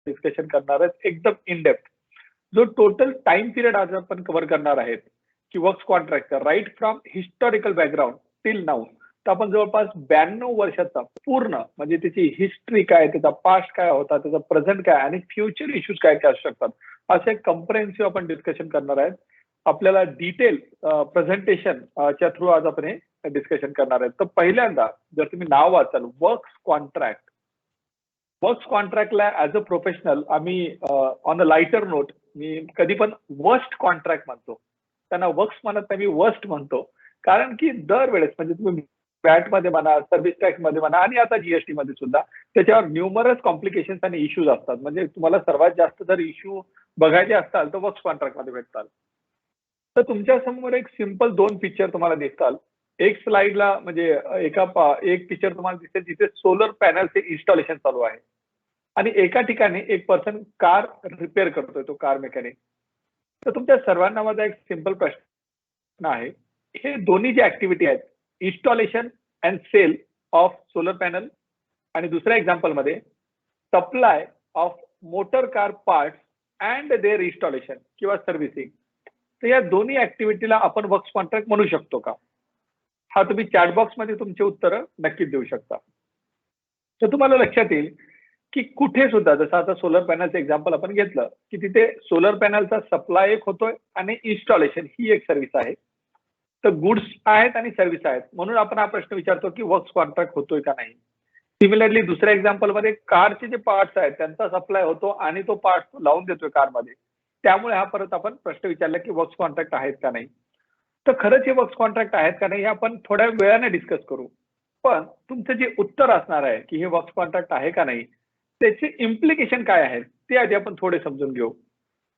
Discussion करणार आहेत एकदम इन डेप्थ. जो टोटल टाइम पिरियड आज आपण कव्हर करणार आहेत की वर्क्स कॉन्ट्रॅक्टचा right from historical background till now. तर आपण जवळपास 92 वर्षाचा पूर्ण म्हणजे त्याची हिस्ट्री काय, त्याचा पास्ट काय होता, त्याचा प्रेझेंट काय आणि फ्युचर इश्यूज काय काय असू शकतात, असे कम्प्रेहेन्सिव्ह आपण डिस्कशन करणार आहेत. आपल्याला डिटेल प्रेझेंटेशन च्या थ्रू आज आपण हे डिस्कशन करणार आहेत. तर पहिल्यांदा जर तुम्ही नाव वाचाल वर्क्स कॉन्ट्रॅक्ट. वर्क्स कॉन्ट्रॅक्टला ऍज अ प्रोफेशनल आम्ही ऑन अ लाइटर नोट मी कधी पण वर्स्ट कॉन्ट्रॅक्ट म्हणतो. त्यांना वर्क्स म्हणत नाही, मी वर्स्ट म्हणतो. कारण की दरवेळेस म्हणजे तुम्ही वॅट मध्ये म्हणा, सर्व्हिस टॅक्स मध्ये म्हणा आणि आता जीएसटी मध्ये सुद्धा त्याच्यावर न्यूमरस कॉम्प्लिकेशन्स आणि इश्यूज असतात. म्हणजे तुम्हाला सर्वात जास्त जर इश्यू बघायचे असतात तर वर्क्स कॉन्ट्रॅक्ट मध्ये भेटतात. तर तुमच्या समोर एक सिंपल 2 पिक्चर तुम्हाला दिसतात. एक स्लाइडला म्हणजे एक पिक्चर तुम्हाला दिसेल जिथे सोलर पॅनलचे इन्स्टॉलेशन चालू आहे आणि एका ठिकाणी एक पर्सन कार रिपेअर करतोय, तो कार मेकॅनिक. तर तुमच्या सर्वांना माझा एक सिंपल प्रश्न आहे, हे दोन्ही जे ऍक्टिव्हिटी आहेत installation and sale of solar panel आणि दुसऱ्या एक्झाम्पल मध्ये supply of motor car parts and their installation किंवा सर्व्हिसिंग. तर या दोन्ही ऍक्टिव्हिटीला आपण वर्क्स कॉन्ट्रॅक्ट म्हणू शकतो का? हा तुम्ही चॅट बॉक्स मध्ये तुमची उत्तरं नक्कीच देऊ शकता. तर तुम्हाला लक्षात येईल की कुठे सुद्धा जसं आता सोलर पॅनलचं एक्झाम्पल आपण घेतलं की तिथे सोलर पॅनलचा सप्लाय एक होतोय आणि इन्स्टॉलेशन ही एक सर्व्हिस आहे. तर गुड्स आहेत आणि सर्व्हिस आहेत म्हणून आपण हा प्रश्न विचारतो की वर्क्स कॉन्ट्रॅक्ट होतोय का नाही. सिमिलरली दुसऱ्या एक्झाम्पल मध्ये कारचे जे पार्ट्स आहेत त्यांचा सप्लाय होतो आणि तो पार्ट लावून देतोय कारमध्ये. त्यामुळे हा परत आपण प्रश्न विचारला की वर्क्स कॉन्ट्रॅक्ट आहेत का नाही. तर खरंच हे वर्क्स कॉन्ट्रॅक्ट आहेत का नाही हे आपण थोड्या वेळाने डिस्कस करू. पण तुमचं जे उत्तर असणार आहे की हे वर्क्स कॉन्ट्रॅक्ट आहे का नाही त्याचे इम्प्लिकेशन काय आहेत ते आधी आपण थोडे समजून घेऊ.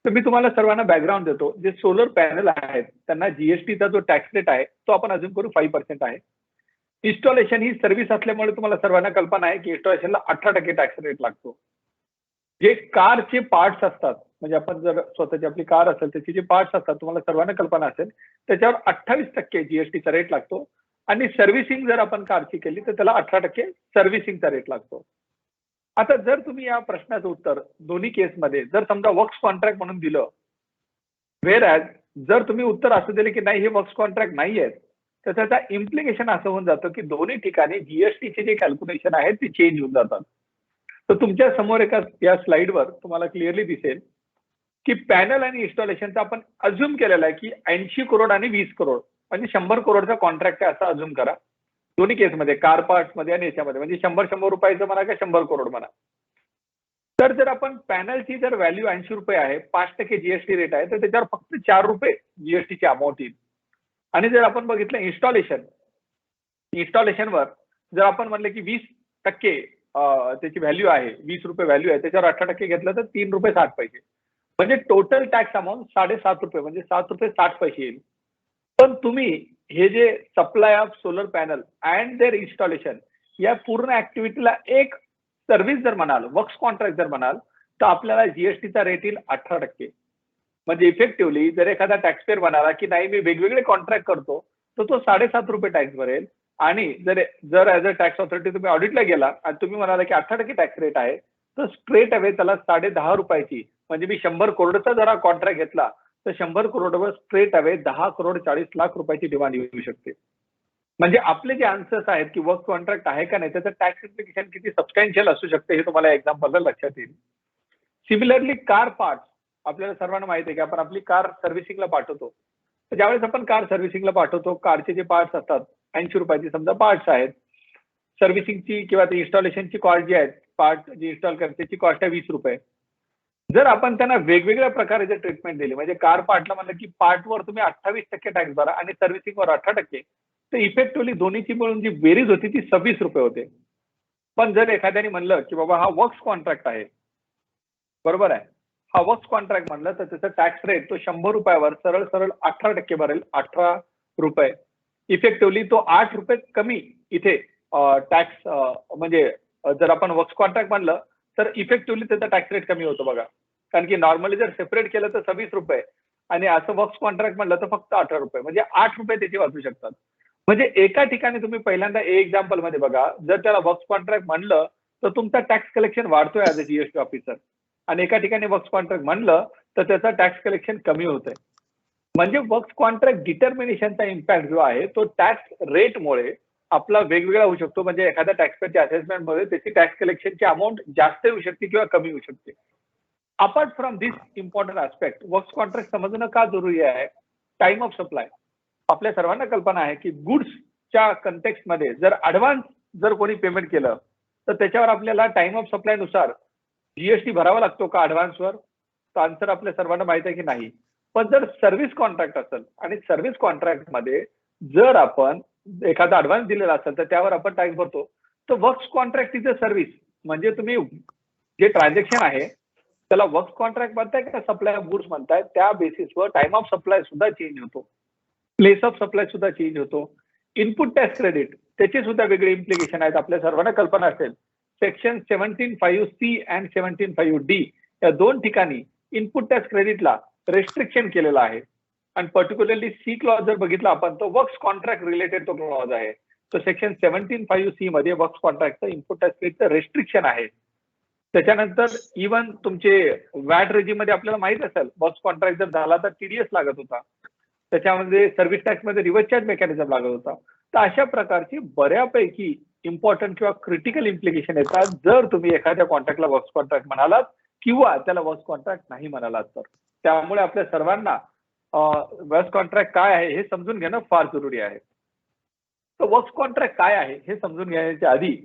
तर मी तुम्हाला सर्वांना बॅकग्राऊंड देतो. जे सोलर पॅनल आहेत त्यांना जीएसटीचा जो टॅक्स रेट आहे तो आपण अजून करू 5% आहे. इन्स्टॉलेशन ही सर्व्हिस असल्यामुळे तुम्हाला सर्वांना कल्पना आहे की इन्स्टॉलेशनला 18% टॅक्स रेट लागतो. जे कारचे पार्ट्स असतात म्हणजे आपण जर स्वतःची आपली कार असेल त्याचे जे पार्ट्स असतात तुम्हाला सर्वांना कल्पना असेल त्याच्यावर 28% जीएसटीचा रेट लागतो आणि सर्व्हिसिंग जर आपण कारची केली तर त्याला 18% सर्व्हिसिंगचा रेट लागतो. आता जर तुम्ही या प्रश्नाचं उत्तर दोन्ही केसमध्ये जर समजा वर्क्स कॉन्ट्रॅक्ट म्हणून दिलं, वेअर ॲज जर तुम्ही उत्तर असं दिले की नाही हे वर्क्स कॉन्ट्रॅक्ट नाही आहेत तर त्याचा इम्प्लिकेशन असं होऊन जातं की दोन्ही ठिकाणी जीएसटीचे जे कॅल्क्युलेशन आहेत ते चेंज होऊन जातात. तर तुमच्या समोर एका या स्लाइडवर तुम्हाला क्लिअरली दिसेल की पॅनल आणि इन्स्टॉलेशनचा आपण अज्युम केलेला आहे की 80 करोड आणि 20 करोड म्हणजे 100 करोडचा कॉन्ट्रॅक्ट आहे असं अज्युम करा. दोन्ही केसमध्ये कार पार्ट्स मध्ये आणि याच्यामध्ये म्हणजे 100 रुपयाचं म्हणा का 100 करोड म्हणा. तर जर आपण पॅनलची जर व्हॅल्यू 80 रुपये आहे 5% जीएसटी रेट आहे तर त्याच्यावर फक्त 4 रुपये जीएसटीची अमाऊंट येईल. आणि जर आपण बघितलं इन्स्टॉलेशनवर जर आपण म्हणलं की 20% त्याची व्हॅल्यू आहे 20 रुपये व्हॅल्यू आहे त्याच्यावर 18% घेतलं तर 3 रुपये 60 पैसे म्हणजे टोटल टॅक्स अमाऊंट 7.5 रुपये म्हणजे 7 रुपये 60 पैसे येईल. पण तुम्ही हे जे supply of solar panel and their installation या पूर्ण ऍक्टिव्हिटीला एक सर्व्हिस जर म्हणाल वर्क्स कॉन्ट्रॅक्ट जर म्हणाल तर आपल्याला जीएसटीचा रेट येईल 18%. म्हणजे इफेक्टिव्हली जर एखादा टॅक्सपेअर म्हणाला की नाही मी वेगवेगळे कॉन्ट्रॅक्ट करतो तर तो 7.5 रुपये टॅक्स भरेल. आणि जर ऍज अ टॅक्स ऑथॉरिटी तुम्ही ऑडिटला गेला आणि तुम्ही म्हणाला की 18% टॅक्स रेट आहे तर स्ट्रेट अवे त्याला 10.5 रुपयाची म्हणजे मी 100 करोडचा जरा कॉन्ट्रॅक्ट घेतला तर 100 करोडवर स्ट्रेट अवे 10 करोड 40 लाख रुपयाची डिमांड येऊ शकते. म्हणजे आपले जे आन्सर्स आहेत की वर्क कॉन्ट्रॅक्ट आहे का नाही त्याचं टॅक्स इम्प्लिकेशन किती सबस्टॅन्शियल असू शकते हे तुम्हाला एक्झाम्पलला लक्षात येईल. सिमिलरली कार पार्ट्स आपल्याला सर्वांना माहिती आहे की आपण आपली कार सर्व्हिसिंगला पाठवतो. तर ज्यावेळेस आपण कार सर्व्हिसिंगला पाठवतो कारचे जे पार्ट्स असतात 80 रुपयाचे समजा पार्ट्स आहेत. सर्व्हिसिंगची किंवा ते इन्स्टॉलेशनची कॉस्ट जी आहे पार्ट जी इन्स्टॉल करते त्याची कॉस्ट आहे 20 रुपये. जर आपण त्यांना वेगवेगळ्या प्रकारे जर ट्रीटमेंट दिली म्हणजे कार पार्टला म्हणलं की पार्टवर तुम्ही 28% टॅक्स भरा आणि सर्व्हिसिंगवर 18% तर इफेक्टिव्हली दोन्हीची मिळून जी बेरीज होती ती 26 रुपये होते. पण जर एखाद्याने म्हणलं की बाबा हा वर्क्स कॉन्ट्रॅक्ट आहे बरोबर आहे हा वर्क्स कॉन्ट्रॅक्ट म्हणलं तर त्याचा टॅक्स रेट तो 100 रुपयावर सरळ 18% भरेल 18 रुपये. इफेक्टिव्हली तो 8 रुपये कमी इथे टॅक्स म्हणजे जर आपण वर्क्स कॉन्ट्रॅक्ट म्हणलं तर इफेक्टिव्हली त्याचा टॅक्स रेट कमी होतो बघा. कारण की नॉर्मली जर सेपरेट केलं तर 26 रुपये आणि असं वर्क्स कॉन्ट्रॅक्ट म्हणलं तर फक्त 18 रुपये म्हणजे 8 रुपये त्याचे वाचू शकतात. म्हणजे एका ठिकाणी तुम्ही पहिल्यांदा एक्झाम्पल मध्ये बघा जर त्याला वर्क्स कॉन्ट्रॅक्ट म्हणलं तर तुमचा टॅक्स कलेक्शन वाढतोय ऍज अ जीएसटी ऑफिसर. आणि एका ठिकाणी वर्क्स कॉन्ट्रॅक्ट म्हणलं तर त्याचा टॅक्स कलेक्शन कमी होतंय. म्हणजे वर्क्स कॉन्ट्रॅक्ट डिटर्मिनेशनचा इम्पॅक्ट जो आहे तो टॅक्स रेटमुळे आपला वेगवेगळा होऊ शकतो. म्हणजे एखाद्या टॅक्सपेअरच्या असेसमेंटमध्ये त्याची टॅक्स कलेक्शनची अमाऊंट जास्त येऊ शकते किंवा कमी होऊ शकते. Apart from this important aspect works contract समजणं का जरुरी आहे? Time of supply. आपल्या सर्वांना कल्पना आहे की गुड्सच्या कंटेक्स्टमध्ये जर ऍडव्हान्स जर कोणी पेमेंट केलं तर त्याच्यावर आपल्याला टाइम ऑफ सप्लाय नुसार जीएसटी भरावा लागतो का ऍडव्हान्सवर? तर आन्सर आपल्या सर्वांना माहित आहे की नाही. पण जर सर्व्हिस कॉन्ट्रॅक्ट असेल आणि सर्व्हिस कॉन्ट्रॅक्टमध्ये जर आपण एखादा ऍडव्हान्स दिलेला असेल तर त्यावर आपण टॅक्स भरतो. तर works contract is a service. म्हणजे तुम्ही जे ट्रान्झॅक्शन आहे त्याला वर्क्स कॉन्ट्रॅक्ट म्हणताय का सप्लाय ऑफ गुड्स म्हणताय, त्या बेसिसवर टाइम ऑफ सप्लाय सुद्धा चेंज होतो, प्लेस ऑफ सप्लाय सुद्धा चेंज होतो. इनपुट टॅक्स क्रेडिट त्याचे सुद्धा वेगळे इम्प्लिकेशन आहेत. आपल्या सर्वांना कल्पना असेल सेक्शन 17(5)(c) अँड 17(5)(d) या दोन ठिकाणी इनपुट टॅक्स क्रेडिटला रेस्ट्रिक्शन केलेलं आहे. आणि पर्टिक्युलरली सी क्लॉज जर बघितला आपण तो वर्क्स कॉन्ट्रॅक्ट रिलेटेड तो क्लॉज आहे. तो सेक्शन 17(5)(c) मध्ये वर्क्स कॉन्ट्रॅक्टचं इनपुट टॅक्स क्रेडिटचं रेस्ट्रिक्शन आहे. त्याच्यानंतर इव्हन तुमचे वॅट रेजिम मध्ये आपल्याला माहित असेल वर्क्स कॉन्ट्रॅक्ट जर झाला तर टीडीएस लागत होता. त्याच्यामध्ये सर्व्हिस टॅक्स मध्ये रिव्हर्स चार्ज मेकॅनिझम लागत होता. तर अशा प्रकारची बऱ्यापैकी इम्पॉर्टंट किंवा क्रिटिकल इम्प्लिकेशन येतात जर तुम्ही एखाद्या कॉन्ट्रॅक्टला वर्क्स कॉन्ट्रॅक्ट म्हणालात किंवा त्याला वर्क्स कॉन्ट्रॅक्ट नाही म्हणालात तर. त्यामुळे आपल्या सर्वांना वर्क्स कॉन्ट्रॅक्ट काय आहे हे समजून घेणं फार जरुरी आहे. तर वर्क्स कॉन्ट्रॅक्ट काय आहे हे समजून घेण्याच्या आधी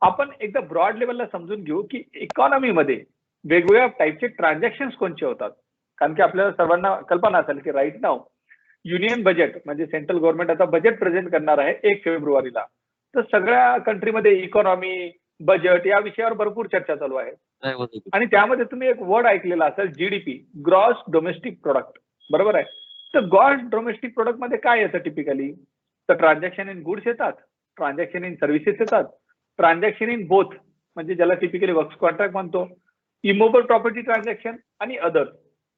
आपण एकदा ब्रॉड लेवलला समजून घेऊ की इकॉनॉमीमध्ये वेगवेगळ्या टाईपचे ट्रान्झॅक्शन कोणते होतात. कारण की आपल्याला सर्वांना कल्पना असेल की राईट नाव युनियन बजेट म्हणजे सेंट्रल गव्हर्नमेंट आता बजेट प्रेझेंट करणार आहे 1 फेब्रुवारीला. तर सगळ्या कंट्रीमध्ये इकॉनॉमी बजेट या विषयावर भरपूर चर्चा चालू आहे. आणि त्यामध्ये तुम्ही एक वर्ड ऐकलेला असेल जीडीपी, ग्रॉस डोमेस्टिक प्रोडक्ट. बरोबर आहे. तर ग्रॉस डोमेस्टिक प्रोडक्ट मध्ये काय येतं टिपिकली? तर ट्रान्झॅक्शन इन गुड्स येतात, ट्रान्झॅक्शन इन सर्व्हिसेस येतात, ट्रान्झॅक्शन इन बोथ म्हणजे ज्याला टिपिकली वर्क्स कॉन्ट्रॅक्ट म्हणतो, इमोबल प्रॉपर्टी ट्रान्झॅक्शन आणि अदर्स.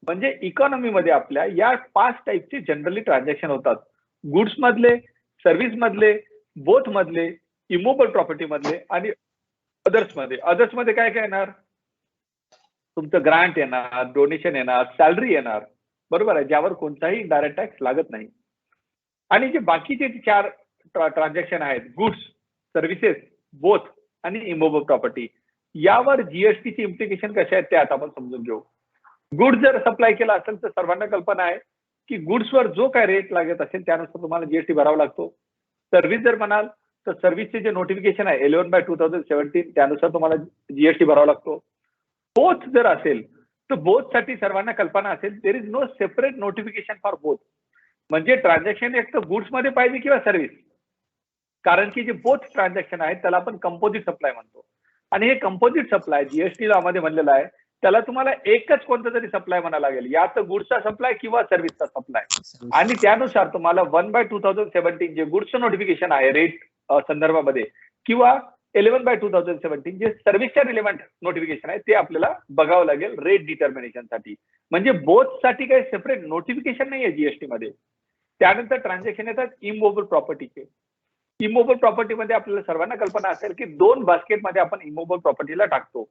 म्हणजे इकॉनॉमीमध्ये आपल्या या 5 टाईपचे जनरली ट्रान्झॅक्शन होतात. गुड्स मधले, सर्व्हिस मधले, बोथ मधले, इमोबल प्रॉपर्टी मधले आणि अदर्स मध्ये. अदर्स मध्ये काय काय येणार? तुमचं ग्रांट येणार, डोनेशन येणार, सॅलरी येणार. बरोबर आहे, ज्यावर कोणताही डायरेक्ट टॅक्स लागत नाही. आणि जे बाकीचे 4 ट्रान्झॅक्शन आहेत गुड्स, सर्व्हिसेस, बोथ आणि इमोबल प्रॉपर्टी, यावर जीएसटीची इम्प्लिकेशन कशा आहेत ते आता आपण समजून घेऊ. गुड्स जर सप्लाय केला असेल तर सर्वांना कल्पना आहे की गुड्सवर जो काय रेट लागत असेल त्यानुसार तुम्हाला जीएसटी भरावा लागतो. सर्व्हिस जर म्हणाल तर सर्व्हिसचे जे नोटिफिकेशन आहे 11/2017 त्यानुसार तुम्हाला जीएसटी भरावा लागतो. बोथ जर असेल तर बोथ साठी सर्वांना कल्पना असेल there is no separate notification for both. म्हणजे ट्रान्झॅक्शन एक तर गुड्स मध्ये पाहिजे किंवा सर्व्हिस. कारण की जे बोथ ट्रान्झॅक्शन आहेत त्याला आपण कंपोजिट सप्लाय म्हणतो. आणि हे कंपोजिट सप्लाय जीएसटी लॉ मध्ये म्हणलेलं आहे त्याला तुम्हाला एकच कोणता तरी सप्लाय म्हणायला लागेल, या तर गुड्सचा सप्लाय किंवा सर्व्हिसचा सप्लाय. आणि त्यानुसार तुम्हाला 1/2017 जे गुड्सचं नोटिफिकेशन आहे रेट संदर्भामध्ये किंवा 11/2017 जे सर्व्हिसच्या रिलेव्हंट नोटिफिकेशन आहे ते आपल्याला बघावं लागेल रेट डिटर्मिनेशनसाठी. म्हणजे बोथ साठी काही सेपरेट नोटिफिकेशन नाही आहे जीएसटी मध्ये. त्यानंतर ट्रान्झॅक्शन येतात इमोबल प्रॉपर्टीचे. इमोबल प्रॉपर्टीमध्ये आपल्याला सर्वांना कल्पना असेल की 2 बास्केटमध्ये आपण इमोबल प्रॉपर्टीला टाकतो.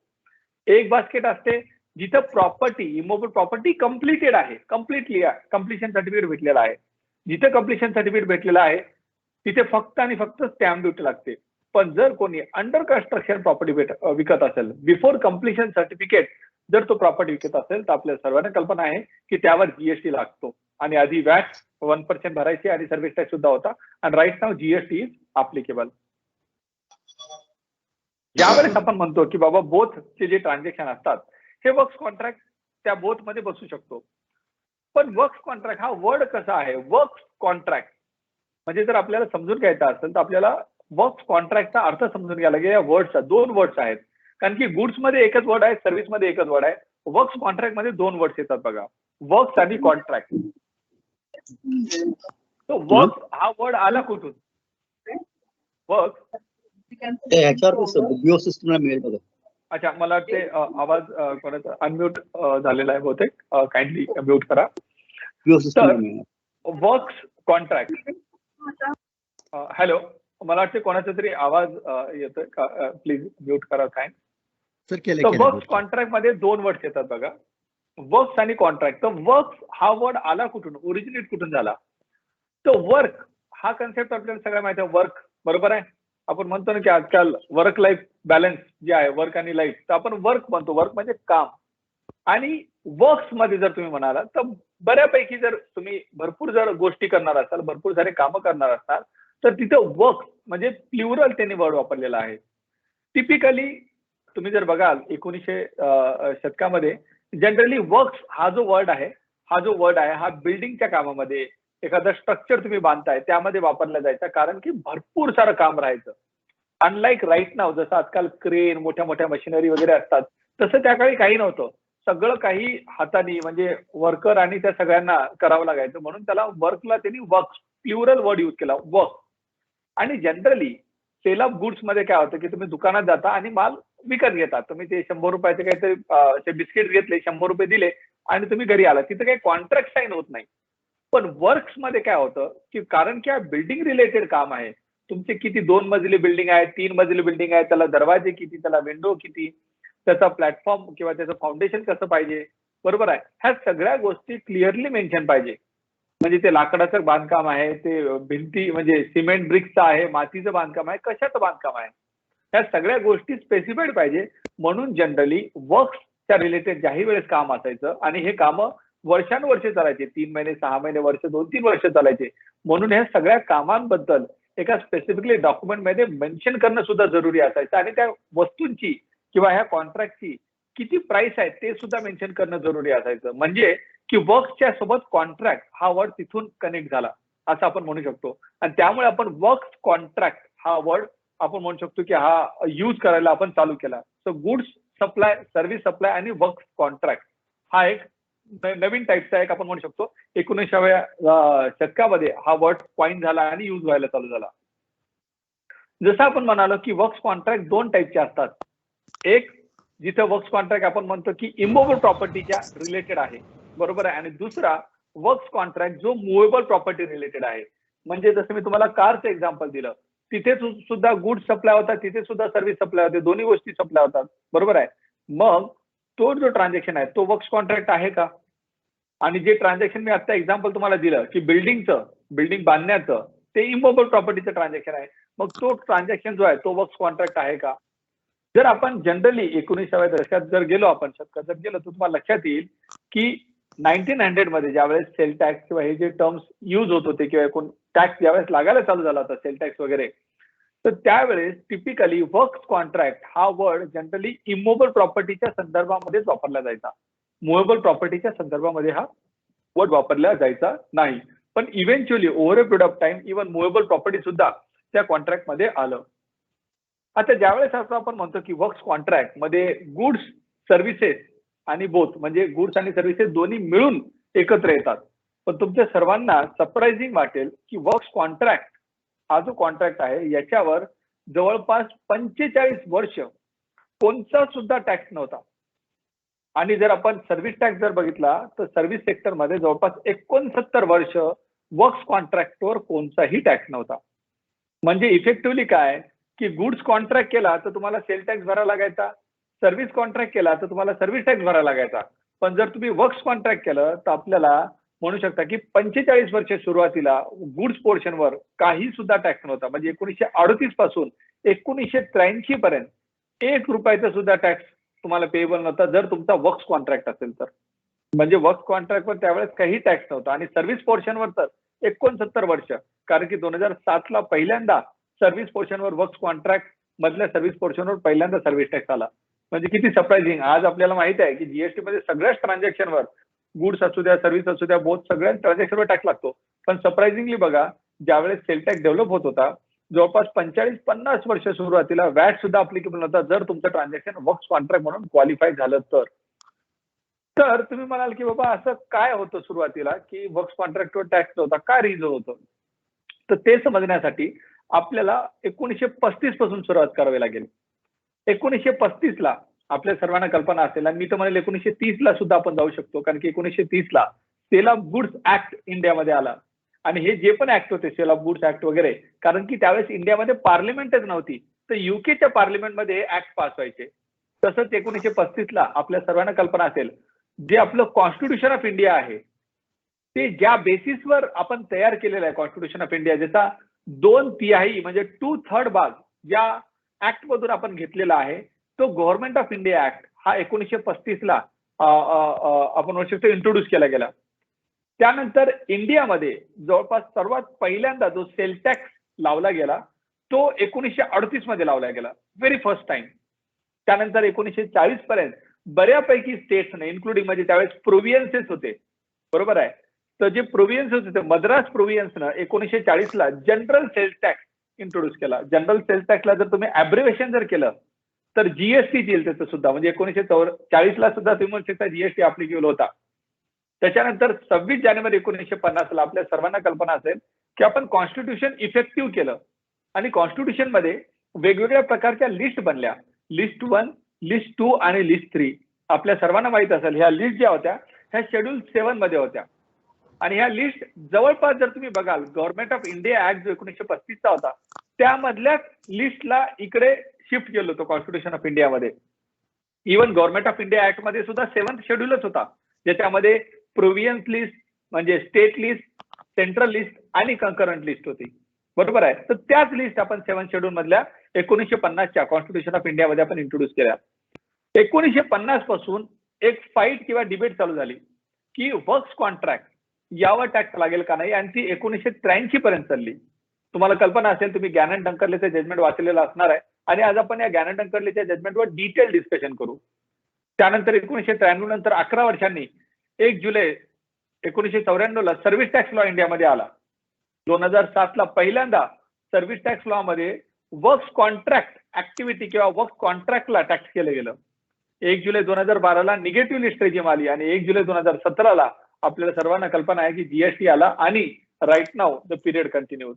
एक बास्केट असते जिथं प्रॉपर्टी, इमोबल प्रॉपर्टी कम्प्लिटेड आहे, कम्प्लिटली कम्प्लिशन सर्टिफिकेट भेटलेला आहे. जिथे कम्प्लिशन सर्टिफिकेट भेटलेलं आहे तिथे फक्त आणि फक्त स्टॅम्प ड्युटी लागते. पण जर कोणी अंडर कन्स्ट्रक्शन प्रॉपर्टी विकत असेल, बिफोर कम्प्लिशन सर्टिफिकेट जर तो प्रॉपर्टी विकत असेल तर आपल्या सर्वांना कल्पना आहे की त्यावर जीएसटी लागतो. आणि आधी वॅट 1% भरायची आणि सर्व्हिस टॅक्स सुद्धा होता. आणि right now GST is applicable. ज्यावेळेस आपण म्हणतो की बाबा बोथचे जे ट्रान्झॅक्शन असतात हे वर्क्स कॉन्ट्रॅक्ट त्या बोथ मध्ये बसू शकतो. पण वर्क्स कॉन्ट्रॅक्ट हा वर्ड कसा आहे? वर्क्स कॉन्ट्रॅक्ट म्हणजे जर आपल्याला समजून घ्यायचा असेल तर आपल्याला वर्क्स कॉन्ट्रॅक्टचा अर्थ समजून घ्यायला लागेल. या वर्डचा 2 वर्ड्स आहेत. कारण की गुड्स मध्ये एकच वर्ड आहे, सर्व्हिस मध्ये एकच वर्ड आहे. वर्क्स कॉन्ट्रॅक्ट मध्ये 2 वर्ड्स येतात बघा, वर्क्स आणि कॉन्ट्रॅक्ट. तो वर्क्स हा वर्ड आला कुठून? वर्क्स मिळेल बघा. अच्छा, मला वाटते आवाज कोणाचा अनम्यूट झालेला आहे बहुतेक. काइंडली म्यूट करा. Works contract. हॅलो, मला वाटते कोणाचा तरी आवाज येतोय का? प्लीज म्यूट करा. काय सर केले तर केले वर्क्स कॉन्ट्रॅक्ट मध्ये दोन वर्ड्स येतात बघा, वर्क्स आणि कॉन्ट्रॅक्ट. तर वर्क्स हा वर्ड आला कुठून, ओरिजिनेट कुठून झाला? तर वर्क हा कन्सेप्ट आपल्याला सगळ्या माहिती आहे, वर्क बरोबर आहे. आपण म्हणतो ना की आजकाल वर्क लाईफ बॅलन्स जे आहे, वर्क आणि लाईफ, तर आपण वर्क म्हणतो, वर्क म्हणजे काम. आणि वर्क्स मध्ये जर तुम्ही म्हणाला तर बऱ्यापैकी जर तुम्ही भरपूर जर गोष्टी करणार असाल, भरपूर सारे कामं करणार असाल, तर तिथं वर्क म्हणजे प्लुरल त्यांनी वर्ड वापरलेला आहे. टिपिकली तुम्ही जर बघाल 1900 शतकामध्ये जनरली वर्क्स हा जो वर्ड आहे, हा बिल्डिंगच्या कामामध्ये, एखादं स्ट्रक्चर तुम्ही बांधताय त्यामध्ये वापरला जायचा, कारण की भरपूर सारं काम राहायचं. अनलाईक राईट नाव, जसं आजकाल क्रेन, मोठ्या मोठ्या मशिनरी वगैरे असतात, तसं त्या काळी काही नव्हतं. सगळं काही हाताने म्हणजे वर्कर आणि त्या सगळ्यांना करावं लागायचं, म्हणून त्याला वर्कला त्यांनी वर्क प्लुरल वर्ड यूज केला, वर्क. आणि जनरली सेल ऑफ गुड्स मध्ये काय होतं की तुम्ही दुकानात जाता आणि माल विकत घेता. तुम्ही ते 100 रुपयाचे काहीतरी बिस्किट घेतले, 100 रुपये दिले आणि तुम्ही घरी आला, तिथे काही कॉन्ट्रॅक्ट साईन होत नाही. पण वर्क्स मध्ये काय होतं की कारण की हा बिल्डिंग रिलेटेड काम आहे, तुमचे किती 2 मजली बिल्डिंग आहे, 3 मजली बिल्डिंग आहे, त्याला दरवाजे किती, त्याला विंडो किती, त्याचा प्लॅटफॉर्म किंवा त्याचं फाउंडेशन कसं पाहिजे, बरोबर आहे, ह्या सगळ्या गोष्टी क्लिअरली मेन्शन पाहिजे. म्हणजे ते लाकडाचं बांधकाम आहे, ते भिंती म्हणजे सिमेंट ब्रिक्सचं आहे, मातीचं बांधकाम आहे, कशाचं बांधकाम आहे, ह्या सगळ्या गोष्टी स्पेसिफाईड पाहिजे. म्हणून जनरली वर्क्सच्या रिलेटेड ज्याही वेळेस काम असायचं आणि हे कामं वर्षानुवर्षे चालायचे, 3 महिने, 6 महिने, वर्ष, 2-3 वर्ष चालायचे. म्हणून ह्या सगळ्या कामांबद्दल एका स्पेसिफिकली डॉक्युमेंटमध्ये मेन्शन करणं सुद्धा जरुरी असायचं, आणि त्या वस्तूंची किंवा ह्या कॉन्ट्रॅक्टची किती प्राइस आहे ते सुद्धा मेन्शन करणं जरुरी असायचं. म्हणजे की वर्क्सच्या सोबत कॉन्ट्रॅक्ट हा वर्ड तिथून कनेक्ट झाला असं आपण म्हणू शकतो. आणि त्यामुळे आपण वर्क्स कॉन्ट्रॅक्ट हा वर्ड आपण म्हणू शकतो की हा यूज करायला आपण चालू केला. So goods supply, service supply आणि वर्क्स कॉन्ट्रॅक्ट हा एक नवीन टाईपचा एक आपण म्हणू शकतो 19व्या शतकामध्ये हा वर्ड कॉइन झाला आणि यूज व्हायला चालू झाला. जसं आपण म्हणालो की वर्क्स कॉन्ट्रॅक्ट दोन टाईपचे असतात. एक जिथे वर्क्स कॉन्ट्रॅक्ट आपण म्हणतो की इमूव्हेबल प्रॉपर्टीच्या रिलेटेड आहे, बरोबर आहे, आणि दुसरा वर्क्स कॉन्ट्रॅक्ट जो मुव्हेबल प्रॉपर्टी रिलेटेड आहे. म्हणजे जसं मी तुम्हाला कारचं एक्झाम्पल दिलं, तिथे सुद्धा गुड्स सप्लाय होतात, तिथे सुद्धा सर्व्हिस सप्लाय होते, दोन्ही गोष्टी सप्लाय होतात, बरोबर आहे. मग तो जो ट्रान्झॅक्शन आहे तो वर्क्स कॉन्ट्रॅक्ट आहे का? आणि जे ट्रान्झॅक्शन मी आता एक्झाम्पल तुम्हाला दिलं की बिल्डिंग बांधण्याचं, ते इमूव्हेबल प्रॉपर्टीचं ट्रान्झॅक्शन आहे. मग तो ट्रान्झॅक्शन जो आहे तो वर्क्स कॉन्ट्रॅक्ट आहे का? जर आपण जनरली 19व्या दशकात जर गेलो, आपण शतकात जर गेलो, तर तुम्हाला लक्षात येईल की 1900 मध्ये ज्यावेळेस सेल टॅक्स किंवा हे जे टर्म्स यूज होत होते किंवा एकूण टॅक्स ज्यावेळेस लागायला चालू झाला होता, सेल टॅक्स वगैरे, तर त्यावेळेस टिपिकली वर्क्स कॉन्ट्रॅक्ट हा वर्ड जनरली इमूव्हेबल प्रॉपर्टीच्या संदर्भामध्येच वापरला जायचा. मुव्हेबल प्रॉपर्टीच्या संदर्भामध्ये हा वर्ड वापरला जायचा नाही. पण eventually over a period of time even movable property सुद्धा त्या कॉन्ट्रॅक्ट मध्ये आलं. आता ज्यावेळेस असं आपण म्हणतो की वर्क्स कॉन्ट्रॅक्ट मध्ये गुड्स, सर्व्हिसेस आणि बोथ म्हणजे गुड्स आणि सर्व्हिसेस दोन्ही मिळून एकत्र येतात. पण तुमच्या सर्वांना सरप्राइझिंग वाटेल की वर्क्स कॉन्ट्रॅक्ट हा जो कॉन्ट्रॅक्ट आहे याच्यावर जवळपास 45 वर्ष कोणता सुद्धा टॅक्स नव्हता. आणि जर आपण सर्व्हिस टॅक्स जर बघितला तर सर्व्हिस सेक्टरमध्ये जवळपास 69 वर्ष वर्क्स कॉन्ट्रॅक्टवर कोणताही टॅक्स नव्हता. म्हणजे इफेक्टिव्हली काय की गुड्स कॉन्ट्रॅक्ट केला तर तुम्हाला सेल टॅक्स भरावा लागायचा, सर्व्हिस कॉन्ट्रॅक्ट केला तर तुम्हाला सर्व्हिस टॅक्स भरावा लागायचा. पण जर तुम्ही वर्क्स कॉन्ट्रॅक्ट केलं तर आपल्याला म्हणू शकता की 45 वर्ष सुरुवातीला गुड्स पोर्शनवर काही सुद्धा टॅक्स नव्हता. म्हणजे 1938 पासून 1983 पर्यंत 1 रुपयाचा सुद्धा टॅक्स तुम्हाला पेएबल नव्हता जर तुमचा वर्क्स कॉन्ट्रॅक्ट असेल तर. म्हणजे वर्क्स कॉन्ट्रॅक्टवर त्यावेळेस काही टॅक्स नव्हता. आणि सर्व्हिस पोर्शनवर तर 69 वर्ष, कारण की 2007 ला पहिल्यांदा सर्व्हिस पोर्शनवर वर्क्स कॉन्ट्रॅक्ट मधल्या सर्व्हिस पोर्शनवर पहिल्यांदा सर्व्हिस टॅक्स आला. म्हणजे किती सरप्राइझिंग. आज आपल्याला माहिती आहे की जीएसटी मध्ये सगळ्याच ट्रान्झॅक्शनवर, गुड्स असू द्या, सर्व्हिस असू द्या, बोथ सगळ्या ट्रान्झॅक्शनवर टॅक्स लागतो. पण सरप्राइझिंगली बघा, ज्यावेळेस सेल टॅक्स डेव्हलप होत होता जवळपास 45-50 वर्ष सुरुवातीला वॅट सुद्धा अप्लिकेबल नव्हता जर तुमचं ट्रान्झॅक्शन वर्क्स कॉन्ट्रॅक्ट म्हणून क्वालिफाय झालं तर. तर तुम्ही म्हणाल की बाबा असं काय होतं सुरुवातीला की वर्क्स कॉन्ट्रॅक्टवर टॅक्स नव्हता, काय रिझन होतं? तर ते समजण्यासाठी आपल्याला 1935 पासून सुरुवात करावी लागेल. 1935 ला आपल्या सर्वांना कल्पना असेल, आणि मी तर म्हणेल 1930 ला सुद्धा आपण जाऊ शकतो, कारण की 1930 ला सेल ऑफ गुड्स ऍक्ट इंडियामध्ये आला. आणि हे जे पण ऍक्ट होते सेल ऑफ गुड्स ऍक्ट वगैरे, कारण की त्यावेळेस इंडियामध्ये पार्लिमेंटच नव्हती, तर युकेच्या पार्लिमेंटमध्ये ऍक्ट पास व्हायचे. तसंच 1935 ला आपल्या सर्वांना कल्पना असेल, जे आपलं कॉन्स्टिट्यूशन ऑफ इंडिया आहे, ते ज्या बेसिसवर आपण तयार केलेलं आहे कॉन्स्टिट्यूशन ऑफ इंडिया, ज्याचा 2/3 म्हणजे 2/3 भाग ज्या ऍक्ट मधून आपण घेतलेला आहे, तो गव्हर्नमेंट ऑफ इंडिया ऍक्ट हा 1935 ला आपण म्हणू शकतो इंट्रोड्यूस केला गेला. त्यानंतर इंडियामध्ये जवळपास सर्वात पहिल्यांदा जो सेल टॅक्स लावला गेला तो 1938 मध्ये लावला गेला, व्हेरी फर्स्ट टाइम. त्यानंतर 1940 पर्यंत बऱ्यापैकी स्टेट्सने इन्क्लुडिंग म्हणजे त्यावेळेस प्रोव्हियन्सेस होते, बरोबर आहे. तर जे प्रोव्हियन्सेस होते, मद्रास प्रोव्हियन्सनं 1940 ला जनरल सेल्स टॅक्स इंट्रोड्यूस केला. जनरल सेल्स टॅक्सला जर तुम्ही ॲब्रिव्हिएशन जर केलं तर जीएसटी येईल त्याचं सुद्धा, म्हणजे 1940 ला सुद्धा तुम्ही जीएसटी ऍप्लिकेबल होता. त्याच्यानंतर 26 जानेवारी 1950 ला आपल्या सर्वांना कल्पना असेल की आपण कॉन्स्टिट्यूशन इफेक्टिव्ह केलं आणि कॉन्स्टिट्यूशन मध्ये वेगवेगळ्या प्रकारच्या लिस्ट बनल्या, लिस्ट 1, लिस्ट 2 आणि लिस्ट 3. आपल्या सर्वांना माहित असेल ह्या लिस्ट ज्या होत्या ह्या शेड्यूल 7 मध्ये होत्या. आणि ह्या लिस्ट जवळपास जर तुम्ही बघाल गव्हर्नमेंट ऑफ इंडिया ऍक्ट जो 1935 चा होता त्यामधल्याच लिस्टला इकडे शिफ्ट केलं होतं कॉन्स्टिट्यूशन ऑफ इंडियामध्ये. Even government of India act मध्ये सुद्धा 7th शेड्यूलच होता, ज्याच्यामध्ये प्रोव्हियन्स लिस्ट म्हणजे स्टेट लिस्ट, सेंट्रल लिस्ट आणि कंकरंट लिस्ट होती, बरोबर आहे. तर त्याच लिस्ट आपण 7th शेड्यूल मधल्या 1950च्या कॉन्स्टिट्यूशन ऑफ इंडियामध्ये आपण इंट्रोड्यूस केल्या. 1950 पासून एक फाईट किंवा डिबेट चालू झाली की वर्क्स कॉन्ट्रॅक्ट यावर टॅक्स लागेल का नाही, आणि ती 1983 पर्यंत चालली. तुम्हाला कल्पना असेल, तुम्ही गॅनन डंकर्लेचं जजमेंट वाचलेलं असणार आहे आणि आज आपण या गॅनन डंकर्लेच्या जजमेंटवर डिटेल डिस्कशन करू. त्यानंतर 1993 नंतर 11 वर्षांनी 1 जुलै 1994 ला सर्व्हिस टॅक्स लॉ इंडियामध्ये आला. 2007 ला पहिल्यांदा सर्व्हिस टॅक्स लॉ मध्ये वर्क्स कॉन्ट्रॅक्ट ऍक्टिव्हिटी किंवा वर्क्स कॉन्ट्रॅक्टला टॅक्स केलं गेलं. 1 जुलै 2012 ला निगेटिव्ह लिस्ट रेजिम आली आणि 1 जुलै 2017 ला आपल्याला सर्वांना कल्पना आहे की जीएसटी आला आणि right now the period continues.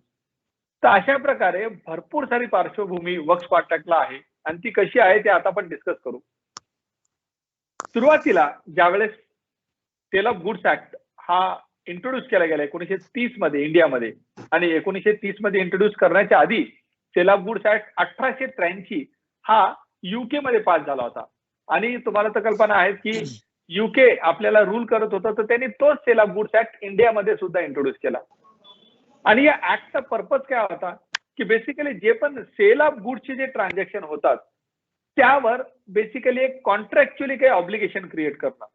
तर अशा प्रकारे भरपूर सारी पार्श्वभूमी वर्क्स कॉन्ट्रॅक्टला आहे आणि ती कशी आहे ते आता आपण डिस्कस करू. सुरुवातीला ज्यावेळेस सेल ऑफ गुड्स ऍक्ट हा इंट्रोड्यूस केला गेला 1930 मध्ये इंडियामध्ये, आणि 1930 मध्ये इंट्रोड्यूस करण्याच्या आधी सेल ऑफ गुड्स ऍक्ट 1883 हा युके मध्ये पास झाला होता. आणि तुम्हाला तर कल्पना आहे की युके आपल्याला रूल करत होतं, तर त्यांनी तोच सेल ऑफ गुड्स ऍक्ट इंडियामध्ये सुद्धा इंट्रोड्यूस केला. आणि या ऍक्टचा पर्पज काय होता की बेसिकली जे पण सेल ऑफ गुड्सचे जे ट्रान्झॅक्शन होतात त्यावर बेसिकली एक कॉन्ट्रॅक्च्युअली काही ऑब्लिगेशन क्रिएट करणं,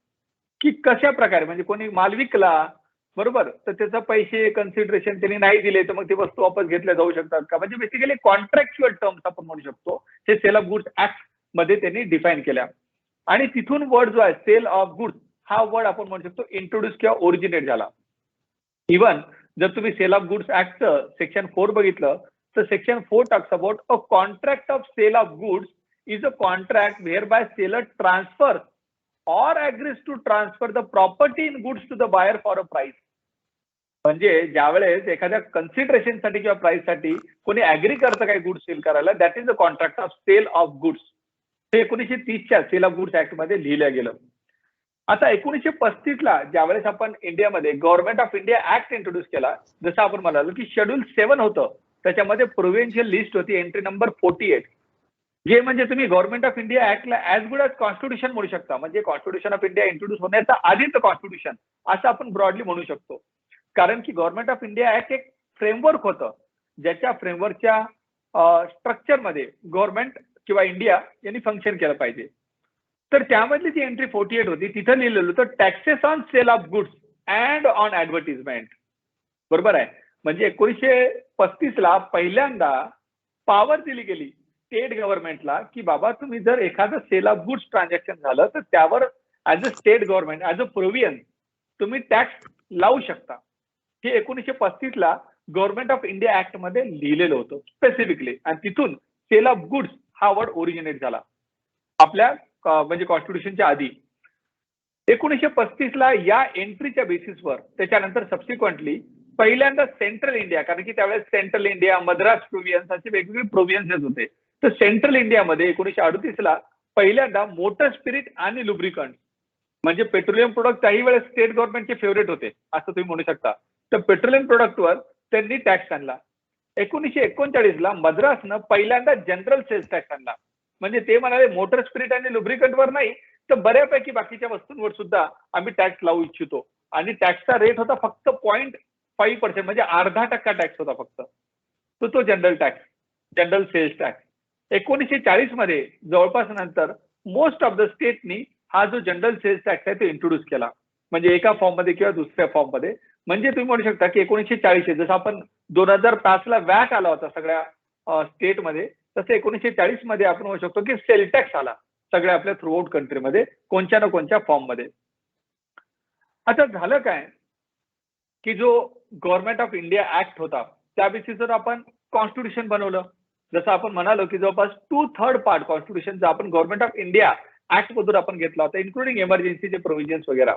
की कशा प्रकारे म्हणजे कोणी माल विकला, बरोबर, तर त्याचा पैसे कन्सिडरेशन त्यांनी नाही दिले तर मग ती वस्तू वापस घेतल्या जाऊ शकतात का, म्हणजे बेसिकली कॉन्ट्रॅक्च्युअल टर्म्स आपण म्हणू शकतो हे सेल ऑफ गुड्स ऍक्ट मध्ये त्यांनी डिफाईन केल्या. आणि तिथून वर्ड जो आहे सेल ऑफ गुड्स हा वर्ड आपण म्हणू शकतो इंट्रोड्यूस किंवा ओरिजिनेट झाला. इव्हन जर तुम्ही सेल ऑफ गुड्स ऍक्टचं सेक्शन 4 बघितलं तर section 4 talks about a contract of sale of goods is a contract where by seller transfer or agrees to transfer the property in goods to the buyer for a price. म्हणजे ज्यावेळेस एखाद्या कन्सिडरेशनसाठी किंवा प्राइससाठी कोणी agree करतं काही goods sale करायला, that is the contract of sale of goods. हे 1930च्या सेल ऑफ गुड्स ऍक्ट मध्ये लिहिलं गेलं. आता 1935 ला ज्यावेळेस आपण इंडियामध्ये government of India act introduce केला, जसं आपण म्हणालो की शेड्यूल 7 होतं, त्याच्यामध्ये प्रोव्हिन्शियल लिस्ट होती एंट्री नंबर 48, जे म्हणजे तुम्ही गव्हर्नमेंट ऑफ इंडिया ऍक्टला ऍज गुड ॲज कॉन्स्टिट्यूशन म्हणू शकता. म्हणजे कॉन्स्टिट्यूशन ऑफ इंडिया इंट्रोड्यूस होण्याचा आधीचं कॉन्स्टिट्यूशन असं आपण ब्रॉडली म्हणू शकतो. कारण की गव्हर्नमेंट ऑफ इंडिया ऍक्ट एक फ्रेमवर्क होतं, ज्याच्या फ्रेमवर्कच्या स्ट्रक्चरमध्ये गव्हर्नमेंट किंवा इंडिया यांनी फंक्शन केलं पाहिजे. तर त्यामधली जी एंट्री 48 होती तिथं लिहिलेलं होतं taxes on sale of goods and on advertisement, बरोबर आहे. म्हणजे 1935 ला पहिल्यांदा पॉवर दिली गेली स्टेट गव्हर्नमेंटला की बाबा तुम्ही जर एखादं सेल ऑफ गुड्स ट्रान्झॅक्शन झालं तर त्यावर as a state government as a province तुम्ही टॅक्स लावू शकता. हे 1935 ला गव्हर्नमेंट ऑफ इंडिया ऍक्ट मध्ये लिहिलेलं होतं स्पेसिफिकली, आणि तिथून सेल ऑफ गुड्स हा वर्ड ओरिजिनेट झाला आपल्या म्हणजे कॉन्स्टिट्यूशनच्या आधी. 1935 ला या एंट्रीच्या बेसिसवर त्याच्यानंतर सबसिक्वेंटली पहिल्यांदा सेंट्रल इंडिया, कारण की त्यावेळेस सेंट्रल इंडिया, मद्रास प्रोव्हियन्स असे वेगवेगळे प्रोव्हियन्सेस होते, तर सेंट्रल इंडियामध्ये 1938 ला पहिल्यांदा मोटर स्पिरिट आणि लुब्रिकंट म्हणजे पेट्रोलियम प्रोडक्ट काही वेळेस स्टेट गव्हर्नमेंटचे फेवरेट होते असं तुम्ही म्हणू शकता, तर पेट्रोलियम प्रोडक्टवर त्यांनी टॅक्स आणला. 1939 ला मद्रासनं पहिल्यांदा जनरल सेल्स टॅक्स आणला. म्हणजे ते म्हणाले मोटर स्पिरिट आणि लुब्रिकंटवर नाही तर बऱ्यापैकी बाकीच्या वस्तूंवर सुद्धा आम्ही टॅक्स लावू इच्छितो. आणि टॅक्सचा रेट होता फक्त 0.5%, म्हणजे 0.5% टॅक्स होता फक्त. तो general tax, general sales tax. 1940 मध्ये जवळपास नंतर मोस्ट ऑफ द स्टेटनी हा जो जनरल सेल्स टॅक्स आहे तो इंट्रोड्यूस केला, म्हणजे एका फॉर्म मध्ये किंवा दुसऱ्या फॉर्म मध्ये. म्हणजे तुम्ही म्हणू शकता की 1940 जसं आपण 2005 ला वॅट आला होता सगळ्या स्टेटमध्ये, तसं 1940 मध्ये आपण म्हणू शकतो की सेल टॅक्स आला सगळ्या आपल्या थ्रू आउट कंट्रीमध्ये कोणत्या ना कोणत्या फॉर्म मध्ये. आता झालं काय की जो गव्हर्नमेंट ऑफ इंडिया ऍक्ट होता त्या बेसिसवर आपण कॉन्स्टिट्यूशन बनवलं. जसं आपण म्हणालो की जवळपास 2/3 पार्ट कॉन्स्टिट्यूशनचा आपण गव्हर्नमेंट ऑफ इंडिया ऍक्ट मधून आपण घेतला होता, इन्क्लुडिंग इमर्जन्सीचे प्रोव्हिजन्स वगैरे.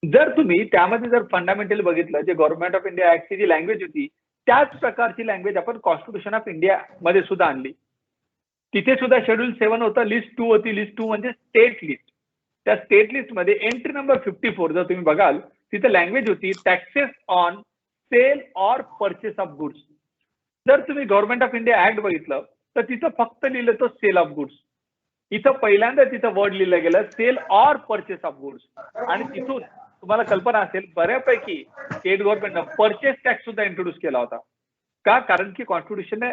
जर तुम्ही त्यामध्ये जर फंडामेंटली बघितलं, जे गव्हर्नमेंट ऑफ इंडिया ऍक्टची जी लँग्वेज होती त्याच प्रकारची लँग्वेज आपण कॉन्स्टिट्यूशन ऑफ इंडिया मध्ये सुद्धा आणली. तिथे सुद्धा शेड्यूल 7 होतं, लिस्ट 2 होती. लिस्ट 2 म्हणजे स्टेट लिस्ट. त्या स्टेट लिस्ट मध्ये एंट्री नंबर 54 जर तुम्ही बघाल तिथे लँग्वेज होती taxes on sale or purchase of goods. जर तुम्ही गव्हर्नमेंट ऑफ इंडिया ऍक्ट बघितलं तर तिथं फक्त लिहिलं तो सेल ऑफ गुड्स. इथं पहिल्यांदा तिथं वर्ड लिहिलं गेलं sale or purchase of goods. आणि तिथून तुम्हाला कल्पना असेल बऱ्यापैकी स्टेट गव्हर्नमेंटनं परचेस टॅक्स सुद्धा इंट्रोड्यूस केला होता. का? कारण की कॉन्स्टिट्यूशनने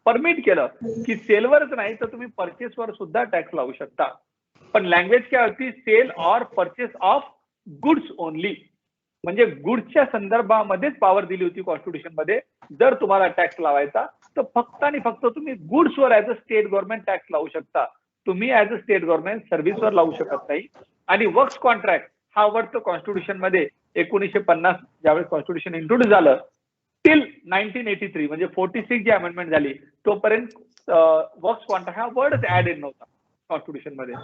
परमिट केलं की सेलवरच नाही तर तुम्ही परचेसवर सुद्धा टॅक्स लावू शकता. पण लँग्वेज काय होती? Sale or purchase of goods only. म्हणजे गुड्सच्या संदर्भामध्येच पॉवर दिली होती कॉन्स्टिट्यूशन मध्ये. जर तुम्हाला टॅक्स लावायचा तर फक्त आणि फक्त तुम्ही गुड्सवर as a state government tax लावू शकता. तुम्ही ऍज अ स्टेट गव्हर्नमेंट सर्व्हिसवर लावू शकत नाही. आणि वर्क्स कॉन्ट्रॅक्ट हा वर्ड तो कॉन्स्टिट्यूशन मध्ये 1950 ज्यावेळेस कॉन्स्टिट्यूशन इंट्रोड्यूस झालं टिल 1983 म्हणजे 46 जी अमेंडमेंट झाली तोपर्यंत वर्क्स कॉन्ट्रॅक्ट हा वर्डच ऍड नव्हता कॉन्स्टिट्यूशन मध्ये.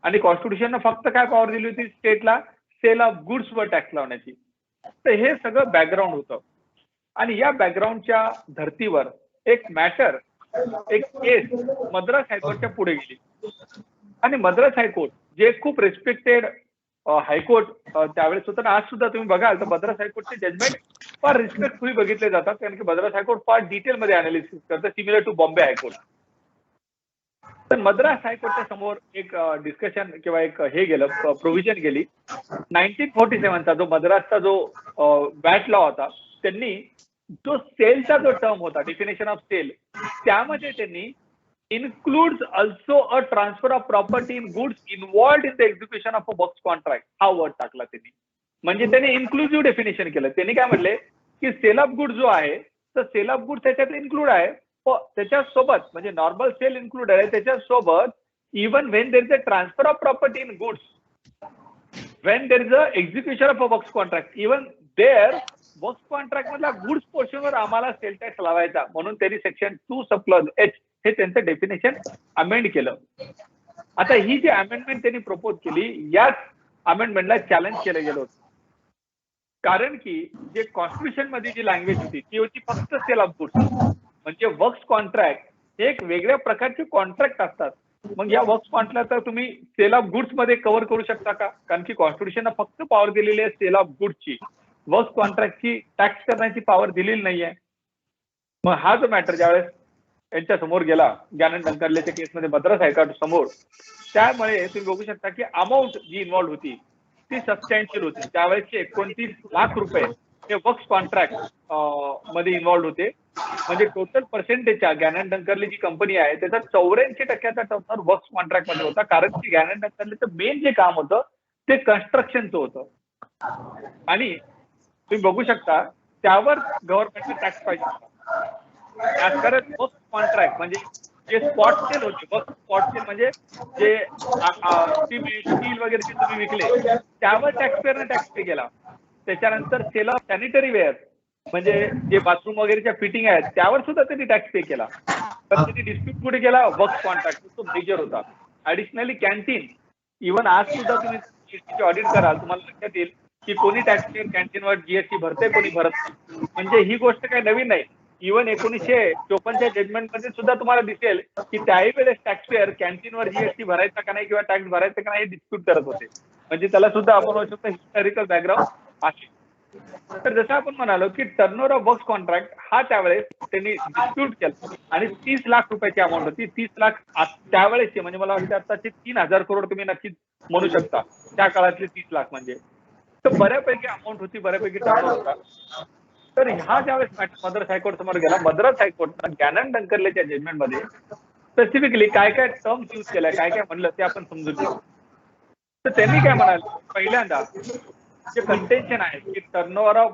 आणि कॉन्स्टिट्यूशननं फक्त काय पॉवर दिली होती स्टेटला? सेल ऑफ गुड्सवर टॅक्स लावण्याची. तर हे सगळं बॅकग्राऊंड होतं. आणि या बॅकग्राऊंडच्या धर्तीवर एक मॅटर, एक केस मद्रास हायकोर्टच्या पुढे गेली. आणि मद्रास हायकोर्ट जे खूप रेस्पेक्टेड हायकोर्ट त्यावेळेस होतं, आज सुद्धा तुम्ही बघाल तर मद्रास हायकोर्टचे जजमेंट फार रिस्पेक्टफुली बघितले जातात, कारण की मद्रास हायकोर्ट फार डिटेलमध्ये अनालिसिस करतं, सिमिलर टू बॉम्बे हायकोर्ट. तर मद्रास हायकोर्टच्या समोर एक डिस्कशन किंवा एक हे गेलं, प्रोव्हिजन गेली 1947चा जो मद्रासचा जो वॅट लॉ होता. त्यांनी जो सेलचा जो टर्म होता डेफिनेशन ऑफ सेल त्यामध्ये त्यांनी includes also a transfer of property in goods involved in the execution of a works contract हा वर्ड टाकला त्यांनी. म्हणजे त्यांनी इन्क्लुझिव्ह डेफिनेशन केलं. त्यांनी काय म्हटले की सेल ऑफ गुड्स जो आहे तर सेल ऑफ गुड्स त्याच्यात इन्क्लूड आहे, त्याच्यासोबत म्हणजे नॉर्मल सेल इन्क्लूड आहे, त्याच्यासोबत even when there is a transfer of property in goods, when there is a execution of a works contract, even there works contract मधल्या गुड्स पोर्शनवर आम्हाला sale tax लावायचा. म्हणून त्यांनी सेक्शन 2 सबक्लॉज H हे त्यांचं डेफिनेशन अमेंड केलं. आता ही जी अमेंडमेंट त्यांनी प्रपोज केली याच अमेंडमेंटला चॅलेंज केलं गेलं होतं. कारण की जे कॉन्स्टिट्यूशन मध्ये जी लँग्वेज होती ती होती फक्त सेल ऑफ गुड्स. म्हणजे वर्क्स कॉन्ट्रॅक्ट हे एक वेगळ्या प्रकारचे कॉन्ट्रॅक्ट असतात. मग या वर्क्स कॉन्ट्रॅक्ट तर तुम्ही सेल ऑफ गुड्स मध्ये कव्हर करू शकता का? कारण की कॉन्स्टिट्यूशनला फक्त पॉवर दिलेली आहे सेल ऑफ गुड्सची, वर्क्स कॉन्ट्रॅक्टची टॅक्स करण्याची पॉवर दिलेली नाहीये. मग हा जो मॅटर ज्यावेळेस यांच्या समोर गेला गॅनन डंकर्लेच्या केसमध्ये मद्रास हायकोर्ट समोर, त्यामुळे तुम्ही बघू शकता की अमाऊंट जी इन्व्हॉल्व होती ती सबस्टॅन्शियल होती. त्यावेळेसचे 29 लाख रुपये हे वर्क्स कॉन्ट्रॅक्ट मध्ये इन्व्हॉल्व होते. म्हणजे टोटल पर्सेंटेजच्या गॅनन डंकर्ले जी कंपनी आहे त्याचा 84% टर्नओव्हर वर्क्स कॉन्ट्रॅक्ट मध्ये होता. कारण की गॅनन डंकर्लेचं मेन जे काम होतं ते कन्स्ट्रक्शनचं होतं. आणि तुम्ही बघू शकता त्यावर गव्हर्नमेंटने टॅक्स पाहिजे होता. कारण वर्क्स कॉन्ट्रॅक्ट म्हणजे जे स्पॉट सेल होते, वर्क स्पॉट सेल म्हणजे जे स्टील वगैरे जे तुम्ही विकले त्यावर टॅक्सपेअरने टॅक्स पे केला. त्याच्यानंतर सेल ऑफ सॅनिटरी वेअर म्हणजे जे बाथरूम वगैरेच्या फिटिंग आहेत त्यावर सुद्धा त्यांनी टॅक्स पे केला. तर त्यांनी डिस्प्यूट कुठे केला? वर्क्स कॉन्ट्रॅक्ट, तो मेजर होता. ऍडिशनली कॅन्टीन, इव्हन आज सुद्धा तुम्ही जीएसटीचे ऑडिट कराल तुम्हाला लक्षात येईल की कोणी टॅक्सपेअर कॅन्टीनवर जीएसटी भरते, कोणी भरत नाही. म्हणजे ही गोष्ट काही नवीन नाही. इव्हन 1954च्या जजमेंटमध्ये सुद्धा तुम्हाला दिसेल की त्याही वेळेस टॅक्सपेअर कॅन्टीनवर जीएसटी भरायचा का नाही किंवा टॅक्स भरायचा का नाही हे डिस्प्यूट करत होते. म्हणजे त्याला सुद्धा आपण म्हणू शकतो हिस्टॉरिकल बॅकग्राऊंड आहे. तर जसं आपण म्हणालो की टर्नओव्हर ऑफ वर्क्स कॉन्ट्रॅक्ट हा त्यावेळेस त्यांनी डिस्प्यूट केला आणि 30 लाख रुपयाची अमाऊंट होती. 30 लाख त्यावेळेसची, म्हणजे मला वाटतं आताचे 3,000 करोड तुम्ही नक्कीच म्हणू शकता त्या काळातले 30 लाख म्हणजे. तर बऱ्यापैकी अमाऊंट होती, बऱ्यापैकी टर्नओव्हर होता. तर ह्या ज्यावेळेस मद्रास हायकोर्ट समोर गेला, मद्रास हायकोर्टनं गॅनन डंकर्लेच्या जजमेंटमध्ये स्पेसिफिकली काय काय टर्म्स यूज केल्या, काय काय म्हणलं ते आपण समजून घेऊ. तर त्यांनी काय म्हणाले, पहिल्यांदा जे कंटेन्शन आहे की टर्नओव्हर ऑफ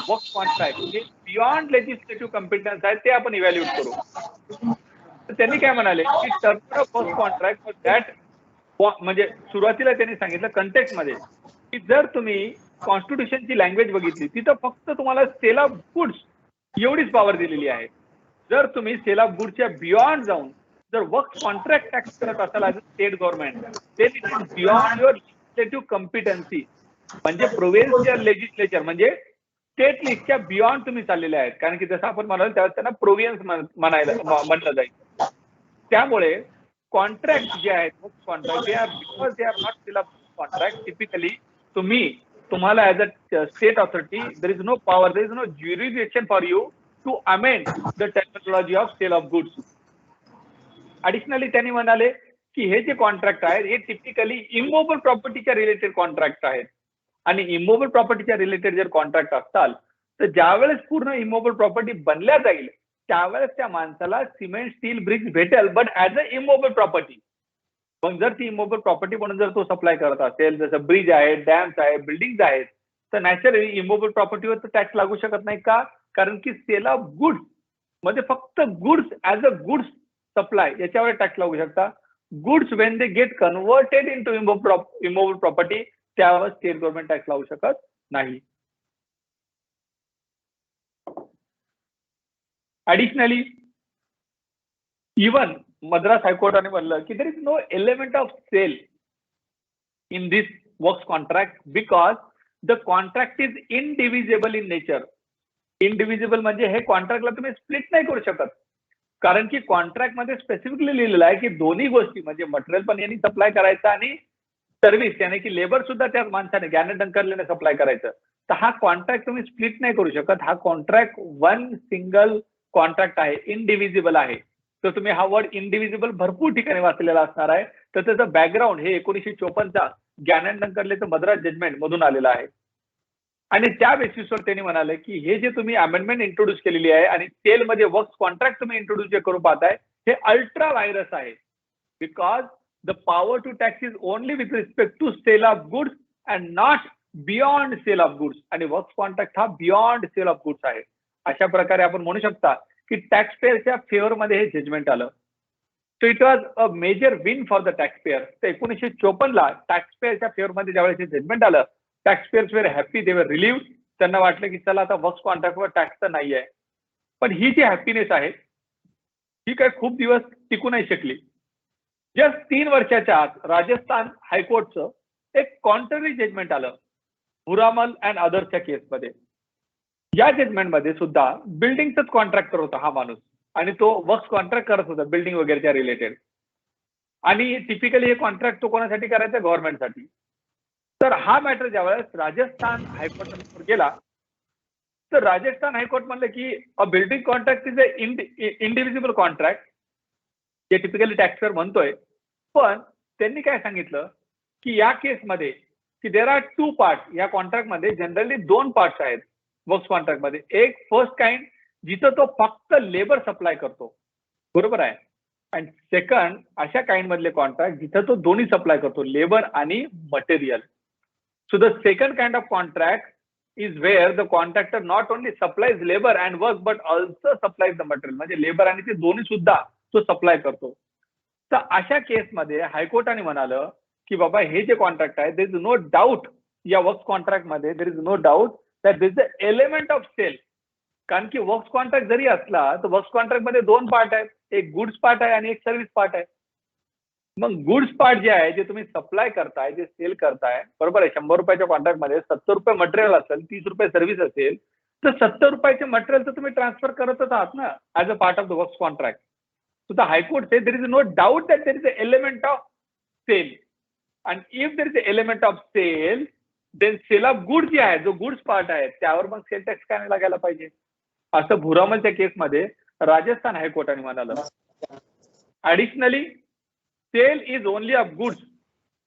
वर्क कॉन्ट्रॅक्ट हे बियॉन्ड लेजिस्लेटिव्ह कॉम्पिटन्स आहे, ते आपण इव्हॅल्युएट करू. तर त्यांनी काय म्हणाले की turnover of work contract that, म्हणजे सुरुवातीला त्यांनी सांगितलं कंटेक्स्ट मध्ये की जर तुम्ही कॉन्स्टिट्यूशनची लँग्वेज बघितली तिथं फक्त तुम्हाला सेल ऑफ गुड्स एवढीच पॉवर दिलेली आहे. जर तुम्ही सेल ऑफ गुड्सच्या बियॉन्ड जाऊन जर वर्क कॉन्ट्रॅक्ट टॅक्स करत असाल as a state government, then it is beyond your legislative competency. म्हणजे प्रोव्हिन्शियल लेजिस्लेचर म्हणजे स्टेट लिस्टच्या बियॉन्ड तुम्ही चाललेले आहेत. कारण की जसं आपण म्हणाल त्यावेळेस त्यांना प्रोव्हिन्स म्हणलं जाईल. त्यामुळे कॉन्ट्रॅक्ट जे आहेत work contract, they are because they are not sale of contract, typically तुम्हाला as a state authority there is no power, there is no jurisdiction for you to amend the terminology of sale of goods. Additionally त्यांनी म्हणाले की हे जे contract आहेत हे typically immobile प्रॉपर्टीच्या related contract आहेत. आणि इमोबल प्रॉपर्टीच्या रिलेटेड जर कॉन्ट्रॅक्ट असताल तर ज्यावेळेस पूर्ण इमोबल प्रॉपर्टी बनल्या जाईल त्यावेळेस त्या माणसाला सिमेंट स्टील ब्रिक्स भेटेल, but as a immovable property. मग जर ती इमोबल प्रॉपर्टी म्हणून जर तो सप्लाय करत असेल, जसं ब्रिज आहे, डॅम्स आहे, बिल्डिंग आहेत, तर नॅचरली इमोबल प्रॉपर्टीवर तर टॅक्स लागू शकत नाही. का? कारण की सेल ऑफ गुड्स मध्ये फक्त goods as a goods supply याच्यावर टॅक्स लागू शकता. Goods when they get converted into immobile property त्यावर स्टेट गव्हर्नमेंट टॅक्स लावू शकत नाही. ऍडिशनली इवन मद्रास हायकोर्टाने म्हणलं की there is no element of sale in this works contract because the contract is indivisible in nature. Indivisible म्हणजे हे कॉन्ट्रॅक्टला तुम्ही स्प्लिट नाही करू शकत. कारण की कॉन्ट्रॅक्ट मध्ये स्पेसिफिकली लिहिलेलं आहे की दोन्ही गोष्टी म्हणजे मटेरियल पण यांनी सप्लाय करायचं आणि सर्व्हिस याने की लेबर सुद्धा त्या माणसाने गॅनन डंकर्लेने सप्लाय करायचं. तर हा कॉन्ट्रॅक्ट तुम्ही स्प्लिट नाही करू शकत. हा कॉन्ट्रॅक्ट वन सिंगल कॉन्ट्रॅक्ट आहे, इनडिव्हिजिबल आहे. तर तुम्ही हा वर्ड इनडिव्हिजिबल भरपूर ठिकाणी वाचलेला असणार आहे. तर त्याचं बॅकग्राऊंड हे 1954चा गॅनन डंकर्लेचं मद्रास जजमेंट मधून आलेलं आहे. आणि त्या बेसिसवर त्यांनी म्हणाले की हे जे तुम्ही अमेंडमेंट इंट्रोड्यूस केलेली आहे आणि सेलमध्ये वर्क्स कॉन्ट्रॅक्ट तुम्ही इंट्रोड्यूस जे करू पाहताय हे अल्ट्रा व्हायरस आहे. Because the power to tax is only with respect to sale of goods and not beyond sale of goods. आणि वर्क्स कॉन्ट्रॅक्ट हा बियॉन्ड सेल ऑफ गुड्स आहे. अशा प्रकारे आपण म्हणू शकता की टॅक्स पेअरच्या फेवर मध्ये हे जजमेंट आलं. So it was a major win for the tax payer. तर 1954ला टॅक्स पेअरच्या फेवर मध्ये ज्यावेळेस हे जजमेंट आलं, टॅक्स पेअर्स वेर हॅपी, दे वर रिलीव्ह. त्यांना वाटलं की चला आता वर्क्स कॉन्ट्रॅक्टवर टॅक्स तर नाही आहे. पण ही जी हॅपीनेस आहे ही काय खूप दिवस टिकू नाही शकली. जस्ट 3 वर्षाच्या आत राजस्थान हायकोर्टचं एक कॉन्ट्ररी जजमेंट आलं हुरामल अँड अदर्सच्या केसमध्ये. या जजमेंटमध्ये सुद्धा बिल्डिंगचाच कॉन्ट्रॅक्टर होता हा माणूस आणि तो वर्क्स कॉन्ट्रॅक्ट करत होता बिल्डिंग वगैरेच्या रिलेटेड. आणि टिपिकली हे कॉन्ट्रॅक्ट तो कोणासाठी करायचा? गव्हर्नमेंटसाठी. तर हा मॅटर ज्यावेळेस राजस्थान हायकोर्टावर गेला तर राजस्थान हायकोर्ट म्हणलं की a building contract is a indivisible contract जे टिपिकली टॅक्सपेअर म्हणतोय. पण त्यांनी काय सांगितलं की या केसमध्ये की देर आर 2 पार्ट. या कॉन्ट्रॅक्टमध्ये जनरली 2 पार्ट्स आहेत वर्क्स कॉन्ट्रॅक्टमध्ये. एक फर्स्ट काइंड जिथं तो फक्त लेबर सप्लाय करतो, बरोबर आहे. आणि सेकंड अशा काइंड मधले कॉन्ट्रॅक्ट जिथं तो दोन्ही सप्लाय करतो, लेबर आणि material. So the second kind of contract is where the contractor not only supplies labor and work but also supplies the material. म्हणजे लेबर आणि ते दोन्ही सुद्धा तो सप्लाय करतो. तर अशा केसमध्ये हायकोर्टाने म्हणालं की बाबा हे जे कॉन्ट्रॅक्ट आहे देर इज नो डाऊट या वर्क्स कॉन्ट्रॅक्ट मध्ये there is no doubt that this the element of sale. कारण की वर्क्स कॉन्ट्रॅक्ट जरी असला तर वर्क्स कॉन्ट्रॅक्ट मध्ये 2 पार्ट आहेत, एक गुड्स पार्ट आहे आणि एक सर्व्हिस पार्ट आहे. मग गुड्स पार्ट जे आहे जे तुम्ही सप्लाय करताय, जे सेल करताय, बरोबर आहे. 100 रुपयाच्या कॉन्ट्रॅक्ट मध्ये 70 रुपये मटेरियल असेल, 30 रुपये सर्व्हिस असेल, तर 70 रुपयाचे मटेरियल तर तुम्ही ट्रान्सफर करतच आहात ना as a part of the works contract. So the high court say there is no doubt that there is a element of sale. And if there is an element of sale, then sale of goods जे आहे, जो goods part आहे त्यावर मग sale tax काय नाही लागायला पाहिजे, असं भुरामलच्या केसमध्ये राजस्थान हायकोर्टाने म्हणालं. Additionally sale is only of goods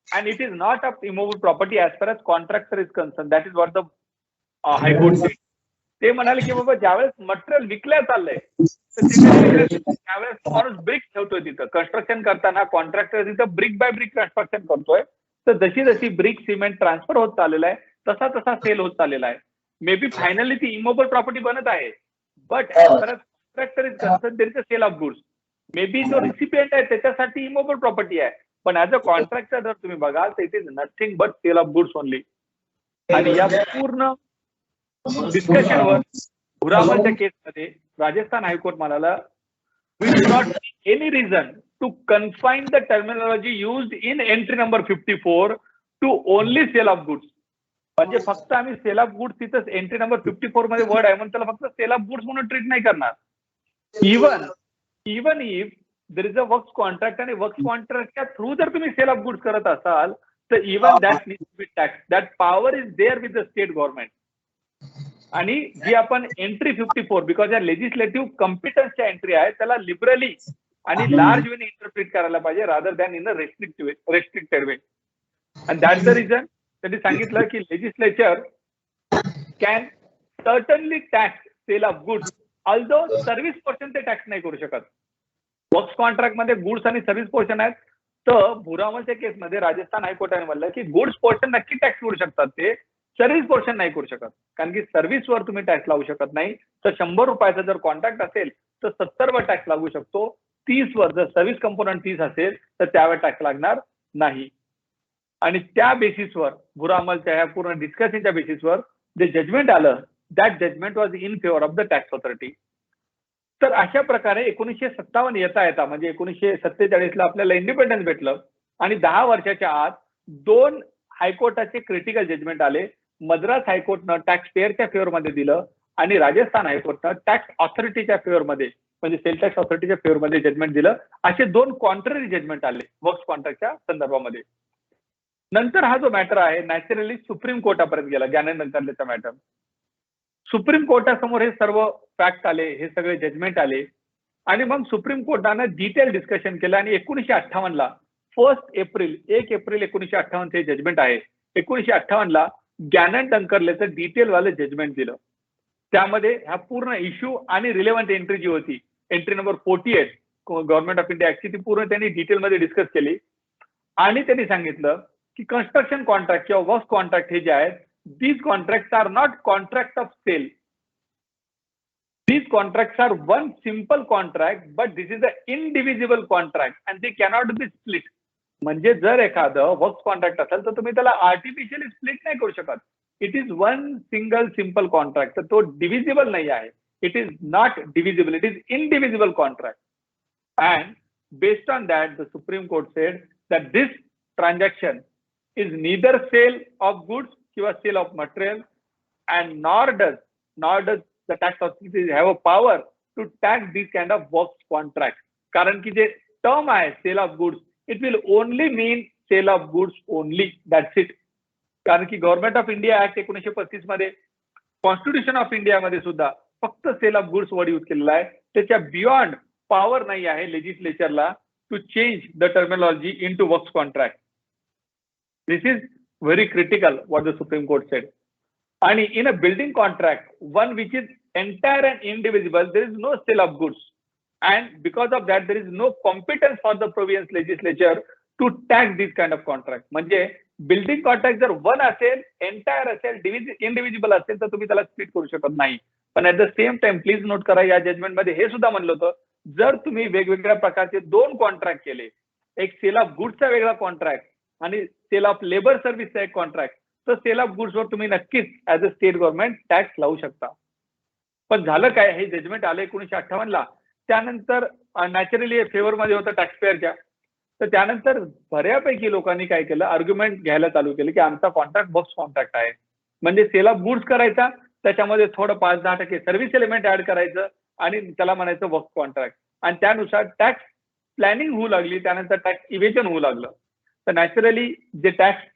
and it is not of immovable property as far as contractor is concerned. That is what the High Court said. ते म्हणाले की बाबा ज्यावेळेस मटेरियल विकल्या चाललंय तर त्यावेळेस माणूस ब्रिक ठेवतोय तिथं कन्स्ट्रक्शन करताना, कॉन्ट्रॅक्टर तिथं ब्रिक बाय ब्रिक कन्स्ट्रक्शन करतोय, तर जशी जशी ब्रिक सिमेंट ट्रान्सफर होत चाललेला आहे तसा तसा सेल होत चाललेला आहे. मे बी फायनली ती इमोबल प्रॉपर्टी बनत आहे, but as far as contractor is concern there is a sale of goods. Maybe जो रिसिपियंट आहे त्याच्यासाठी इमोबल प्रॉपर्टी आहे, पण ऍज अ कॉन्ट्रॅक्टर जर तुम्ही बघाल तर it is nothing but sale of goods only. आणि या पूर्ण डिस्कशनवर भुरामलच्या केसमध्ये राजस्थान हायकोर्ट म्हणाला we do not see any reason to confine the terminology used in entry number 54 to only sale of goods. म्हणजे फक्त आम्ही सेल ऑफ गुड्स तिथं एंट्री नंबर 54 मध्ये वर्ड आहे म्हणून त्याला फक्त सेल ऑफ गुड्स म्हणून ट्रीट नाही करणार. Even if there is a works contract आणि वर्क्स कॉन्ट्रॅक्टच्या थ्रू जर तुम्ही सेल ऑफ गुड्स करत असाल तर even that needs to be tax. That power is there with the state government. आणि जी आपण एंट्री 54 बिकॉज या लेजिस्लेटिव्ह कॉम्पिटन्सच्या एंट्री आहे त्याला लिबरली आणि लार्ज वेने इंटरप्रिट करायला पाहिजे rather than in a restricted way. And that's the reason त्यांनी सांगितलं की legislature can certainly tax sale of goods although service portion ते टॅक्स नाही करू शकत. वर्क्स कॉन्ट्रॅक्ट मध्ये गुड्स आणि सर्व्हिस पोर्शन आहेत, तर भुरामलच्या केसमध्ये राजस्थान हायकोर्टाने म्हणलं की गुड्स पोर्शन नक्की टॅक्स करू शकतात, ते सर्व्हिस पोर्शन नाही करू शकत. कारण की सर्व्हिसवर तुम्ही टॅक्स लावू शकत नाही. तर 100 रुपयाचा जर कॉन्ट्रॅक्ट असेल तर 70 वर टॅक्स लागू शकतो. 30 वर जर सर्व्हिस कंपोनंट 30 असेल तर त्यावर टॅक्स लागणार नाही. आणि त्या बेसिसवर भुरामलच्या ह्या पूर्ण डिस्कशनच्या बेसिसवर जे जजमेंट आलं that judgement was in favour of the tax authority. तर अशा प्रकारे 1957 येता म्हणजे 1947ला आपल्याला इंडिपेंडन्स भेटलं आणि 10 वर्षाच्या आत 2 हायकोर्टाचे क्रिटिकल जजमेंट आले. मद्रास हायकोर्टनं टॅक्स पेअरच्या फेवरमध्ये दिलं आणि राजस्थान हायकोर्टनं टॅक्स ऑथॉरिटीच्या फेवरमध्ये म्हणजे सेल टॅक्स ऑथॉरिटीच्या फेवरमध्ये जजमेंट दिलं. असे 2 कॉन्ट्ररी जजमेंट आले वर्क्स कॉन्ट्रॅक्टच्या संदर्भामध्ये. नंतर हा जो मॅटर आहे नॅचरली सुप्रीम कोर्टापर्यंत गेला. ज्ञानेंद्र मॅटर सुप्रीम कोर्टासमोर हे सर्व फॅक्ट आले, हे सगळे जजमेंट आले आणि मग सुप्रीम कोर्टानं डिटेल डिस्कशन केलं आणि 1958ला 1 एप्रिल 1958 हे जजमेंट आहे. 1958ला गॅनन डंकरलेचं डिटेल वालं जजमेंट दिलं. त्यामध्ये ह्या पूर्ण इश्यू आणि रिलेव्हंट एंट्री जी होती entry number 48 government of India ऍक्टची ती पूर्ण त्यांनी डिटेलमध्ये डिस्कस केली आणि त्यांनी सांगितलं की कन्स्ट्रक्शन कॉन्ट्रॅक्ट किंवा वर्क्स कॉन्ट्रॅक्ट हे जे आहेत these contracts are not contract of sale. These contracts are one simple contract, but this is an indivisible contract and they cannot be split. म्हणजे जर एखादं वर्क्स कॉन्ट्रॅक्ट असेल तर तुम्ही त्याला आर्टिफिशियली स्प्लिट नाही करू शकत. It is one single simple contract. तर तो डिव्हिजिबल नाही आहे. It is not divisible, it is indivisible contract. And based on that the supreme court said that this transaction is neither sale of goods किंवा sale of material and nor does the tax authority have a power to tax this kind of works contract. कारण की जे term आहे sale of goods it will only mean sale of goods only, that's it. कारण की government of India act 1935 मध्ये constitution of India मध्ये सुद्धा फक्त sale of goods word use केलेला आहे. त्याच्या बियॉन्ड पॉवर नाही आहे लेजिस्लेचरला to change the terminology into works contract. This is very critical what the Supreme Court said. And in a building contract, one which is entire and indivisible, there is no sale of goods. And because of that, there is no competence for the province legislature to tax this kind of contract. म्हणजे building contract जर one असेल, entire असेल, इंडिव्हिजिबल असेल तर तुम्ही त्याला split करू शकत नाही. पण at the same time please note करा या जजमेंटमध्ये हे सुद्धा म्हणलं होतं जर तुम्ही वेगवेगळ्या प्रकारचे 2 कॉन्ट्रॅक्ट केले, एक सेल ऑफ गुड्सचा वेगळा कॉन्ट्रॅक्ट आणि सेल ऑफ लेबर सर्व्हिसचा एक कॉन्ट्रॅक्ट, तर सेल ऑफ गुड्सवर तुम्ही नक्कीच as a state government tax लावू शकता. पण झालं काय, हे जजमेंट आलं 1958ला. त्यानंतर नॅचरली फेवरमध्ये होतं टॅक्स पेअरच्या. तर त्यानंतर बऱ्यापैकी लोकांनी काय केलं, आर्ग्युमेंट घ्यायला चालू केलं की आमचा कॉन्ट्रॅक्ट वर्क्स कॉन्ट्रॅक्ट आहे, म्हणजे सेल ऑफ गुड्स करायचा, त्याच्यामध्ये थोडं 5-10% सर्व्हिस एलिमेंट ऍड करायचं आणि त्याला म्हणायचं वर्क्स कॉन्ट्रॅक्ट. आणि त्यानुसार टॅक्स प्लॅनिंग होऊ लागली, त्यानंतर टॅक्स इव्हेजन होऊ लागलं. तर नॅचरली जे टॅक्स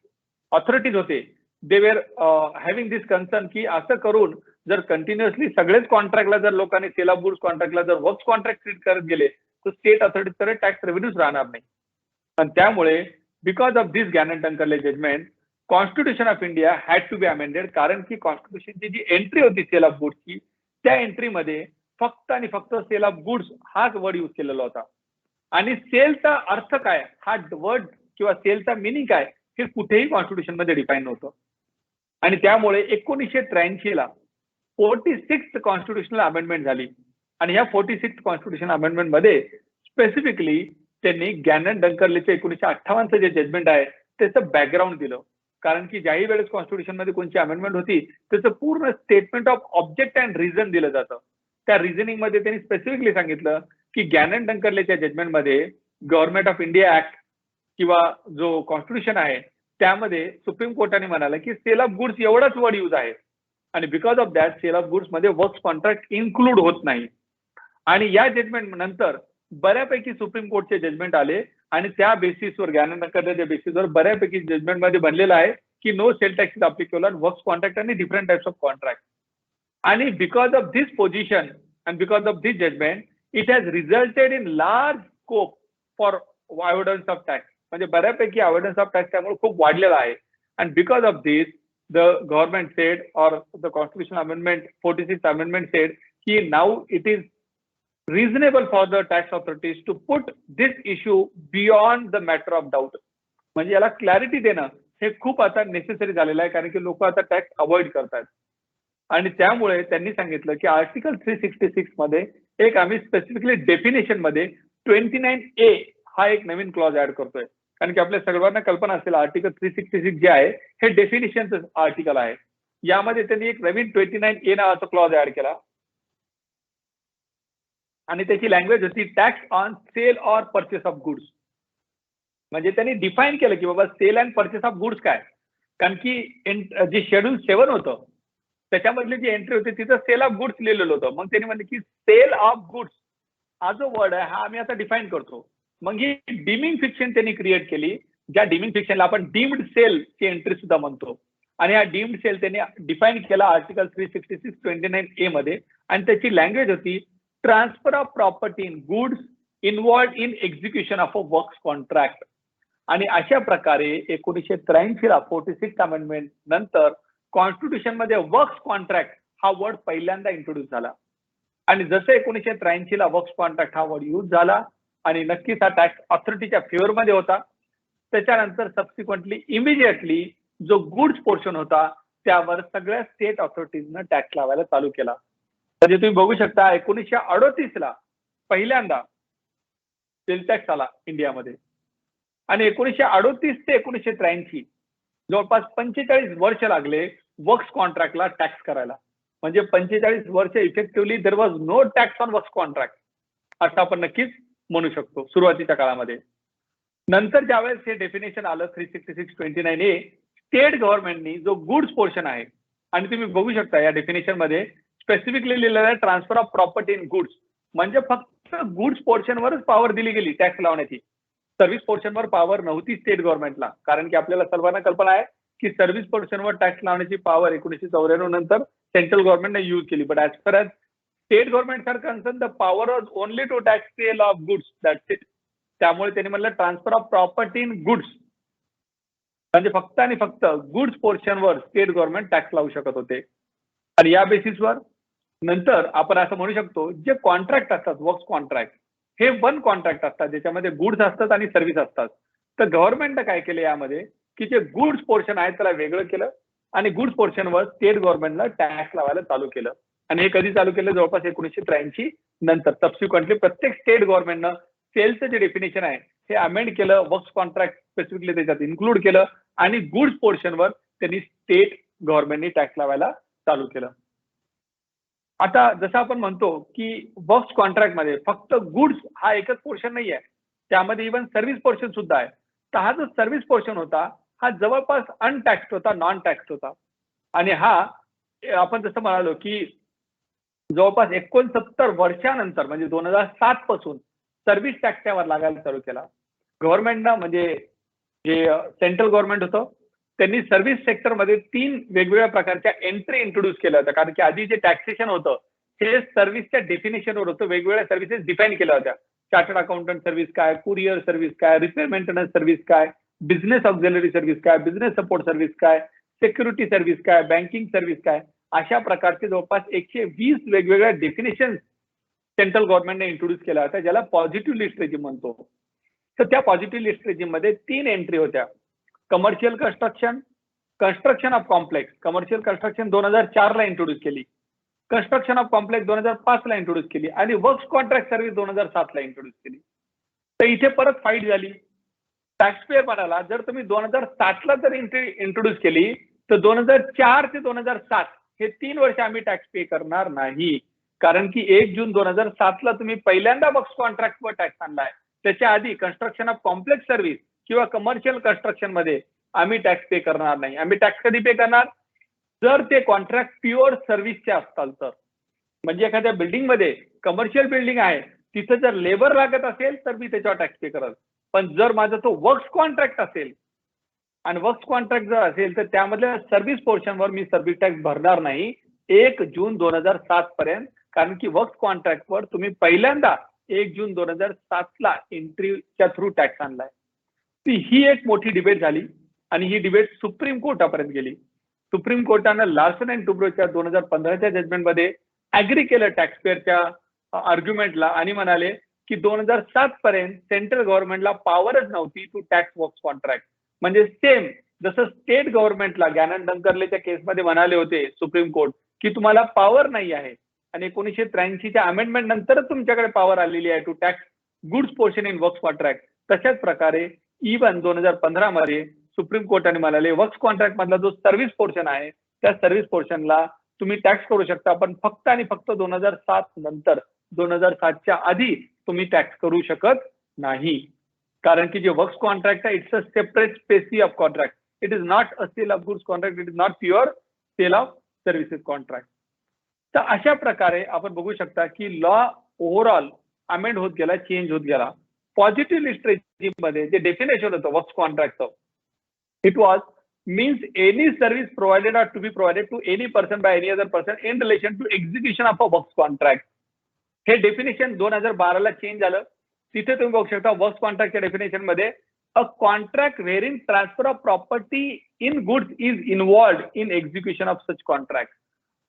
ऑथॉरिटीज होते they were having this concern की असं करून जर कंटिन्युअसली सगळेच कॉन्ट्रॅक्टला जर लोकांनी सेल ऑफ गुड्स कॉन्ट्रॅक्टला जर वर्क्स कॉन्ट्रॅक्ट ट्रीट करत गेले तर स्टेट अथॉरिटीकडे टॅक्स रेव्हेन्यूज राहणार नाही. आणि त्यामुळे because of this Gannon Dunkerley judgment constitution of India had to be amended, कारण की कॉन्स्टिट्यूशनची जी एंट्री होती सेल ऑफ गुड्सची त्या एंट्रीमध्ये फक्त आणि फक्त सेल ऑफ गुड्स हाच वर्ड यूज केलेला होता. आणि सेलचा अर्थ काय हा वर्ड किंवा सेलचा मिनिंग काय हे कुठेही कॉन्स्टिट्यूशन मध्ये डिफाईन नव्हतं. आणि त्यामुळे 1983 ला 46th कॉन्स्टिट्युशनल अमेंडमेंट झाली. आणि ह्या 46th कॉन्स्टिट्युशनल अमेंडमेंट मध्ये स्पेसिफिकली त्यांनी गॅनन डंकर्लेचे 1958चं जे जजमेंट आहे त्याचं बॅकग्राऊंड दिलं. कारण की ज्याही वेळेस कॉन्स्टिट्यूशन मध्ये कोणती अमेंडमेंट होती त्याचं पूर्ण statement of object and reason दिलं जातं. त्या रिझनिंग मध्ये त्यांनी स्पेसिफिकली सांगितलं की गॅनन डंकर्लेच्या जजमेंटमध्ये गव्हर्नमेंट ऑफ इंडिया ऍक्ट किंवा जो कॉन्स्टिट्यूशन आहे त्यामध्ये सुप्रीम कोर्टाने म्हणाला की सेल ऑफ गुड्स एवढाच वर्ड यूज आहे. आणि because of that sale of goods मध्ये वर्क्स कॉन्ट्रॅक्ट इन्क्लूड होत नाही. आणि या जजमेंट नंतर बऱ्यापैकी सुप्रीम कोर्टचे जजमेंट आले आणि त्या बेसिसवर गॅनन डंकर्लेच्या बेसिसवर बऱ्यापैकी जजमेंट मध्ये बनलेलं आहे की no sale tax is applicable on works contract आणि डिफरंट टाइप्स ऑफ कॉन्ट्रॅक्ट. आणि because of this position and because of this judgement it has resulted in large scope for avoidance of tax. म्हणजे बऱ्यापैकी avoidance of tax त्यामुळे खूप वाढलेला आहे. And because of this the government said, or the constitutional amendment 46th amendment said ki now it is reasonable for the tax authorities to put this issue beyond the matter of doubt. म्हणजे याला clarity देणं हे खूप आता necessary झालेलं आहे कारण की लोक आता टॅक्स अवॉइड करतात. आणि त्यामुळे त्यांनी सांगितलं की आर्टिकल 366 मध्ये एक आम्ही स्पेसिफिकली डेफिनेशन मध्ये 29A हा एक नवीन क्लॉज ऍड करतोय. कारण की आपल्या सर्वांना कल्पना असेल आर्टिकल 366 जे आहे हे डेफिनेशनचं आर्टिकल आहे. यामध्ये त्यांनी एक नवीन 29A नावाचा क्लॉज ऍड केला आणि त्याची लँग्वेज होती tax on sale or purchase of goods. म्हणजे त्यांनी डिफाईन केलं की बाबा sale and purchase of goods काय. कारण की जे शेड्यूल 7 होतं त्याच्यामधली जी एंट्री होती तिथं सेल ऑफ गुड्स लिहिलेलं होतं. मग त्यांनी म्हणले की सेल ऑफ गुड्स हा जो वर्ड आहे हा आम्ही आता डिफाईन करतो. मग ही डीमिंग फिक्शन त्यांनी क्रिएट केली, ज्या डीमिंग फिक्शनला आपण डीम्ड सेल ची एंट्री सुद्धा म्हणतो. आणि हा डीम्ड सेल त्यांनी डिफाईन केला आर्टिकल 366 29A मध्ये. आणि त्याची लँग्वेज होती transfer of property in goods involved in execution of a works contract. आणि अशा प्रकारे 1983 ला 46th अमेंडमेंट नंतर कॉन्स्टिट्यूशन मध्ये वर्क्स कॉन्ट्रॅक्ट हा वर्ड पहिल्यांदा इंट्रोड्यूस झाला. आणि जसं 1983 ला वर्क्स कॉन्ट्रॅक्ट हा वर्ड यूज झाला आणि नक्कीच हा टॅक्स ऑथॉरिटीच्या फेवर मध्ये होता. त्याच्यानंतर सबसिक्वेंटली इमिडिएटली जो गुड्स पोर्शन होता त्यावर सगळ्या स्टेट ऑथॉरिटीजनं टॅक्स लावायला चालू केला. म्हणजे तुम्ही बघू शकता 1938 ला पहिल्यांदा सेल टॅक्स आला इंडियामध्ये. आणि 1938 ते 1983 जवळपास 45 वर्ष लागले वर्क्स कॉन्ट्रॅक्टला टॅक्स करायला. म्हणजे 45 वर्ष effectively there was no tax on works contract असं आपण नक्कीच म्हणू शकतो सुरुवातीच्या काळामध्ये. नंतर ज्यावेळेस हे डेफिनेशन आलं 366 29A स्टेट गव्हर्नमेंटनी जो गुड्स पोर्शन आहे आणि तुम्ही बघू शकता या डेफिनेशन मध्ये स्पेसिफिकली लिहिलेलं आहे transfer of property in goods. म्हणजे फक्त गुड्स पोर्शनवरच पॉवर दिली गेली टॅक्स लावण्याची. सर्व्हिस पोर्शनवर पॉवर नव्हती स्टेट गव्हर्नमेंटला. कारण की आपल्याला सर्वांना कल्पना आहे की सर्व्हिस पोर्शनवर टॅक्स लावण्याची पॉवर 1994 नंतर सेंट्रल गव्हर्नमेंटने यूज केली. But as per as state government are concern the power was only to tax sale of goods that's it. त्यामुळे त्यांनी म्हटलं transfer of property in goods. म्हणजे फक्त आणि फक्त गुड्स पोर्शनवर स्टेट गव्हर्नमेंट टॅक्स लावू शकत होते. आणि या बेसिसवर नंतर आपण असं म्हणू शकतो जे कॉन्ट्रॅक्ट असतात वर्क्स कॉन्ट्रॅक्ट हे वन कॉन्ट्रॅक्ट असतात ज्याच्यामध्ये गुड्स असतात आणि सर्व्हिस असतात. तर गव्हर्नमेंटनं काय केलं यामध्ये की जे गुड्स पोर्शन आहे त्याला वेगळं केलं आणि गुड्स पोर्शनवर स्टेट गव्हर्नमेंटला टॅक्स लावायला चालू केलं. आणि हे कधी चालू केलं जवळपास 1983 नंतर. सबसिक्वेंटली प्रत्येक स्टेट गव्हर्नमेंटनं सेलचं जे डेफिनेशन आहे हे अमेंड केलं, वर्क्स कॉन्ट्रॅक्ट स्पेसिफिकली त्याच्यात इन्क्लूड केलं आणि गुड्स पोर्शनवर त्यांनी स्टेट गव्हर्नमेंटनी टॅक्स लावायला चालू केलं. आता जसं आपण म्हणतो की वर्क्स कॉन्ट्रॅक्ट मध्ये फक्त गुड्स हा एकच पोर्शन नाही आहे, त्यामध्ये इव्हन सर्व्हिस पोर्शन सुद्धा आहे. तर हा जो सर्व्हिस पोर्शन होता हा जवळपास अनटॅक्स्ड होता, नॉन टॅक्स्ड होता. आणि हा आपण जसं म्हणालो की जवळपास 69 वर्षानंतर म्हणजे 2007 पासून सर्व्हिस टॅक्स त्यावर लागायला चालू केला. गव्हर्नमेंटनं म्हणजे जे सेंट्रल गव्हर्नमेंट होतं त्यांनी सर्व्हिस सेक्टरमध्ये 3 वेगवेगळ्या प्रकारच्या एंट्री इंट्रोड्यूस केल्या होत्या. कारण की आधी जे टॅक्सेशन होतं हे सर्व्हिसच्या डेफिनेशनवर होतं. वेगवेगळ्या सर्व्हिसेस डिफाईन केल्या होत्या. चार्टर्ड अकाउंटंट सर्व्हिस काय, कुरिअर सर्व्हिस काय, रिपेअर मेंटेनन्स सर्व्हिस काय, बिझनेस ऑक्झिलरी सर्व्हिस काय, बिझनेस सपोर्ट सर्व्हिस काय, सिक्युरिटी सर्व्हिस काय, बँकिंग सर्व्हिस काय, अशा प्रकारचे जवळपास 120 वेगवेगळ्या डेफिनेशन सेंट्रल गव्हर्नमेंटने इंट्रोड्यूस केल्या होत्या, ज्याला पॉझिटिव्ह लिस्ट रेजिम म्हणतो. तर त्या पॉझिटिव्ह लिस्ट रेजिम मध्ये 3 एंट्री होत्या. Commercial construction, construction of complex. Commercial construction 2004 ला इंट्रोड्यूस केली. कन्स्ट्रक्शन ऑफ कॉम्प्लेक्स 2005 ला इंट्रोड्यूस केली आणि वर्क्स कॉन्ट्रॅक्ट सर्व्हिस 2007 ला इंट्रोड्यूस केली. तर इथे परत फाईट झाली. टॅक्सपेयर म्हणाला जर तुम्ही 2007 ला जर इंट्रोड्यूस केली तर 2004 ते 2007 हे 3 वर्ष आम्ही टॅक्स पे करणार नाही. कारण की 1 जून 2007 ला तुम्ही पहिल्यांदा वर्क्स कॉन्ट्रॅक्टवर टॅक्स आणलाय. त्याच्या आधी कन्स्ट्रक्शन ऑफ कॉम्प्लेक्स सर्व्हिस किंवा कमर्शियल कन्स्ट्रक्शन मध्ये आम्ही टॅक्स पे करणार नाही. आम्ही टॅक्स कधी पे करणार? जर ते कॉन्ट्रॅक्ट प्युअर सर्व्हिसचे असतात तर. म्हणजे एखाद्या बिल्डिंग मध्ये कमर्शियल बिल्डिंग आहे तिथे जर लेबर लागत असेल तर मी त्याच्यावर टॅक्स पे करेल. पण जर माझा तो वर्क्स कॉन्ट्रॅक्ट असेल आणि वर्क्स कॉन्ट्रॅक्ट जर असेल तर त्यामधल्या सर्व्हिस पोर्शनवर मी सर्व्हिस टॅक्स भरणार नाही 1 जून 2007 पर्यंत. कारण की वर्क्स कॉन्ट्रॅक्टवर तुम्ही पहिल्यांदा 1 जून 2007 ला एंट्रीच्या थ्रू टॅक्स आणलाय. ही एक मोठी डिबेट झाली आणि ही डिबेट सुप्रीम कोर्टापर्यंत गेली. सुप्रीम कोर्टानं लार्सन अँड टुब्रोच्या 2015च्या जजमेंटमध्ये ऍग्री केलं टॅक्सपेअरच्या आर्ग्युमेंटला आणि म्हणाले की 2007 पर्यंत सेंट्रल गव्हर्नमेंटला पॉवरच नव्हती टू टॅक्स वर्क्स कॉन्ट्रॅक्ट. म्हणजे सेम जसं स्टेट गव्हर्नमेंटला गॅनन डंकर्लेच्या केसमध्ये म्हणाले होते सुप्रीम कोर्ट की तुम्हाला पॉवर नाही आहे आणि 1983च्या अमेंडमेंट नंतरच तुमच्याकडे पॉवर आलेली आहे to tax goods portion in works contract. तशाच प्रकारे इव्हन 2015 मध्ये सुप्रीम कोर्टाने म्हणाले वर्क्स कॉन्ट्रॅक्ट मधला जो सर्व्हिस पोर्शन आहे त्या सर्व्हिस पोर्शनला तुम्ही टॅक्स करू शकता पण फक्त आणि फक्त 2007 नंतर. 2007च्या आधी तुम्ही टॅक्स करू शकत नाही. कारण की जे वर्क्स कॉन्ट्रॅक्ट आहे it's a separate species of contract. It is not a sale of goods contract. It is not pure sale of services contract. तर अशा प्रकारे आपण बघू शकता की लॉ ओव्हरऑल अमेंड होत गेला, चेंज होत गेला. पॉझिटिव्ह लिस्ट रेजिम मध्ये जे डेफिनेशन होतं वर्क्स कॉन्ट्रॅक्टचं it was means any service provided or to be provided to any person by any other person in relation to execution of a works contract. हे definition 2012 ला change झालं. तिथे तुम्ही बघू शकता वर्क्स कॉन्ट्रॅक्टच्या डेफिनेशन मध्ये a contract wherein transfer of property in goods is involved in execution of such contract.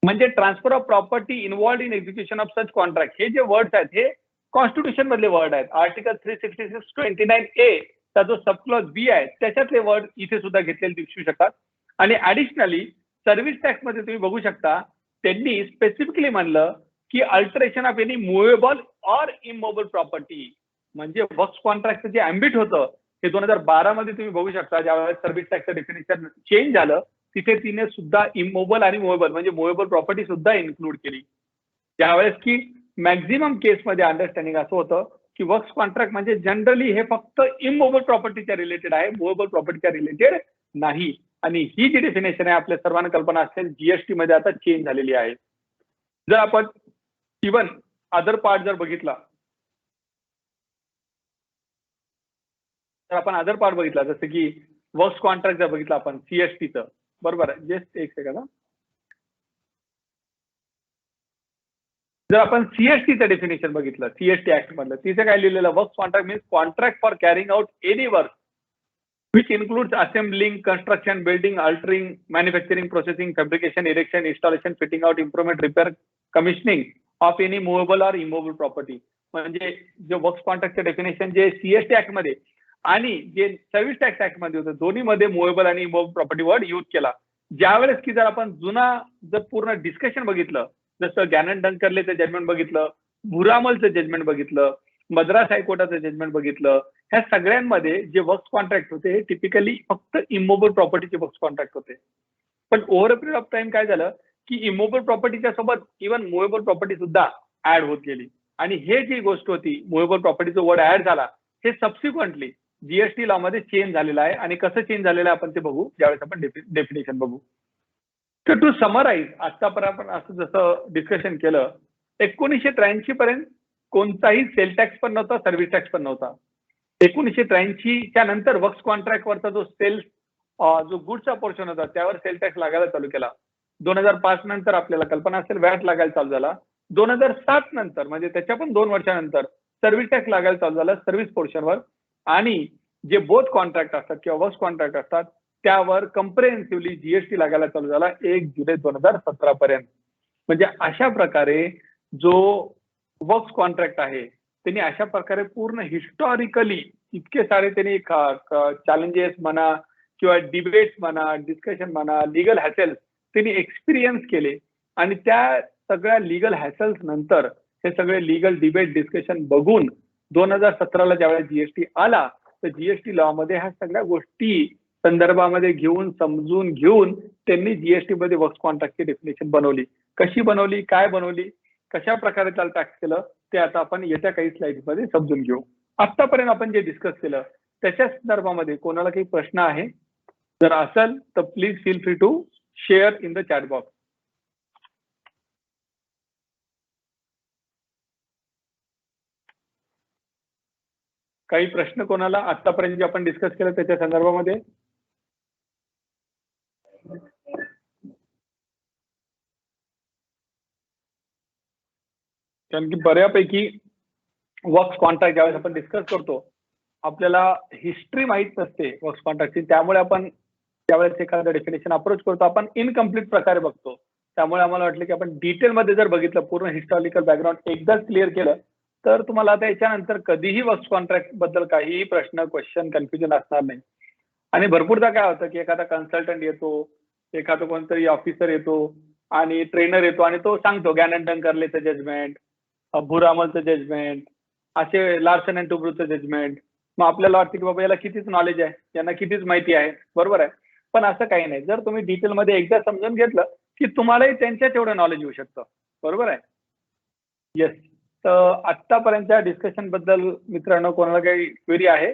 म्हणजे transfer of property involved in execution of such contract हे जे वर्ड्स आहेत हे कॉन्स्टिट्यूशन मधले वर्ड आहेत. आर्टिकल 366(29)A चा जो सबक्लॉज बी आहे त्याच्यातले वर्ड इथे सुद्धा घेतलेले दिसू शकतात. आणि ऍडिशनली सर्व्हिस टॅक्स मध्ये तुम्ही बघू शकता त्यांनी स्पेसिफिकली म्हणलं की alteration of any movable or immovable property. म्हणजे वर्क्स कॉन्ट्रॅक्टचं जे अँबिट होतं हे 2012 मध्ये तुम्ही बघू शकता ज्यावेळेस सर्व्हिस टॅक्सचं डेफिनेशन चेंज झालं तिथे तिने सुद्धा इमूव्हेबल आणि मुव्हेबल म्हणजे मुव्हेबल प्रॉपर्टी सुद्धा इन्क्लूड केली. त्यावेळेस की मॅक्झिमम केसमध्ये अंडरस्टँडिंग असं होतं की वर्क्स कॉन्ट्रॅक्ट म्हणजे जनरली हे फक्त इमूव्हेबल प्रॉपर्टीच्या रिलेटेड आहे, मुव्हेबल प्रॉपर्टीच्या रिलेटेड नाही. आणि ही जी डेफिनेशन आहे आपल्या सर्वांना कल्पना असेल जीएसटी मध्ये आता चेंज झालेली आहे. जर आपण इव्हन अदर पार्ट जर बघितला तर आपण अदर पार्ट बघितला जसं की वर्क्स कॉन्ट्रॅक्ट जर बघितलं आपण सीएसटीचं बरोबर आहे. जस्ट एक सेकंड. जर आपण सीएसटीचं डेफिनेशन बघितलं सीएसटी ऍक्ट मधलं तिथे काय लिहिलेलं works contract means contract for carrying out any work which includes assembling, construction, building, altering, manufacturing, processing, fabrication, erection, installation, fitting out, improvement, repair, commissioning of any movable or immovable property. म्हणजे जे works कॉन्ट्रॅक्टचं definition जे CST act मध्ये आणि जे service tax act मध्ये होतं दोन्ही मध्ये मुव्हेबल आणि इमूव्हेबल प्रॉपर्टी वर्ड यूज केला. ज्यावेळेस की जर आपण जुना जर पूर्ण डिस्कशन बघितलं जसं गॅनन डंकर्लेचं जजमेंट बघितलं, भुरामलचं जजमेंट बघितलं, मद्रास हायकोर्टाचं जजमेंट बघितलं, ह्या सगळ्यांमध्ये जे वर्क्स कॉन्ट्रॅक्ट होते हे टिपिकली फक्त इमूव्हेबल प्रॉपर्टीचे वर्क्स कॉन्ट्रॅक्ट होते. पण over a period of time काय झालं की इमूव्हेबल प्रॉपर्टीच्या सोबत इव्हन मुव्हेबल प्रॉपर्टी सुद्धा ऍड होत गेली. आणि हे जी गोष्ट होती मुव्हेबल प्रॉपर्टीचा वर्ड ऍड झाला हे सबसिक्वेंटली जीएसटी लॉ मध्ये चेंज झालेलं आहे. आणि कसं चेंज झालेलं आहे आपण ते बघू ज्यावेळेस आपण डेफिनेशन बघू. तर टू समराईज आतापर्यंत आपण असं जसं डिस्कशन केलं 1983 पर्यंत कोणताही सेल टॅक्स पण नव्हता, सर्व्हिस टॅक्स पण नव्हता. 1983च्या नंतर वर्क्स कॉन्ट्रॅक्ट वरचा जो सेल्स जो गुड्सचा पोर्शन होता त्यावर सेल टॅक्स लागायला चालू केला. 2005 नंतर आपल्याला कल्पना असेल व्हॅट लागायला चालू झाला. 2007 नंतर म्हणजे त्याच्या पण 2 वर्षानंतर सर्व्हिस टॅक्स लागायला चालू झाला सर्व्हिस पोर्शनवर. आणि जे बोथ कॉन्ट्रॅक्ट असतात किंवा वर्क्स कॉन्ट्रॅक्ट असतात त्यावर कम्प्रेहेन्सिव्हली जीएसटी लागायला चालू झाला 1 जुलै 2017 पर्यंत. म्हणजे अशा प्रकारे जो वर्क्स कॉन्ट्रॅक्ट आहे त्यांनी अशा प्रकारे पूर्ण हिस्टॉरिकली इतके सारे त्यांनी चॅलेंजेस म्हणा किंवा डिबेट्स म्हणा, डिस्कशन म्हणा, लिगल हॅसेल्स त्यांनी एक्सपिरियन्स केले. आणि त्या सगळ्या लिगल हॅसल्स नंतर हे सगळे लिगल डिबेट डिस्कशन बघून 2017ला ज्यावेळेस जीएसटी आला तर जीएसटी लॉ मध्ये ह्या सगळ्या गोष्टी संदर्भामध्ये घेऊन समजून घेऊन त्यांनी जीएसटी मध्ये वर्क्स कॉन्ट्रॅक्टची डेफिनेशन बनवली. कशी बनवली, काय बनवली, कशा प्रकारे त्याला टॅक्स केलं ते आता आपण येत्या काही स्लाइड्स मध्ये समजून घेऊ. आतापर्यंत आपण जे डिस्कस केलं त्याच्या संदर्भामध्ये कोणाला काही प्रश्न आहे जर असेल तर please feel free to share in the chat box. काही प्रश्न कोणाला आतापर्यंत जे आपण डिस्कस केलं त्याच्या संदर्भामध्ये? कारण की बऱ्यापैकी वर्क्स कॉन्ट्रॅक्ट ज्यावेळेस आपण डिस्कस करतो आपल्याला हिस्ट्री माहित नसते वर्क्स कॉन्ट्रॅक्टची. त्यामुळे आपण त्यावेळेस एखादं डेफिनेशन अप्रोच करतो आपण इनकम्प्लीट प्रकारे बघतो. त्यामुळे आम्हाला वाटलं की आपण डिटेलमध्ये जर बघितलं पूर्ण हिस्टॉरिकल बॅकग्राऊंड एकदाच क्लिअर केलं तर तुम्हाला आता याच्यानंतर कधीही वर्क्स कॉन्ट्रॅक्ट बद्दल काहीही प्रश्न, क्वेश्चन, कन्फ्युजन असणार नाही. आणि भरपूरदा काय होतं की एखादा कन्सल्टंट येतो, एखादा कोणतरी ऑफिसर येतो आणि ट्रेनर येतो आणि तो सांगतो गॅनन डंकर्लेचं जजमेंट, भुरामलचं जजमेंट, असे लार्सन अँड टुब्रोचं जजमेंट. मग आपल्याला वाटतं की बाबा याला कितीच नॉलेज आहे, यांना कितीच माहिती आहे, बरोबर आहे. पण असं काही नाही. जर तुम्ही डिटेलमध्ये एकदा समजून घेतलं की तुम्हालाही त्यांच्या तेवढं नॉलेज येऊ शकतं, बरोबर आहे. येस. तर आतापर्यंतच्या डिस्कशन बद्दल मित्रांनो कोणाला काही क्वेरी आहे?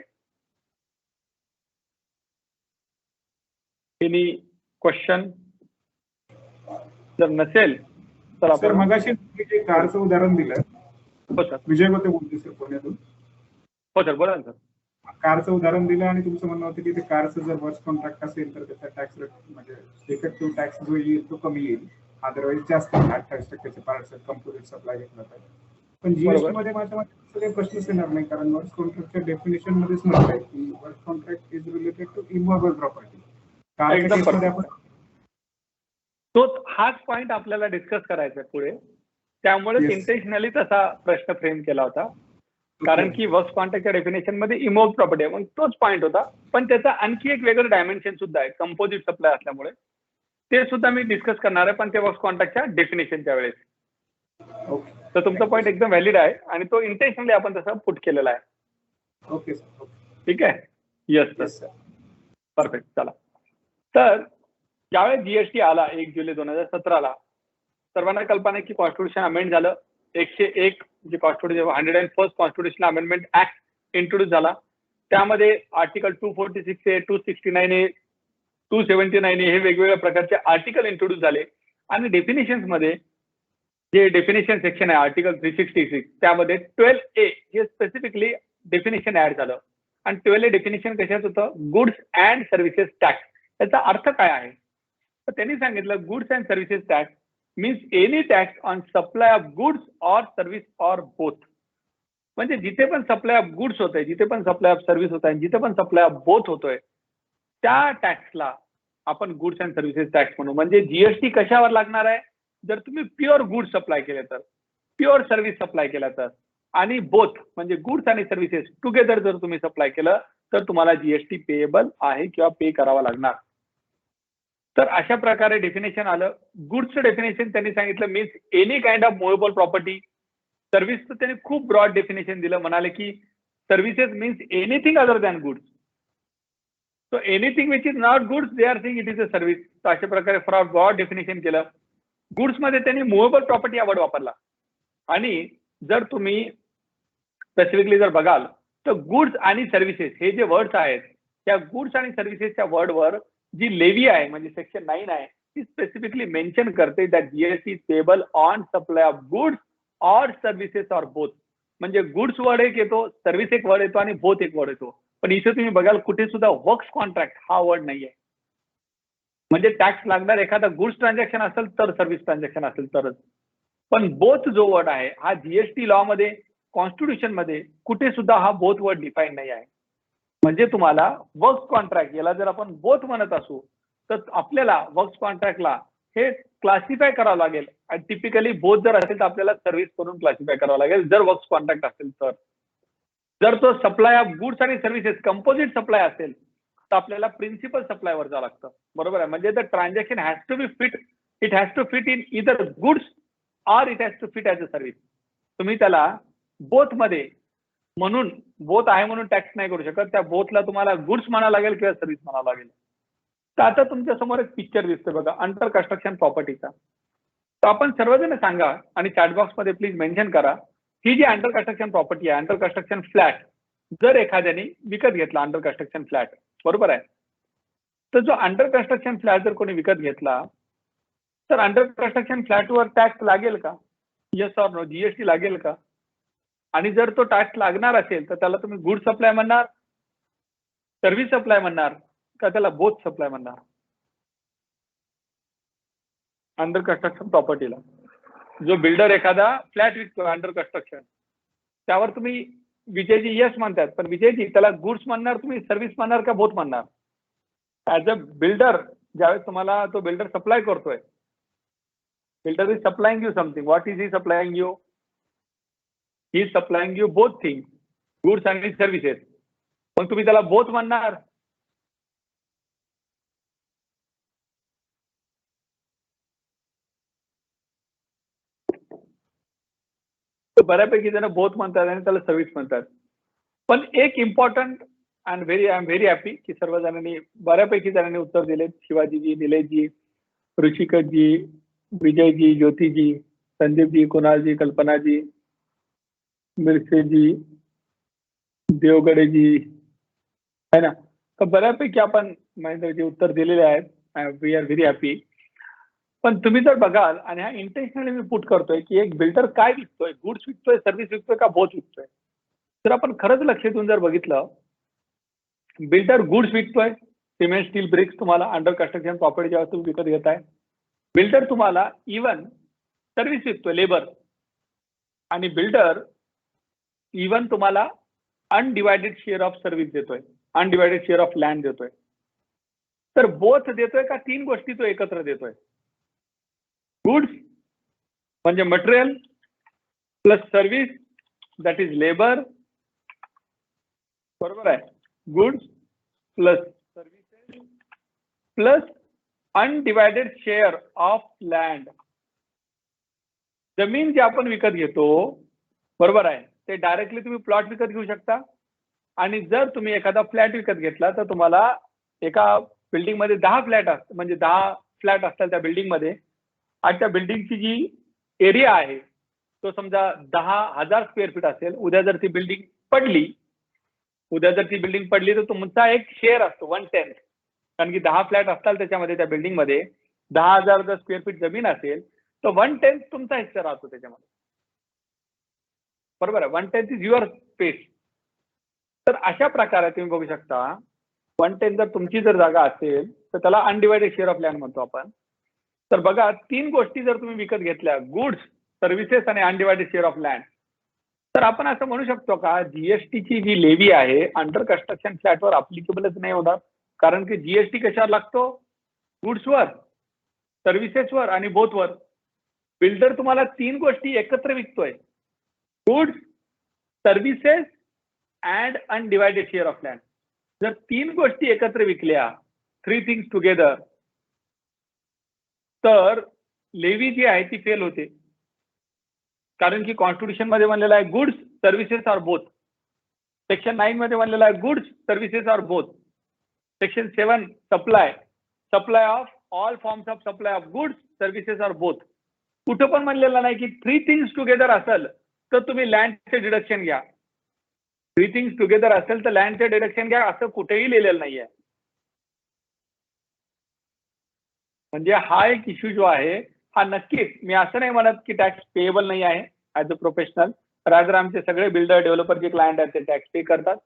Any question? जर नसेल तर सर मगाशी जे कारचं उदाहरण दिलं, हो सर, विजय होते बोलते सर पुण्यातून. हो सर, बोला ना सर. कारचं उदाहरण दिलं आणि तुमचं म्हणणं होतं की ते कारचं जर वर्क्स कॉन्ट्रॅक्ट असेल तर त्याचा टॅक्स रेट म्हणजे इफेक्टिव्ह टॅक्स जो येईल तो कमी येईल, अदरवाईज जास्त 28% पार्ट कंपोजिट सप्लाय घेतला पाहिजे. पण जीएसटी मध्ये माझ्या मते काही प्रश्नच येणार नाही कारण वर्क्स कॉन्ट्रॅक्टच्या डेफिनेशन मध्येच म्हटलंय की work contract is related to immovable property. कारच्या केसमध्ये आपण तोच हाच पॉइंट आपल्याला डिस्कस करायचा पुढे. त्यामुळे इंटेन्शनली तसा प्रश्न फ्रेम केला होता कारण की वर्क्स कॉन्ट्रॅक्टच्या डेफिनेशन मध्ये इमोव्ह प्रॉपर्टी आहे. मग तोच पॉइंट होता. पण त्याचा आणखी एक वेगळं डायमेन्शन सुद्धा आहे कंपोजिट सप्लाय असल्यामुळे. ते सुद्धा मी डिस्कस करणार आहे पण ते वर्क्स कॉन्ट्रॅक्टच्या डेफिनेशनच्या वेळेस. तर तुमचा पॉइंट एकदम व्हॅलिड आहे आणि तो इंटेन्शनली आपण तसा पुट केलेला आहे. Okay sir. ठीक आहे. Yes sir. परफेक्ट. चला. तर ज्यावेळेस जीएसटी आला 1 जुलै 2017ला सर्वांना कल्पना आहे की कॉन्स्टिट्यूशन अमेंड झालं. 101 जे constitution 101st constitution amendment act introduce झाला. त्यामध्ये आर्टिकल 246 ए, 269 ए, 279 ए हे वेगवेगळ्या प्रकारचे आर्टिकल इंट्रोड्यूस झाले. आणि डेफिनेशन्स मध्ये जे डेफिनेशन सेक्शन आहे आर्टिकल 366 त्यामध्ये 12A हे स्पेसिफिकली डेफिनेशन ऍड झालं. आणि 12A डेफिनेशन कशात होतं? Goods and services tax. याचा अर्थ काय आहे तर त्यांनी सांगितलं goods and services tax means any tax on supply of goods or service or both. म्हणजे जिथे पण सप्लाय ऑफ गुड्स होत आहे, जिथे पण सप्लाय ऑफ सर्व्हिस होत आहे, जिथे पण सप्लाय ऑफ बोथ होतोय त्या टॅक्सला आपण गुड्स अँड सर्व्हिसेस टॅक्स म्हणू. म्हणजे जीएसटी कशावर लागणार आहे? जर तुम्ही प्युअर गुड्स सप्लाय केले तर, प्युअर सर्व्हिस सप्लाय केला तर, आणि बोथ म्हणजे गुड्स आणि सर्व्हिसेस टुगेदर जर तुम्ही सप्लाय केलं तर तुम्हाला जीएसटी पेएबल आहे किंवा पे करावा लागणार. तर अशा प्रकारे डेफिनेशन आलं. गुड्सचं डेफिनेशन त्यांनी सांगितलं means any kind of movable property. सर्व्हिसचं त्यांनी खूप ब्रॉड डेफिनेशन दिलं. म्हणाले की services means anything other than goods. So anything which is not goods they are saying it is a service. तर अशा प्रकारे फॉर ब्रॉड डेफिनेशन केलं. गुड्स मध्ये त्यांनी मुव्हेबल प्रॉपर्टी हा वर्ड वापरला. आणि जर तुम्ही स्पेसिफिकली जर बघाल तर गुड्स आणि सर्व्हिसेस हे जे वर्ड्स आहेत त्या गुड्स आणि सर्व्हिसेसच्या वर्डवर जी लेवी आहे म्हणजे सेक्शन 9 आहे ती स्पेसिफिकली मेन्शन करते that GST is payable on supply of goods or services or both. म्हणजे गुड्स वर्ड एक येतो, सर्व्हिस एक वर्ड येतो आणि बोथ एक वर्ड येतो. पण इथे तुम्ही बघाल कुठे सुद्धा वर्क्स कॉन्ट्रॅक्ट हा वर्ड नाहीये. म्हणजे टॅक्स लागणार एखादा गुड्स ट्रान्झॅक्शन असेल तर, सर्व्हिस ट्रान्झॅक्शन असेल तरच. पण बोथ जो वर्ड आहे हा जीएसटी लॉ मध्ये, कॉन्स्टिट्यूशन मध्ये कुठे सुद्धा हा बोथ वर्ड डिफाईन नाही आहे. म्हणजे तुम्हाला वर्क्स कॉन्ट्रॅक्ट याला जर आपण बोथ म्हणत असू तर आपल्याला वर्क्स कॉन्ट्रॅक्टला हे क्लासिफाय करावं लागेल. आणि टिपिकली बोथ जर असेल तर आपल्याला सर्व्हिस करून क्लासिफाय करावं लागेल जर वर्क्स कॉन्ट्रॅक्ट असेल तर. जर तो सप्लाय ऑफ गुड्स आणि सर्व्हिसेस कंपोजिट सप्लाय असेल तर आपल्याला प्रिन्सिपल सप्लायवर जावं लागतं. बरोबर आहे. म्हणजे the transaction has to be fit, it has to fit in either goods or it has to fit as a service. तुम्ही त्याला बोथ मध्ये म्हणून बोथ आहे म्हणून टॅक्स नाही करू शकत. त्या बोथला तुम्हाला गुड्स म्हणावं लागेल किंवा सर्व्हिस म्हणावं लागेल. तर आता तुमच्या समोर एक पिक्चर दिसतोय बघा अंडर कन्स्ट्रक्शन प्रॉपर्टीचा. तर आपण सर्वजण सांगा आणि चॅटबॉक्स मध्ये प्लीज मेन्शन करा ही जी अंडर कन्स्ट्रक्शन प्रॉपर्टी आहे, अंडर कन्स्ट्रक्शन फ्लॅट जर एखाद्याने विकत घेतला अंडर कन्स्ट्रक्शन फ्लॅट, बरोबर आहे. तर जो अंडर कन्स्ट्रक्शन फ्लॅट जर कोणी विकत घेतला तर अंडर कन्स्ट्रक्शन फ्लॅटवर टॅक्स लागेल का? Yes or no? जीएसटी लागेल का? आणि जर तो टॅक्स लागणार असेल तर त्याला तुम्ही गुड सप्लाय म्हणणार, सर्व्हिस सप्लाय म्हणणार का त्याला बोथ सप्लाय म्हणणार? अंडर कन्स्ट्रक्शन प्रॉपर्टीला जो बिल्डर एखादा फ्लॅट विकतो अंडर कन्स्ट्रक्शन त्यावर तुम्ही विजयजी येस म्हणतात, पण विजयजी त्याला गुड्स म्हणणार तुम्ही, सर्व्हिस म्हणणार का बोथ म्हणणार? ऍज अ बिल्डर ज्यावेळेस तुम्हाला तो बिल्डर सप्लाय करतोय, builder is supplying you something. What is he supplying you? He is supplying you both thing, goods आणि सर्व्हिसेस. मग तुम्ही त्याला बोथ म्हणणार? बऱ्यापैकी जण बोथ म्हणतात आणि त्याला सर्व्हिस म्हणतात. पण एक important and I am very happy की सर्वजणांनी बऱ्यापैकी जणांनी उत्तर दिलेत. शिवाजीजी, निलेशजी, ऋषिकजी, विजयजी, ज्योतिजी, संदीपजी, कुणालजी, कल्पनाजी, मिरसेजी, देवगडेजी, है ना. तर बऱ्यापैकी आपण महेंद्रजी उत्तर दिलेले आहेत. We are very happy. पण तुम्ही जर बघाल आणि हा इंटेन्शनली मी पुट करतोय की एक बिल्डर काय विकतोय, गुड्स विकतोय, सर्व्हिस विकतोय का बोथ विकतोय. तर आपण खरंच लक्ष देऊन जर बघितलं, बिल्डर गुड्स विकतोय, सिमेंट, स्टील, ब्रिक्स तुम्हाला अंडर कन्स्ट्रक्शन प्रॉपर्टी जेव्हा तुम्ही विकत घेताय. बिल्डर तुम्हाला इव्हन सर्व्हिस विकतोय, लेबर. आणि बिल्डर इव्हन तुम्हाला अनडिवायडेड शेअर ऑफ सर्व्हिस देतोय, अनडिवायडेड शेअर ऑफ लँड देतोय. तर बोथ देतोय का तीन गोष्टी तो एकत्र देतोय? गुड्स म्हणजे material plus service that is labour, बरोबर आहे. Goods plus services plus undivided share of land. जमीन जी आपण विकत घेतो, बरोबर आहे, ते डायरेक्टली तुम्ही प्लॉट विकत घेऊ शकता. आणि जर तुम्ही एखादा फ्लॅट विकत घेतला तर तुम्हाला एका बिल्डिंग मध्ये 10 फ्लॅट असतात, म्हणजे 10 फ्लॅट असतात त्या बिल्डिंग मध्ये. आणि त्या बिल्डिंगची जी एरिया आहे तो समजा 10,000 स्क्वेअर फीट असेल. उद्या जर ती बिल्डिंग पडली तर तुमचा एक शेअर असतो 1/10. कारण की 10 फ्लॅट असतात त्याच्यामध्ये, त्या बिल्डिंग मध्ये 10,000 जर स्क्वेअर फीट जमीन असेल तर 1/10 तुमचा हिस्सा राहतो त्याच्यामध्ये, बरोबर आहे. 1/10 इज युअर स्पेस. तर अशा प्रकारे तुम्ही बघू शकता 1/10 जर तुमची जर जागा असेल तर त्याला अनडिवायडेड शेअर ऑफ लँड म्हणतो आपण. तर बघा, तीन गोष्टी जर तुम्ही विकत घेतल्या, गुड्स, सर्व्हिसेस आणि अनडिवायडेड शेअर ऑफ लँड, तर आपण असं म्हणू शकतो का जीएसटीची जी लेवी आहे अंडर कन्स्ट्रक्शन फ्लॅटवर अप्लिकेबलच नाही होणार. कारण की जीएसटी कशावर लागतो? गुड्सवर, सर्व्हिसेसवर आणि बोथवर. बिल्डर तुम्हाला तीन गोष्टी एकत्र विकतोय, goods, services and undivided share of land. जर तीन गोष्टी एकत्र विकल्या, 3 थिंग्स टुगेदर, तर लेवी जी आहे ती फेल होते. कारण की कॉन्स्टिट्यूशन मध्ये म्हणलेलं आहे goods, services are both. Section 9 मध्ये म्हणलेलं आहे goods, services are both. Section 7 supply of all forms of supply of goods, services are both. कुठं पण म्हणलेलं नाही की 3 थिंग्स टुगेदर असेल तर तुम्ही लँडचे डिडक्शन घ्या. 3 थिंग्स टुगेदर असेल तर लँडचे डिडक्शन घ्या असं कुठेही लिहिलेलं नाहीये. म्हणजे हा एक इश्यू जो आहे हा नक्कीच, मी असं नाही म्हणत की टॅक्स पेएबल नाही आहे ऍज अ प्रोफेशनल. रादर आमचे सगळे बिल्डर, डेव्हलपर जे क्लायंट आहेत ते टॅक्स पे करतात.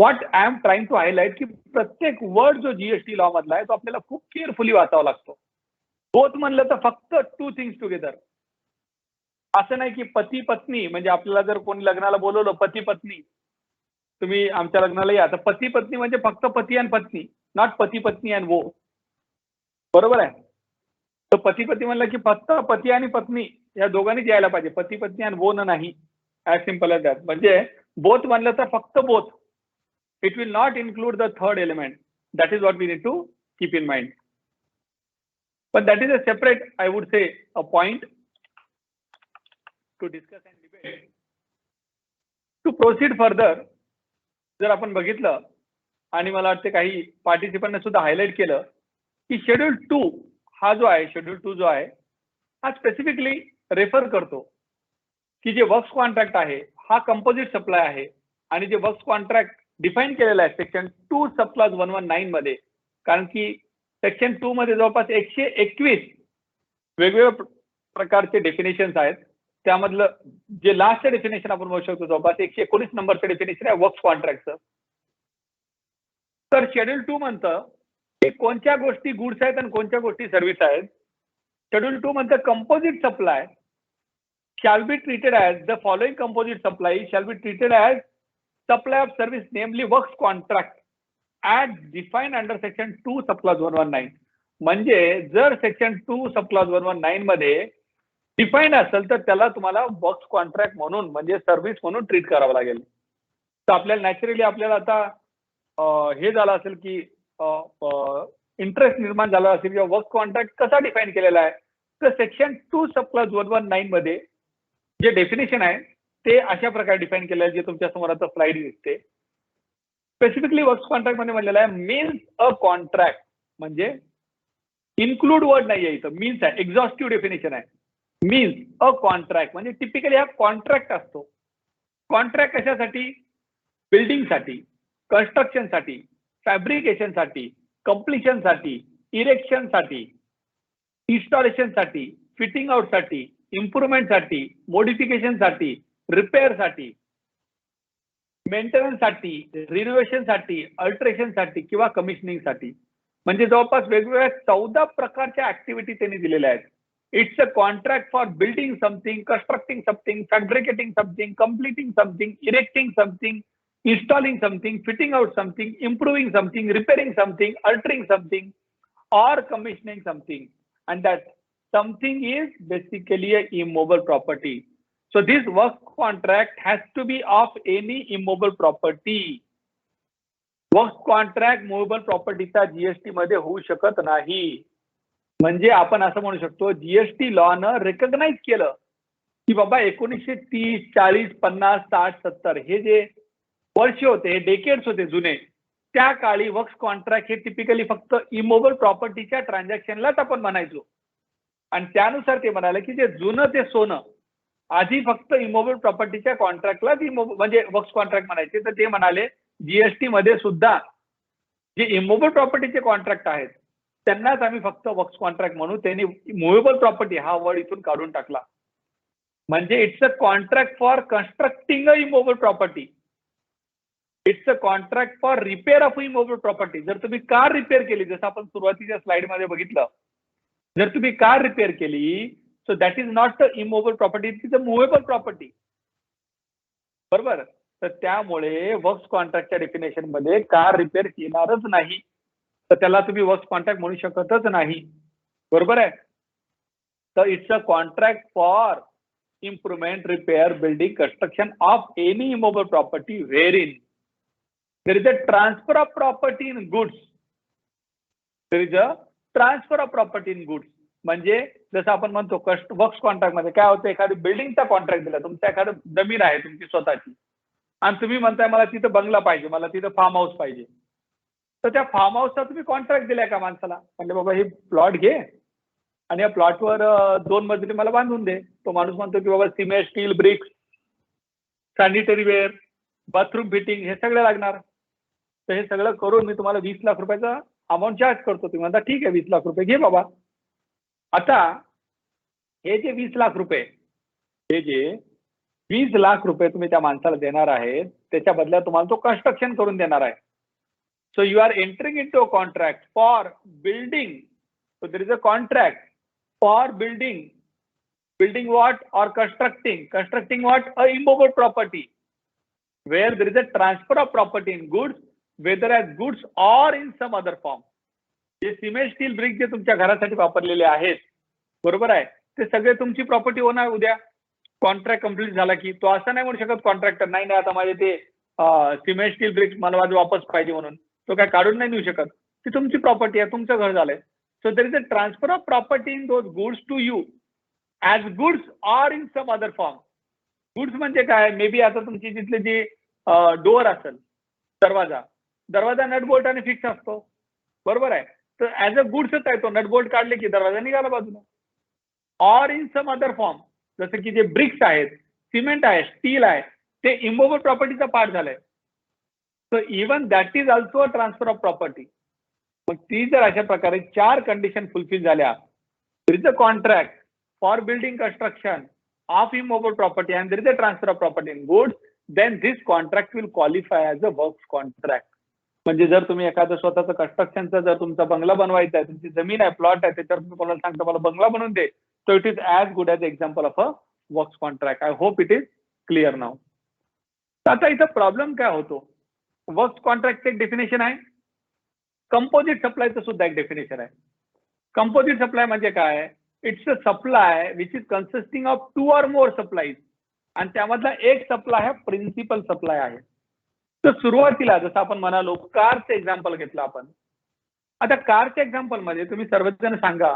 What I am trying to highlight की प्रत्येक वर्ड जो जीएसटी लॉ मधला आहे तो आपल्याला खूप केअरफुली वाचावा लागतो. बोथ म्हणलं तर फक्त 2 थिंग्स टुगेदर. असं नाही की पती पत्नी, म्हणजे आपल्याला जर कोणी लग्नाला बोलवलं पती पत्नी, तुम्ही आमच्या लग्नाला या, तर पती पत्नी म्हणजे फक्त पती आणि पत्नी, नॉट पती पत्नी अँड वो. बरोबर आहे. तर पती पत्नी म्हणलं की फक्त पती आणि पत्नी या दोघांनीच यायला पाहिजे, पती पत्नी आणि वो नाही. As simple as that. म्हणजे बोथ म्हणलं तर फक्त both. It will not include the third element. That is what we need to keep in mind. But that is a separate, I would say, a point to discuss and debate. To proceed further, जर आपण बघितलं आणि मला वाटतं काही पार्टिसिपंटने सुद्धा highlight केलं की शेड्यूल 2 हा जो आहे, शेड्यूल 2 जो आहे हा स्पेसिफिकली रेफर करतो की जे वर्क्स कॉन्ट्रॅक्ट आहे हा कंपोजिट सप्लाय आहे, आणि जे वर्क्स कॉन्ट्रॅक्ट डिफाईन केलेला आहे सेक्शन 2 सब क्लॉज 119 मध्ये. कारण की सेक्शन 2 मध्ये जवळपास 121 वेगवेगळ्या प्रकारचे डेफिनेशन्स आहेत. त्यामधलं जे लास्ट डेफिनेशन आपण म्हणू शकतो जवळपास 119 नंबरचं डेफिनेशन आहे वर्क्स कॉन्ट्रॅक्टचं. तर शेड्यूल 2 म्हणतं की कोणत्या गोष्टी गुड्स आहेत आणि कोणत्या गोष्टी सर्व्हिस आहेत. शेड्यूल 2 म्हणतं composite supply shall be treated as the following composite supply shall be treated as supply of service, namely works contract as defined under section 2 subclause 119. म्हणजे जर सेक्शन 2 सबक्लॉज 119 मध्ये डिफाईन असेल तर त्याला तुम्हाला वर्क्स कॉन्ट्रॅक्ट म्हणून म्हणजे सर्व्हिस म्हणून ट्रीट करावं लागेल. तर आपल्याला नॅचरली आपल्याला आता हे झालं असेल की इंटरेस्ट निर्माण झाला असेल किंवा वर्क्स कॉन्ट्रॅक्ट कसा डिफाईन केलेला आहे. तर सेक्शन 2 सबक्लॉज 119 मध्ये जे डेफिनेशन आहे ते अशा प्रकारे डिफाईन केलं आहे, जे तुमच्या समोर आता स्लाइड दिसते. स्पेसिफिकली वर्क्स कॉन्ट्रॅक्ट मध्ये म्हणलेलं आहे मीन्स अ कॉन्ट्रॅक्ट, म्हणजे इन्क्लूड वर्ड नाही आहे इथं, मीन्स आहे, एक्झॉस्टिव्ह डेफिनेशन आहे. मीन्स अ कॉन्ट्रॅक्ट म्हणजे टिपिकली हा कॉन्ट्रॅक्ट असतो. कॉन्ट्रॅक्ट कशासाठी? बिल्डिंगसाठी, कन्स्ट्रक्शनसाठी, फॅब्रिकेशनसाठी, कम्प्लिशनसाठी, इरेक्शनसाठी, इन्स्टॉलेशनसाठी, फिटिंग आउटसाठी, इम्प्रुव्हमेंटसाठी, मोडिफिकेशनसाठी, रिपेअरसाठी, मेंटेनन्ससाठी, रिनोव्हेशनसाठी, अल्ट्रेशनसाठी किंवा कमिशनिंगसाठी. म्हणजे जवळपास वेगवेगळ्या 14 प्रकारच्या ऍक्टिव्हिटी त्यांनी दिलेल्या आहेत. It's a contract for building something, constructing something, fabricating something, completing something, erecting something, installing something, fitting out something, improving something, repairing something, altering something, or commissioning something. And that something is basically a immobile property. So this work contract has to be of any immobile property. Work contract movable प्रॉपर्टीचा GST मध्ये होऊ शकत नाही. म्हणजे आपण असं म्हणू शकतो जीएसटी लॉनं रेकग्नाइज केलं की बाबा 1930, 40, 50, 60, 70 हे जे वर्ष होते, हे डेकेड्स होते जुने, त्या काळी वर्क्स कॉन्ट्रॅक्ट हे टिपिकली फक्त इमोबल प्रॉपर्टीच्या ट्रान्झॅक्शनलाच आपण म्हणायचो. आणि त्यानुसार ते म्हणाले की जे जुनं ते सोनं आधी फक्त इमोबल प्रॉपर्टीच्या कॉन्ट्रॅक्टलाच म्हणजे वर्क्स कॉन्ट्रॅक्ट म्हणायचे. तर ते म्हणाले जीएसटी मध्ये सुद्धा जे इमोबल प्रॉपर्टीचे कॉन्ट्रॅक्ट आहेत त्यांनाच आम्ही फक्त वर्क्स कॉन्ट्रॅक्ट म्हणू. त्यांनी मुव्हेबल प्रॉपर्टी हा वर्ड इथून काढून टाकला. म्हणजे it's a contract for constructing a immovable property, it's a contract for repair of immovable property. जर तुम्ही कार रिपेअर केली, जसं आपण सुरुवातीच्या स्लाइड मध्ये बघितलं, जर तुम्ही कार रिपेअर केली so that is not a immovable property, it is a movable property. बरोबर. तर त्यामुळे वर्क्स कॉन्ट्रॅक्टच्या डेफिनेशन मध्ये कार रिपेअर येणारच नाही, तर त्याला तुम्ही वर्क्स कॉन्ट्रॅक्ट म्हणू शकतच नाही. बरोबर आहे. तर it's a contract for improvement, repair, building, construction of any immovable property wherein there is a transfer of property in goods. There is a transfer of property in goods. म्हणजे जसं आपण म्हणतो works contract मध्ये काय होतं, एखादी बिल्डिंगचा contract दिला, तुमच्या एखादं जमीन आहे तुमची स्वतःची आणि तुम्ही म्हणताय मला तिथं बंगला पाहिजे, मला तिथं फार्म हाऊस पाहिजे. तर त्या फार्म हाऊसचा तुम्ही कॉन्ट्रॅक्ट दिलाय का माणसाला, म्हणजे बाबा हे प्लॉट घे आणि या प्लॉटवर 2 मजली मला बांधून दे. तो माणूस म्हणतो की बाबा cement, steel, bricks, sanitary ware, bathroom fitting हे सगळं लागणार. तर हे सगळं करून मी तुम्हाला 20 लाख रुपयाचा अमाऊंट चार्ज करतो. तुम्ही म्हणता ठीक आहे 20 लाख रुपये घे बाबा. आता हे जे 20 लाख रुपये, हे जे 20 लाख रुपये तुम्ही त्या माणसाला देणार आहेत, त्याच्या बदल्यात तुम्हाला तो कन्स्ट्रक्शन करून देणार आहे. So you are entering into a contract for building. So there is a contract for building what or constructing what? A immovable property where there is a transfer of property in goods, whether as goods or in some other form. जे cement steel brick जे तुमच्या घरासाठी वापरलेले आहेत, बरोबर आहे, ते सगळे तुमची प्रॉपर्टी होणार उद्या कॉन्ट्रॅक्ट कम्प्लीट झाला की. तो असं नाही म्हणू शकत कॉन्ट्रॅक्टर नाही आता माझे ते सिमेंट स्टील ब्रिक मला माझं वापस पाहिजे म्हणून. तो काय काढून नाही देऊ शकत. ती तुमची प्रॉपर्टी आहे, तुमचं घर झालंय. So there is a transfer of property in those goods to you as goods or in some other form. Goods म्हणजे काय? मे बी आता तुमची तिथले जी डोअर असेल, दरवाजा नट बोल्ट आणि फिक्स असतो, बरोबर आहे. तर ऍज अ गुड्सच आहे तो. नट बोल्ट काढले की दरवाजा निघाला बाजूला. Or in some other form, जसं की जे ब्रिक्स आहेत, सिमेंट आहे, स्टील आहे, ते इमूव्हेबल प्रॉपर्टीचा पार्ट झालाय. So even that is also a transfer of property. मग ती जर अशा प्रकारे 4 कंडिशन फुलफिल झाल्या, there is a contract for building construction of immovable property and there is a transfer of property in goods, then this contract will qualify as a works contract. म्हणजे जर तुम्ही एखादं स्वतःचं कन्स्ट्रक्शनचा जर तुमचा बंगला बनवायचा आहे, तुमची जमीन आहे, प्लॉट आहे, त्याच्यावर तुम्ही कोणाला सांगता मला बंगला बनवून दे, so it is as good as example of a works contract. I hope it is clear now. आता इथं प्रॉब्लेम काय होतो? वर्क्स कॉन्ट्रॅक्टचं एक डेफिनेशन आहे, कंपोजिट सप्लायचं सुद्धा एक डेफिनेशन आहे. कंपोजिट सप्लाय म्हणजे काय? It's a supply which is consisting of 2 or more supplies, आणि त्यामधला एक सप्लाय हा प्रिन्सिपल सप्लाय आहे. तर सुरुवातीला जसं आपण म्हणालो कारचं एक्झाम्पल घेतलं आपण. आता कारच्या एक्झाम्पल मध्ये तुम्ही सर्वजण सांगा,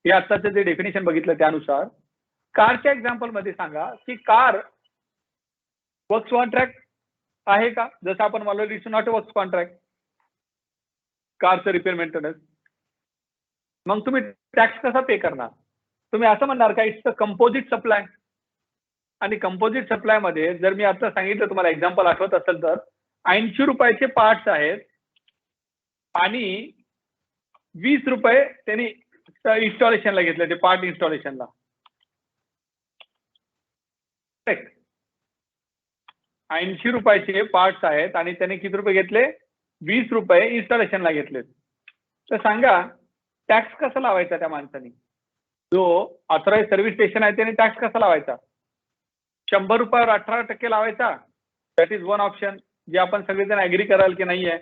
हे आताचं जे डेफिनेशन बघितलं त्यानुसार कारच्या एक्झाम्पल मध्ये सांगा की कार वर्क्स कॉन्ट्रॅक्ट आहे का? जसं आपण म्हणालो it's not a works contract, कारचं रिपेअर मेंटेनन्स. मग तुम्ही टॅक्स कसा पे करणार? तुम्ही असं म्हणणार का इट्स अ कंपोजिट सप्लाय. आणि कंपोजिट सप्लाय मध्ये जर मी आता सांगितलं तुम्हाला एक्झाम्पल आठवत असेल तर 80 रुपयाचे पार्ट्स आहेत आणि 20 रुपये त्यांनी इन्स्टॉलेशनला घेतले, ते पार्ट इन्स्टॉलेशनला. 80 रुपयाचे पार्ट्स आहेत आणि त्याने किती रुपये घेतले? 20 रुपये इन्स्टॉलेशनला घेतले. तर सांगा टॅक्स कसा लावायचा त्या माणसाने? जो ऑथराइज सर्व्हिस स्टेशन आहे त्याने टॅक्स कसा लावायचा? 100 रुपयावर 18% लावायचा. दॅट इज वन ऑप्शन, जे आपण सगळेजण ऍग्री कराल की नाही आहे.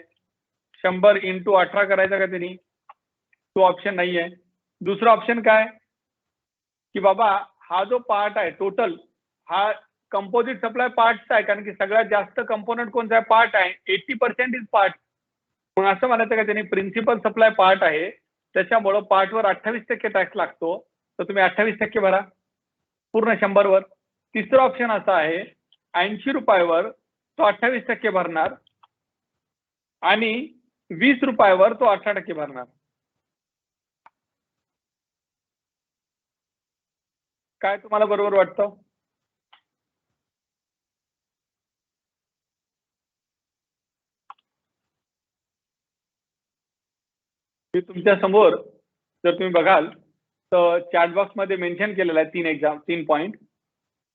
100 × 18 करायचा का त्यांनी? तो ऑप्शन नाही आहे. दुसरा ऑप्शन काय की बाबा हा जो पार्ट आहे टोटल हा कंपोजिट सप्लाय पार्टचा आहे, कारण की सगळ्यात जास्त कंपोनंट कोणता आहे? पार्ट आहे. 80% इज पार्ट. मग असं म्हणायचं का त्यांनी प्रिन्सिपल सप्लाय पार्ट आहे त्याच्यामुळं पार्टवर 28% टॅक्स लागतो, तर तुम्ही 28% भरा पूर्ण 100 वर. तिसरं ऑप्शन असं आहे 80 रुपयावर तो 28% भरणार आणि 20 रुपयावर तो 18% भरणार. काय तुम्हाला बरोबर वाटतं? मी तुमच्या समोर जर तुम्ही बघाल तर चॅट बॉक्स मध्ये मेन्शन केलेलं आहे 3 पॉईंट.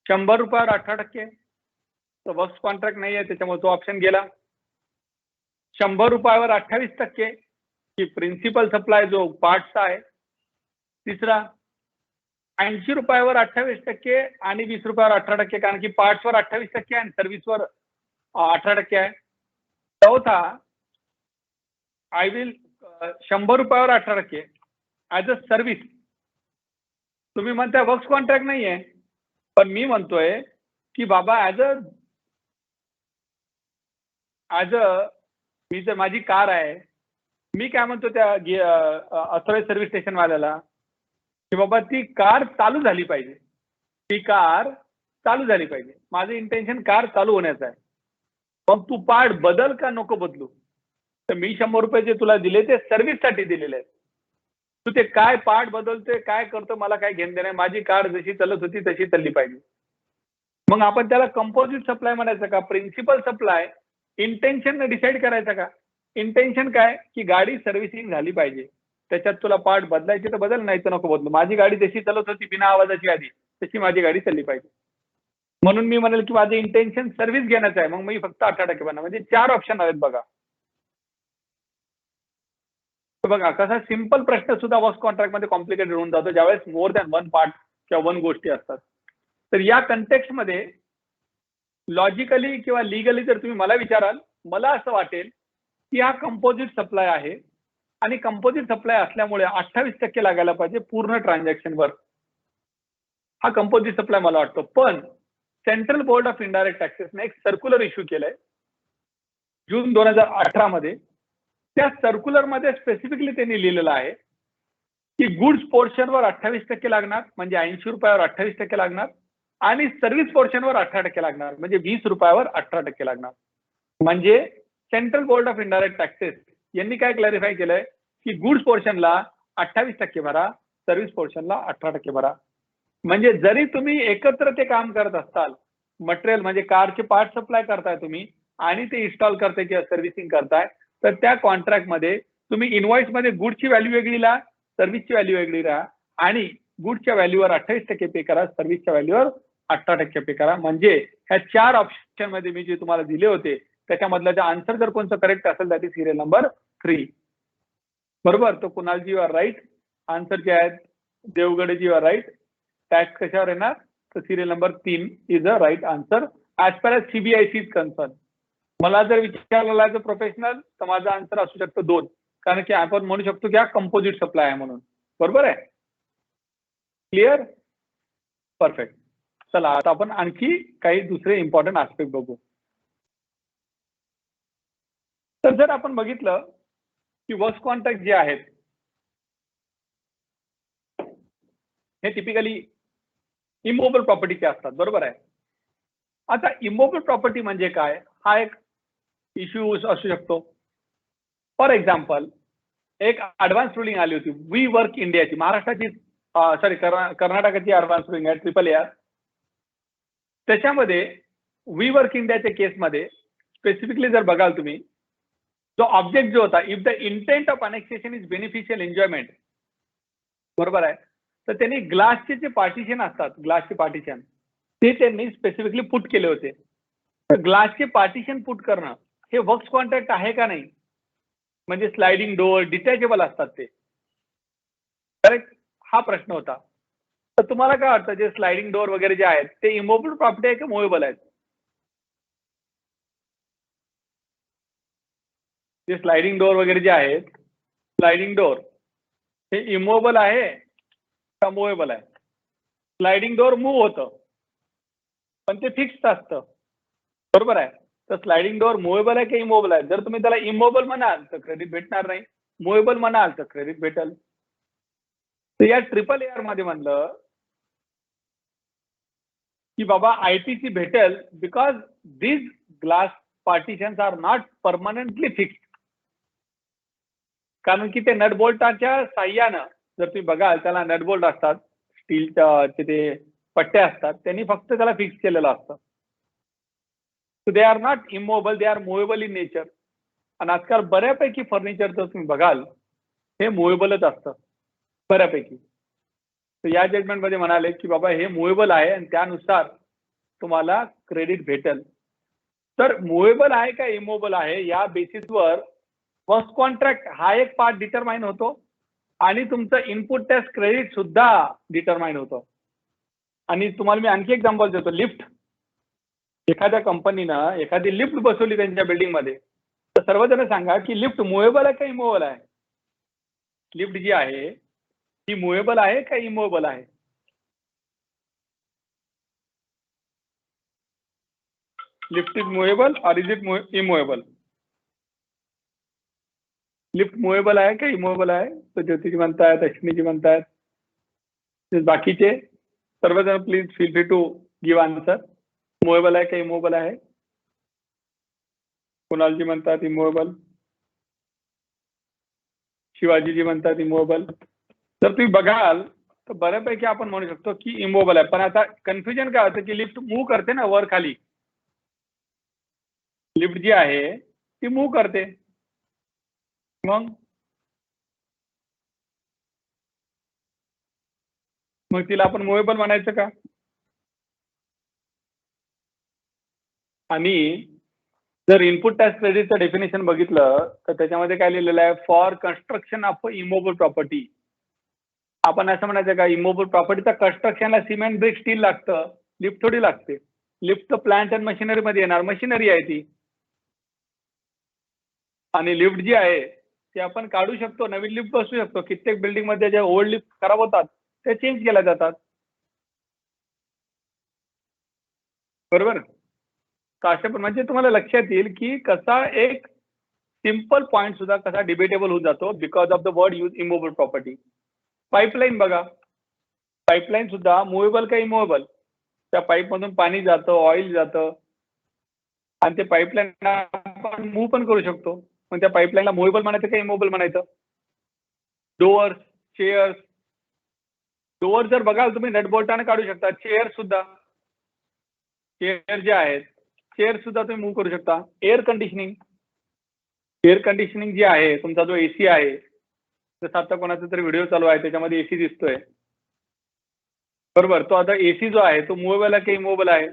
100 रुपयावर 18%, तर वर्क्स कॉन्ट्रॅक्ट नाही आहे त्याच्यामुळे तो ऑप्शन गेला. 100 रुपयावर 28% की प्रिन्सिपल सप्लाय जो पार्टचा आहे. तिसरा 80 रुपयावर 28% आणि 20 रुपयावर 18%, कारण की पार्ट्सवर 28% आणि सर्व्हिसवर 18% आहे. चौथा आय विल 100 रुपयावर 18% ॲज अ सर्व्हिस. तुम्ही म्हणताय वर्क्स कॉन्ट्रॅक्ट नाही आहे, पण मी म्हणतोय की बाबा ॲज अ मी जर माझी कार आहे, मी काय म्हणतो त्या ऑथराइज सर्व्हिस स्टेशन वाल्याला की बाबा ती कार चालू झाली पाहिजे, ती कार चालू झाली पाहिजे. माझं इंटेन्शन कार चालू होण्याचं आहे. मग तू पार्ट बदल का नको बदलू? तर मी 100 रुपये जे तुला दिले ते सर्व्हिससाठी दिलेले आहेत. तू ते काय पार्ट बदलतोय काय करतो मला काय घेणं देणं, माझी कार जशी चालत होती तशी चालली पाहिजे. मग आपण त्याला कंपोजिट सप्लाय म्हणायचं का प्रिन्सिपल सप्लाय? इंटेन्शन डिसाईड करायचं का? इंटेन्शन काय की गाडी सर्व्हिसिंग झाली पाहिजे, त्याच्यात तुला पार्ट बदलायचे तर बदल, नाही तर नको बदलू. माझी गाडी जशी चालत होती बिना आवाजाची आधी तशी माझी गाडी चालली पाहिजे. म्हणून मी म्हणेल की माझे इंटेन्शन सर्व्हिस घेण्याचं आहे, मग मी फक्त 18% बनणार. म्हणजे 4 ऑप्शन आहेत बघा. बघा कसा सिंपल प्रश्न सुद्धा वर्क कॉन्ट्रॅक्ट मध्ये कॉम्प्लिकेटेड होऊन जातो ज्यावेळेस मोर दॅन वन पार्ट किंवा वन गोष्टी असतात. तर या कंटेक्स्ट मध्ये लॉजिकली किंवा लिगली जर तुम्ही मला विचाराल, मला असं वाटेल की हा कंपोजिट सप्लाय आहे आणि कंपोजिट सप्लाय असल्यामुळे 28% लागायला पाहिजे पूर्ण ट्रान्झॅक्शनवर. हा कंपोजिट सप्लाय मला वाटतो. पण सेंट्रल बोर्ड ऑफ इनडायरेक्ट टॅक्सेसने एक सर्क्युलर इश्यू केलंय जून 2018 मध्ये. त्या सर्क्युलर मध्ये स्पेसिफिकली त्यांनी लिहिलेलं आहे की गुड्स पोर्शनवर 28% लागणार, म्हणजे 80 रुपयावर 28% लागणार, आणि सर्व्हिस पोर्शनवर 18% लागणार, म्हणजे 20 रुपयावर 18% लागणार. म्हणजे central board of indirect taxes यांनी काय क्लॅरिफाय केलंय की गुड्स पोर्शनला 28% भरा, सर्व्हिस पोर्शनला 18% भरा. म्हणजे जरी तुम्ही एकत्र ते काम करत असाल, मटेरियल म्हणजे कारचे पार्ट सप्लाय करताय तुम्ही आणि ते इन्स्टॉल करताय किंवा सर्व्हिसिंग करताय, तर त्या कॉन्ट्रॅक्ट मध्ये तुम्ही इनव्हॉइस मध्ये गुडची व्हॅल्यू वेगळी लिहा, सर्व्हिसची व्हॅल्यू वेगळी राहा, आणि गुडच्या व्हॅल्यूवर 28% पे करा, सर्व्हिसच्या व्हॅल्यूवर 18% पे करा. म्हणजे ह्या 4 ऑप्शन मध्ये मी जे तुम्हाला दिले होते त्याच्यामधलं जे आन्सर जर कोणतं करेक्ट असेल तर ती सिरियल नंबर 3. बरोबर. तो कुणालजी यू आर राईट. आन्सर जे आहेत देवगडेजी यू आर राईट. टॅक्स कशावर येणार, तर serial number 3 is a right answer as per as CBIC is concern. मला जर विचारला तर प्रोफेशनल तर माझा आन्सर असू शकतो 2, कारण की आपण म्हणू शकतो की हा कंपोजिट सप्लाय आहे म्हणून. बरोबर आहे. क्लिअर. परफेक्ट. चला आता आपण आणखी काही दुसरे इम्पॉर्टंट आस्पेक्ट बघू. तर जर आपण बघितलं की वर्क्स कॉन्ट्रॅक्ट जे आहेत हे टिपिकली इमोबल प्रॉपर्टीचे असतात. बरोबर आहे. आता इमोबल प्रॉपर्टी म्हणजे काय, हा एक इश्यू असू शकतो. फॉर एक्झाम्पल एक ऍडव्हान्स रुलिंग आली होती वी वर्क इंडियाची, महाराष्ट्राची सॉरी कर्नाटकाची ऍडव्हान्स रुलिंग आहे AAR. त्याच्यामध्ये वी वर्क इंडियाच्या केसमध्ये स्पेसिफिकली जर बघाल तुम्ही, जो ऑब्जेक्ट जो होता, if the intent of annexation is beneficial enjoyment, बरोबर आहे, तर त्यांनी ग्लासचे जे पार्टिशन असतात, ग्लासचे पार्टिशन ते त्यांनी स्पेसिफिकली पुट केले होते. तर ग्लासचे पार्टिशन पुट करणं हे वर्क्स कॉन्ट्रॅक्ट आहे का नाही, म्हणजे स्लायडिंग डोअर डिटॅचेबल असतात ते, करेक्ट, हा प्रश्न होता. तर तुम्हाला काय वाटतं, जे स्लायडिंग डोअर वगैरे जे आहेत ते इमोबल प्रॉपर्टी आहे की मुव्हेबल आहेत? जे स्लायडिंग डोअर वगैरे जे आहेत, स्लायडिंग डोअर हे इमोबल आहे का मुव्हेबल आहे? स्लायडिंग डोअर मूव्ह होतं पण ते फिक्स्ड असतं, बरोबर आहे. तर स्लायडिंग डोअर मुव्हेबल आहे की इमोबल आहे? जर तुम्ही त्याला इमोबल म्हणाल तर क्रेडिट भेटणार नाही, मुव्हेबल म्हणाल तर क्रेडिट भेटेल. तर या AAR मध्ये म्हणलं की बाबा ITC भेटेल because this glass partitions are not permanently fixed. कारण की ते नटबोल्टाच्या साह्यानं जर तुम्ही बघाल त्याला नटबोल्ट असतात, स्टीलच्या ते पट्टे असतात, त्यांनी फक्त त्याला फिक्स केलेलं असतं. So they are not immovable, they are movable in nature. आणि आजकाल बऱ्यापैकी फर्निचर जर तुम्ही बघाल हे मुव्हेबलच असतं बऱ्यापैकी. तर या जजमेंटमध्ये म्हणाले की बाबा हे मुव्हेबल आहे आणि त्यानुसार तुम्हाला क्रेडिट भेटेल. तर मुव्हेबल आहे का इमोबल आहे या बेसिसवर फर्स्ट कॉन्ट्रॅक्ट हा एक पार्ट डिटरमाइन होतो आणि तुमचं इनपुट टॅक्स क्रेडिट सुद्धा डिटरमाइन होतं. आणि तुम्हाला मी आणखी एक्झाम्पल देतो. लिफ्ट, एखाद्या कंपनीनं एखादी लिफ्ट बसवली त्यांच्या बिल्डिंगमध्ये, तर सर्वजण सांगा की लिफ्ट मुव्हेबल आहे का इमोबल आहे? लिफ्ट जी आहे ती मुव्हेबल आहे का इमोबल आहे? लिफ्ट इज मुव्हेबल और is it immovable? Lift movable आहे का इमोवेबल आहे? तर ज्योतिजी म्हणतायत, अश्विनीजी म्हणतायत, बाकीचे सर्वजण please feel free to give answer. Movable आहे का इमोवेबल आहे? कुणालजी म्हणतात इमोवेबल, शिवाजीजी म्हणतात इमोवेबल. जर तुम्ही बघाल तर बऱ्यापैकी आपण म्हणू शकतो की इमोवेबल आहे. पण आता कन्फ्युजन काय होतं की लिफ्ट मूव्ह करते ना वर खाली, लिफ्ट जी आहे ती मूव्ह करते, मग तिला आपण मुव्हेबल म्हणायचं का? आणि जर इनपुट टॅक्स क्रेडिटचं डेफिनेशन बघितलं तर त्याच्यामध्ये काय लिहिलेलं आहे, for construction of immovable property. आपण असं म्हणायचं का इमोबल प्रॉपर्टीच्या कन्स्ट्रक्शनला सिमेंट, ब्रिक, स्टील लागतं, लिफ्ट थोडी लागते. लिफ्ट तर प्लांट अँड मशिनरी मध्ये येणार, मशिनरी आहे ती. आणि लिफ्ट जी आहे ती आपण काढू शकतो, नवीन लिफ्ट बसू शकतो. कित्येक बिल्डिंग मध्ये जे ओल्ड लिफ्ट खराब होतात ते चेंज केल्या जातात, बरोबर. तर अशा पण म्हणजे तुम्हाला लक्षात येईल की कसा एक सिंपल पॉईंट सुद्धा कसा डिबेटेबल होऊन जातो because of the word use immovable property. Pipeline बघा, पाईपलाईन सुद्धा मुव्हेबल का इमोवेबल. त्या पाईप मधून पाणी जातं, ऑइल जातं आणि ते पाईपलाईन आपण मूव्ह पण करू शकतो. पण त्या पाईपलाईनला मुव्हेबल म्हणायचं का इमोवेबल म्हणायचं. डोअर्स, चेअर्स, डोअर जर बघाल तुम्ही नटबोल्टाने काढू शकता. चेअर सुद्धा, चेअर जे आहेत चेअर सुद्धा तुम्ही मूव्ह करू शकता. एअर कंडिशनिंग, एअर कंडिशनिंग जी आहे, तुमचा जो एसी आहे, जसं आता कोणाचा तरी व्हिडिओ चालू आहे त्याच्यामध्ये एसी दिसतोय, बरोबर. तो आता एसी जो आहे तो मुव्हेबल आहे की इमोवेबल आहे.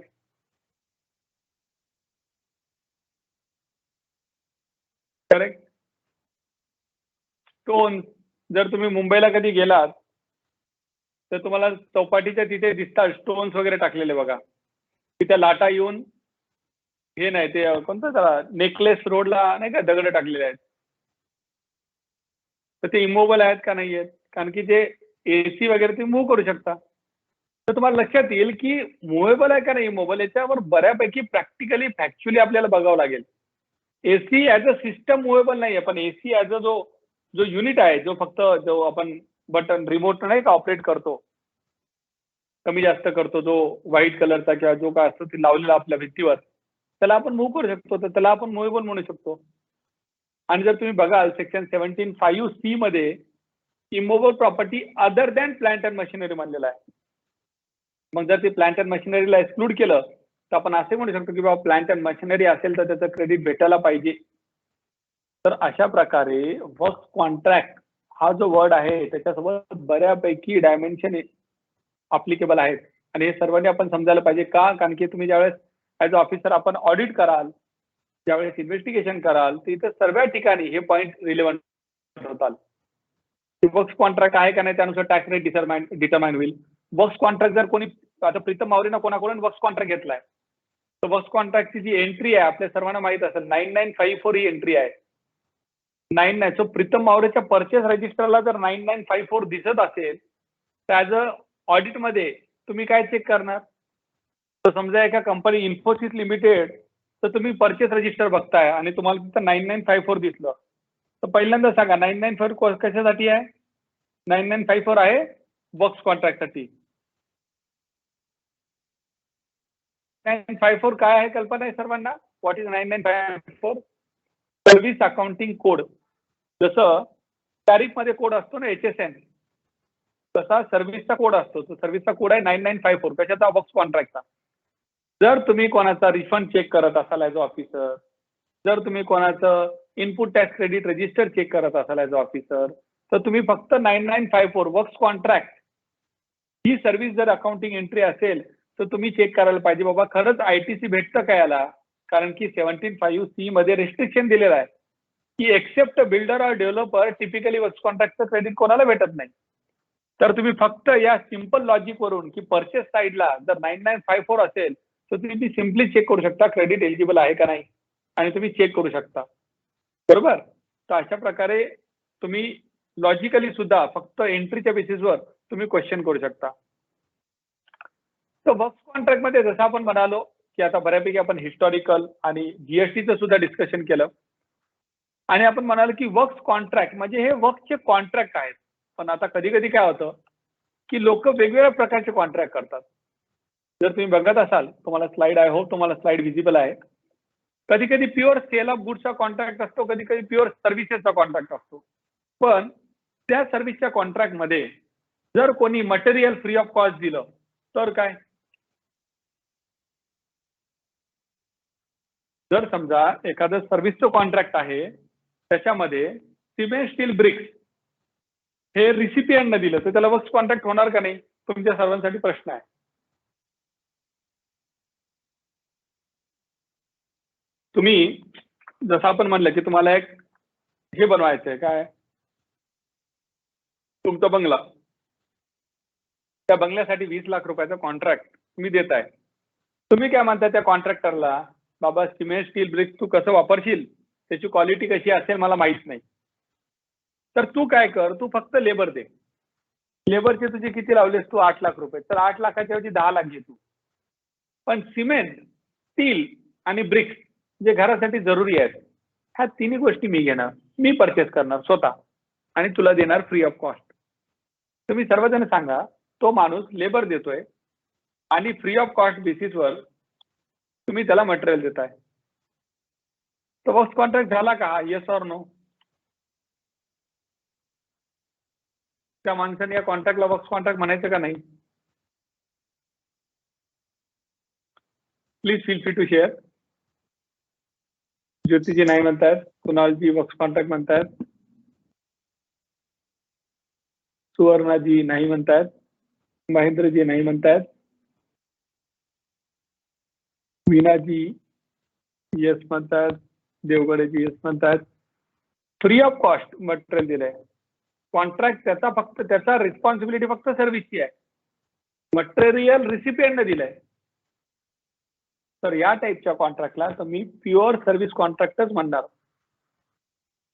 करेक्ट. स्टोन, जर तुम्ही मुंबईला कधी गेलात तर तुम्हाला चौपाटीच्या तिथे दिसतात स्टोन्स वगैरे टाकलेले बघा. तिथे लाटा येऊन हे नाही ते कोणतं त्याला नेकलेस रोडला नाही का दगड टाकलेले आहेत, तर ते इमोवेबल आहेत का नाही आहेत, कारण की जे एसी वगैरे ते मूव्ह करू शकता. तर तुम्हाला लक्षात येईल की मुव्हेबल आहे का नाही इमोवेबल याच्यावर बऱ्यापैकी प्रॅक्टिकली फॅक्च्युअली आपल्याला बघावं लागेल. AC as a system movable नाही आहे, पण एसी ऍज अ जो जो युनिट आहे, जो फक्त जो आपण बटन रिमोट नाही का ऑपरेट करतो, कमी जास्त करतो, जो व्हाईट कलरचा किंवा जो काय असतो ते लावलेला आपल्या भिंतीवर, त्याला आपण मूव्ह करू शकतो, तर त्याला आपण मुव्हेबल म्हणू शकतो. आणि जर तुम्ही बघाल सेक्शन 17(5)(c) मध्ये immovable property other than plant and machinery म्हणलेला आहे. मग जर ते प्लांट अँड मशिनरीला एक्सक्लूड केलं तर आपण असे म्हणू शकतो की बाबा प्लांट अँड मशिनरी असेल तर त्याचं क्रेडिट भेटायला पाहिजे. तर अशा प्रकारे वर्क कॉन्ट्रॅक्ट हा जो वर्ड आहे त्याच्यासोबत बऱ्यापैकी डायमेन्शन अप्लिकेबल आहेत. आणि हे सर्वांनी आपण समजायला पाहिजे का, कारण की तुम्ही ज्यावेळेस ॲज अ ऑफिसर आपण ऑडिट कराल, ज्यावेळेस इन्व्हेस्टिगेशन कराल, तर इथं सर्व ठिकाणी हे पॉईंट रिलेव्हंट होतात. वर्क्स कॉन्ट्रॅक्ट आहे का नाही त्यानुसार टॅक्स रेट डिटरमाइन होईल. वर्क्स कॉन्ट्रॅक्ट जर कोणी आता प्रीतम मावरेनं कोणाकडून वर्क्स कॉन्ट्रॅक्ट घेतलाय, तर वर्क्स कॉन्ट्रॅक्टची जी एंट्री आहे आपल्या सर्वांना माहित असेल 9954 ही एंट्री आहे. 99. सो प्रीतम मावरेच्या परचेस रजिस्टरला जर 9954 दिसत असेल तर ॲज अ ऑडिटमध्ये तुम्ही काय चेक करणार. तर समजा एका कंपनी इन्फोसिस लिमिटेड, तर तुम्ही परचेस रजिस्टर बघताय आणि तुम्हाला तिथं 9954 दिसलं, तर पहिल्यांदा सांगा 994 कशासाठी आहे. 9954 आहे वर्क्स कॉन्ट्रॅक्टसाठी. 954 काय आहे कल्पना आहे सर्वांना. What is 9954. Service accounting code. जसं टॅरिफ मध्ये कोड असतो ना HSN, तसा सर्व्हिसचा कोड असतो. तो सर्व्हिसचा कोड आहे 9954. कशाचा, वर्क्स कॉन्ट्रॅक्टचा. जर तुम्ही कोणाचा रिफंड चेक करत असाल ॲज अ ऑफिसर, जर तुम्ही कोणाचं input tax credit register check करत असाल ॲज अ ऑफिसर, तर तुम्ही फक्त 9954 वर्क्स कॉन्ट्रॅक्ट ही सर्व्हिस जर अकाउंटिंग एंट्री असेल तर तुम्ही चेक करायला पाहिजे बाबा खरंच ITC भेटतं का याला. कारण की 17(5)(c) मध्ये रेस्ट्रिक्शन दिलेलं आहे की एक्सेप्ट बिल्डर और डेव्हलपर टिपिकली वर्क्स कॉन्ट्रॅक्टचं क्रेडिट कोणाला भेटत नाही. तर तुम्ही फक्त या सिंपल लॉजिक वरून की परचेस साईडला जर 9954 असेल तर तुम्ही सिम्पली चेक करू शकता क्रेडिट एलिजिबल आहे का नाही, आणि तुम्ही चेक करू शकता, बरोबर. तर अशा प्रकारे तुम्ही लॉजिकली सुद्धा फक्त एंट्रीच्या बेसिसवर तुम्ही क्वेश्चन करू शकता. तर वर्क्स कॉन्ट्रॅक्ट मध्ये जसं आपण म्हणालो की आता बऱ्यापैकी आपण हिस्टॉरिकल आणि जीएसटीचं सुद्धा डिस्कशन केलं, आणि आपण म्हणालो की वर्क्स कॉन्ट्रॅक्ट म्हणजे हे वर्कचे कॉन्ट्रॅक्ट आहेत. पण आता कधी कधी काय होतं की लोक वेगवेगळ्या प्रकारचे कॉन्ट्रॅक्ट करतात. जर तुम्ही बघत असाल, तुम्हाला स्लाइड आहे, हो तुम्हाला स्लाइड विजिबल आहे, कधी कधी प्युअर सेल ऑफ गुड्सचा कॉन्ट्रॅक्ट असतो, कधी कधी प्युअर सर्व्हिसेसचा कॉन्ट्रॅक्ट असतो. पण त्या सर्व्हिसच्या कॉन्ट्रॅक्ट मध्ये जर कोणी मटेरियल फ्री ऑफ कॉस्ट दिलं तर काय. जर समजा एखादं सर्व्हिसचं कॉन्ट्रॅक्ट आहे त्याच्यामध्ये सिमेंट स्टील ब्रिक्स हे रिसिपियंटनं दिलं तर त्याला वर्क्स कॉन्ट्रॅक्ट होणार का नाही, तुमच्या सर्वांसाठी प्रश्न आहे. तुम्ही जसं आपण म्हणलं की तुम्हाला एक हे बनवायचं आहे, काय तुमचा बंगला, त्या बंगल्यासाठी 20 लाख रुपयाचा कॉन्ट्रॅक्ट तुम्ही देताय. तुम्ही काय म्हणता त्या कॉन्ट्रॅक्टरला, बाबा सिमेंट स्टील ब्रिक्स तू कसं वापरशील, त्याची क्वालिटी कशी असेल मला माहित नाही, तर तू काय कर, तू फक्त लेबर दे. लेबरचे तुझे किती लावलेस तू? 8 लाख रुपये. तर 8 लाखाच्या ऐवजी 10 लाख घे तू. पण सिमेंट, स्टील आणि ब्रिक्स जे घरासाठी जरुरी आहेत, ह्या तिन्ही गोष्टी मी घेणार, मी परचेस करणार स्वतः आणि तुला देणार फ्री ऑफ कॉस्ट. तुम्ही सर्वजण सांगा, तो माणूस लेबर देतोय आणि फ्री ऑफ कॉस्ट बेसिसवर तुम्ही त्याला मटेरियल देताय, तो वर्क्स कॉन्ट्रॅक्ट झाला का? Yes or no? त्या माणसाने या कॉन्ट्रॅक्टला वर्क्स कॉन्ट्रॅक्ट म्हणायचं का नाही? Please feel free to share. ज्योतिजी नाही म्हणतायत, कुणालजी वर्क्स कॉन्ट्रॅक्ट म्हणतायत, सुवर्णाजी नाही म्हणतायत, महेंद्रजी नाही म्हणतायत, वीणाजी येस म्हणतात, देवगडेजी येस म्हणतात. फ्री ऑफ कॉस्ट मटेरियल दिलंय. कॉन्ट्रॅक्ट त्याचा फक्त त्याचा रिस्पॉन्सिबिलिटी फक्त सर्व्हिसची आहे, मटेरियल रिसिपियंटने दिलंय. तर या टाईपच्या कॉन्ट्रॅक्टला तर मी प्युअर सर्व्हिस कॉन्ट्रॅक्टच म्हणणार.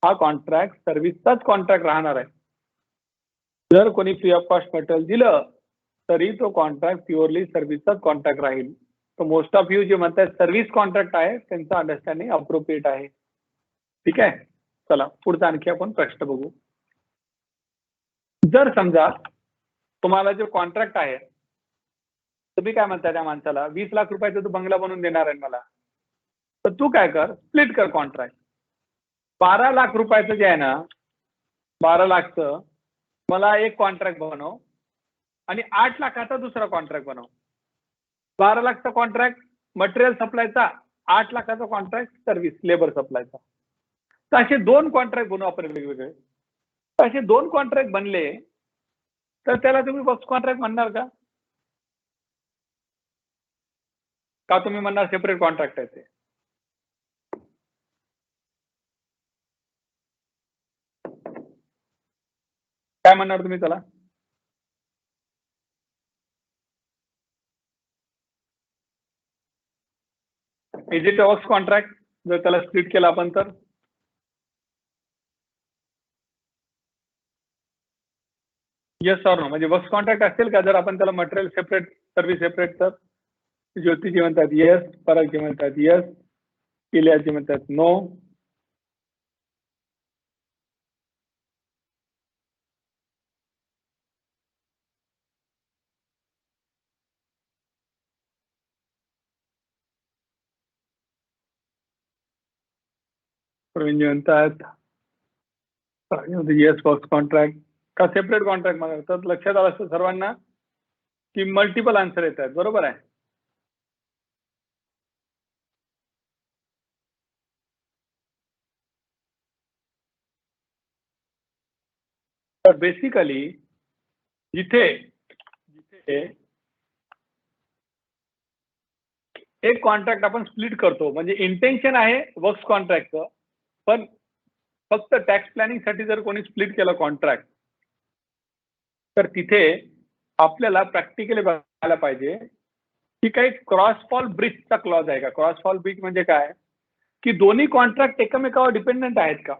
हा कॉन्ट्रॅक्ट सर्व्हिसचाच कॉन्ट्रॅक्ट राहणार आहे. जर कोणी फ्री ऑफ कॉस्ट मटेरियल दिलं तरी तो कॉन्ट्रॅक्ट प्युअरली सर्व्हिसचाच कॉन्ट्रॅक्ट राहील. तर मोस्ट ऑफ यू जे म्हणतात सर्व्हिस कॉन्ट्रॅक्ट आहे त्यांचं अंडरस्टँडिंग अप्रोप्रिएट आहे. ठीक आहे, चला पुढचा आणखी आपण प्रश्न बघू. जर समजा तुम्हाला जो कॉन्ट्रॅक्ट आहे, तुम्ही काय म्हणता त्या माणसाला 20 लाख रुपयाचा तू बंगला बनवून देणार आहे मला, तर तू काय कर, स्प्लिट कर कॉन्ट्रॅक्ट. 12 लाख रुपयाचं जे आहे ना, 12 लाखचं मला एक कॉन्ट्रॅक्ट बनव आणि 8 लाखाचा दुसरा कॉन्ट्रॅक्ट बनव. 12 लाखचा कॉन्ट्रॅक्ट मटेरियल सप्लायचा, 8 लाखाचा कॉन्ट्रॅक्ट सर्व्हिस लेबर सप्लायचा. तर असे 2 कॉन्ट्रॅक्ट बनवू आपण वेगवेगळे. तर असे 2 कॉन्ट्रॅक्ट बनले तर त्याला तुम्ही वर्क्स कॉन्ट्रॅक्ट म्हणणार का? का तुम्ही म्हणणार सेपरेट कॉन्ट्रॅक्ट आहे ते? काय म्हणणार तुम्ही त्याला? Is it a works contract जर त्याला स्प्लिट केलं आपण तर? Yes or no? म्हणजे वर्क्स कॉन्ट्रॅक्ट असेल का जर आपण त्याला मटेरियल सेपरेट सर्व्हिस सेपरेट? तर ज्योतिजी म्हणतात येस, परागजी म्हणतात येस, इलियाजी म्हणतात नो. प्रवीणजी म्हणतात येस वर्क्स कॉन्ट्रॅक्ट का सेपरेट कॉन्ट्रॅक्ट म्हणतात. तर लक्षात आलं असतं सर्वांना की मल्टिपल आन्सर येत आहेत. बरोबर आहे. तर बेसिकली जिथे एक कॉन्ट्रॅक्ट आपण स्प्लिट करतो म्हणजे इंटेन्शन आहे वर्क्स कॉन्ट्रॅक्टचं, पण फक्त टॅक्स प्लॅनिंग साठी जर कोणी स्प्लिट केलं कॉन्ट्रॅक्ट तर तिथे आपल्याला प्रॅक्टिकली बघायला पाहिजे की काही क्रॉस फॉल ब्रिजचा क्लॉज आहे का. क्रॉस फॉल ब्रिज म्हणजे काय की दोन्ही कॉन्ट्रॅक्ट एकमेकावर डिपेंडंट आहेत का.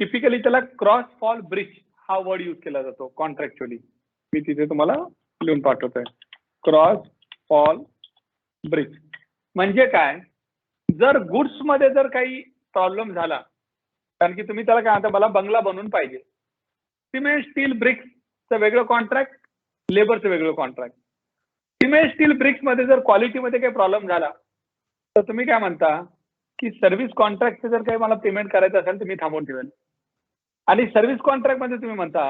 टिपिकली त्याला क्रॉस फॉल ब्रिज हा वर्ड यूज केला जातो कॉन्ट्रॅक्च्युअली. मी तिथे तुम्हाला लिहून पाठवतोय. क्रॉस फॉल ब्रिज म्हणजे काय, जर गुड्स मध्ये जर काही प्रॉब्लेम झाला, कारण की तुम्ही त्याला काय म्हणता मला बंगला बनवून पाहिजे, सिमेंट स्टील ब्रिक्सचं वेगळं कॉन्ट्रॅक्ट, लेबरचं वेगळं कॉन्ट्रॅक्ट. सिमेंट स्टील ब्रिक्स मध्ये जर क्वालिटीमध्ये काही प्रॉब्लेम झाला तर तुम्ही काय म्हणता की सर्व्हिस कॉन्ट्रॅक्टचं जर काही मला पेमेंट करायचं असेल तर मी थांबवून ठेवेल. आणि सर्व्हिस कॉन्ट्रॅक्ट मध्ये तुम्ही म्हणता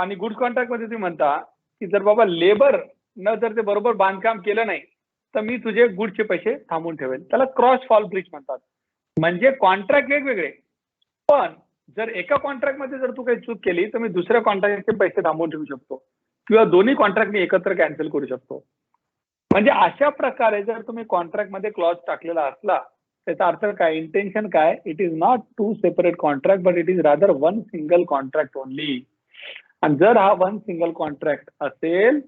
आणि गुड्स कॉन्ट्रॅक्ट मध्ये तुम्ही म्हणता की जर बाबा लेबर न जर ते बरोबर बांधकाम केलं नाही तर मी तुझे गुडचे पैसे थांबवून ठेवेल. त्याला क्रॉस फॉल ब्रिज म्हणतात. म्हणजे कॉन्ट्रॅक्ट वेगवेगळे, पण जर एका कॉन्ट्रॅक्ट मध्ये जर तू काही चूक केली तर मी दुसऱ्या कॉन्ट्रॅक्टचे पैसे थांबवून ठेवू शकतो किंवा दोन्ही कॉन्ट्रॅक्ट मी एकत्र कॅन्सल करू शकतो. म्हणजे अशा प्रकारे जर तुम्ही कॉन्ट्रॅक्ट मध्ये क्लॉज टाकलेला असला त्याचा अर्थ काय, इंटेन्शन काय, it is not to separate contract but it is rather one single contract only. आणि जर हा वन सिंगल कॉन्ट्रॅक्ट असेल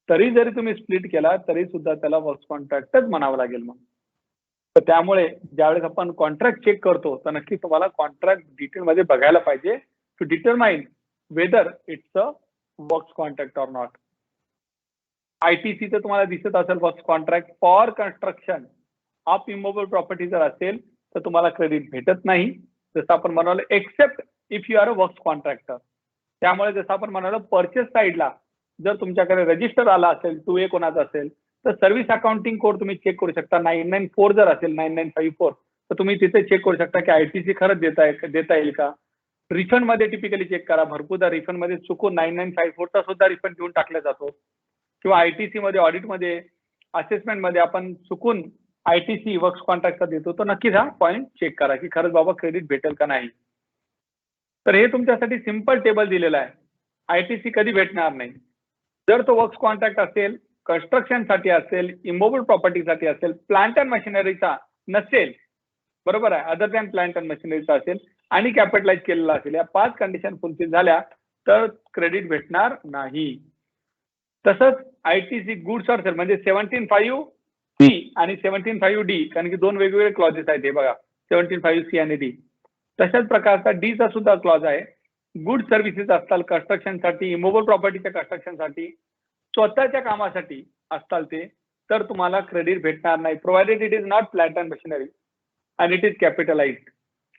तरी जरी तुम्ही स्प्लिट केला तरी सुद्धा त्याला वर्क्स कॉन्ट्रॅक्टच म्हणावं लागेल. मग तर त्यामुळे ज्यावेळेस आपण कॉन्ट्रॅक्ट चेक करतो तर नक्की तुम्हाला कॉन्ट्रॅक्ट डिटेलमध्ये बघायला पाहिजे to determine whether it's a works contract or not. ITC तर तुम्हाला दिसत असेल works contract for construction of immovable property जर असेल तर तुम्हाला क्रेडिट भेटत नाही, जसं आपण म्हणालो except if you are a works contractor. त्यामुळे जसं आपण म्हणालो परचेस साईडला जर तुमच्याकडे रजिस्टर आला असेल 2A कोणाचा असेल तर सर्व्हिस अकाउंटिंग कोड तुम्ही चेक करू शकता. 994 जर असेल 9954 तर तुम्ही तिथे चेक करू शकता की ITC खरंच देता येईल का. रिफंड मध्ये टिपिकली चेक करा, भरपूरदा रिफंड मध्ये चुकून 9954 चा सुद्धा रिफंड देऊन टाकला जातो. किंवा ITC मध्ये ऑडिटमध्ये असेसमेंटमध्ये आपण चुकून ITC वर्क्स कॉन्ट्रॅक्टचा देतो तर नक्कीच हा पॉईंट चेक करा की खरंच बाबा क्रेडिट भेटेल का नाही. तर हे तुमच्यासाठी सिंपल टेबल दिलेलं आहे. ITC कधी भेटणार नाही. जर तो वर्क्स कॉन्ट्रॅक्ट असेल, कन्स्ट्रक्शनसाठी असेल, इमोबल प्रॉपर्टीसाठी असेल, प्लांट अँड मशिनरीचा नसेल, बरोबर आहे, अदर दॅन प्लांट अँड मशिनरीचा असेल आणि कॅपिटलाइज केलेला असेल, या 5 कंडिशन फुलफिल झाल्या तर क्रेडिट भेटणार नाही. तसंच ITC गुड्स ऑर सेल म्हणजे 17.5C आणि 17.5D, कारण की 2 वेगवेगळे क्लॉजेस आहेत हे बघा, 17.5C आणि D. तशाच प्रकारचा D चा सुद्धा क्लॉज आहे. गुड सर्व्हिसेस असतात कन्स्ट्रक्शनसाठी, इमोबल प्रॉपर्टीच्या कन्स्ट्रक्शनसाठी, स्वतःच्या कामासाठी असतात ते, तर तुम्हाला क्रेडिट भेटणार नाही provided it is not plant and machinery and it is capitalized.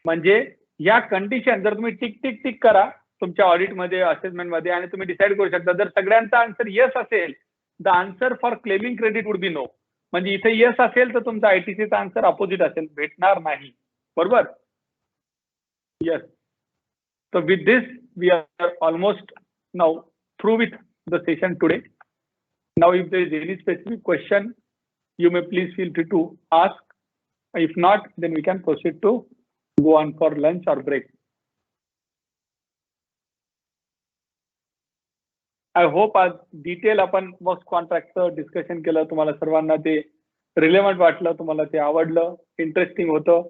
म्हणजे या कंडिशन जर तुम्ही टिक टिक टिक करा तुमच्या ऑडिटमध्ये, असेसमेंटमध्ये आणि तुम्ही डिसाईड करू शकता. जर सगळ्यांचा आन्सर येस असेल the answer for claiming credit would be no. म्हणजे इथे येस असेल तर तुमचा ITCचा आन्सर अपोजिट असेल, भेटणार नाही. बरोबर, yes. So with this, we are almost now through with the session today. Now, if there is any specific question, you may please feel free to ask. If not, then we can proceed to go on for lunch or break. I hope आज detail आपण works कॉन्ट्रॅक्टचं discussion केलं, तुम्हाला सर्वांना ते relevant वाटलं, तुम्हाला ते आवडलं, इंटरेस्टिंग होतं.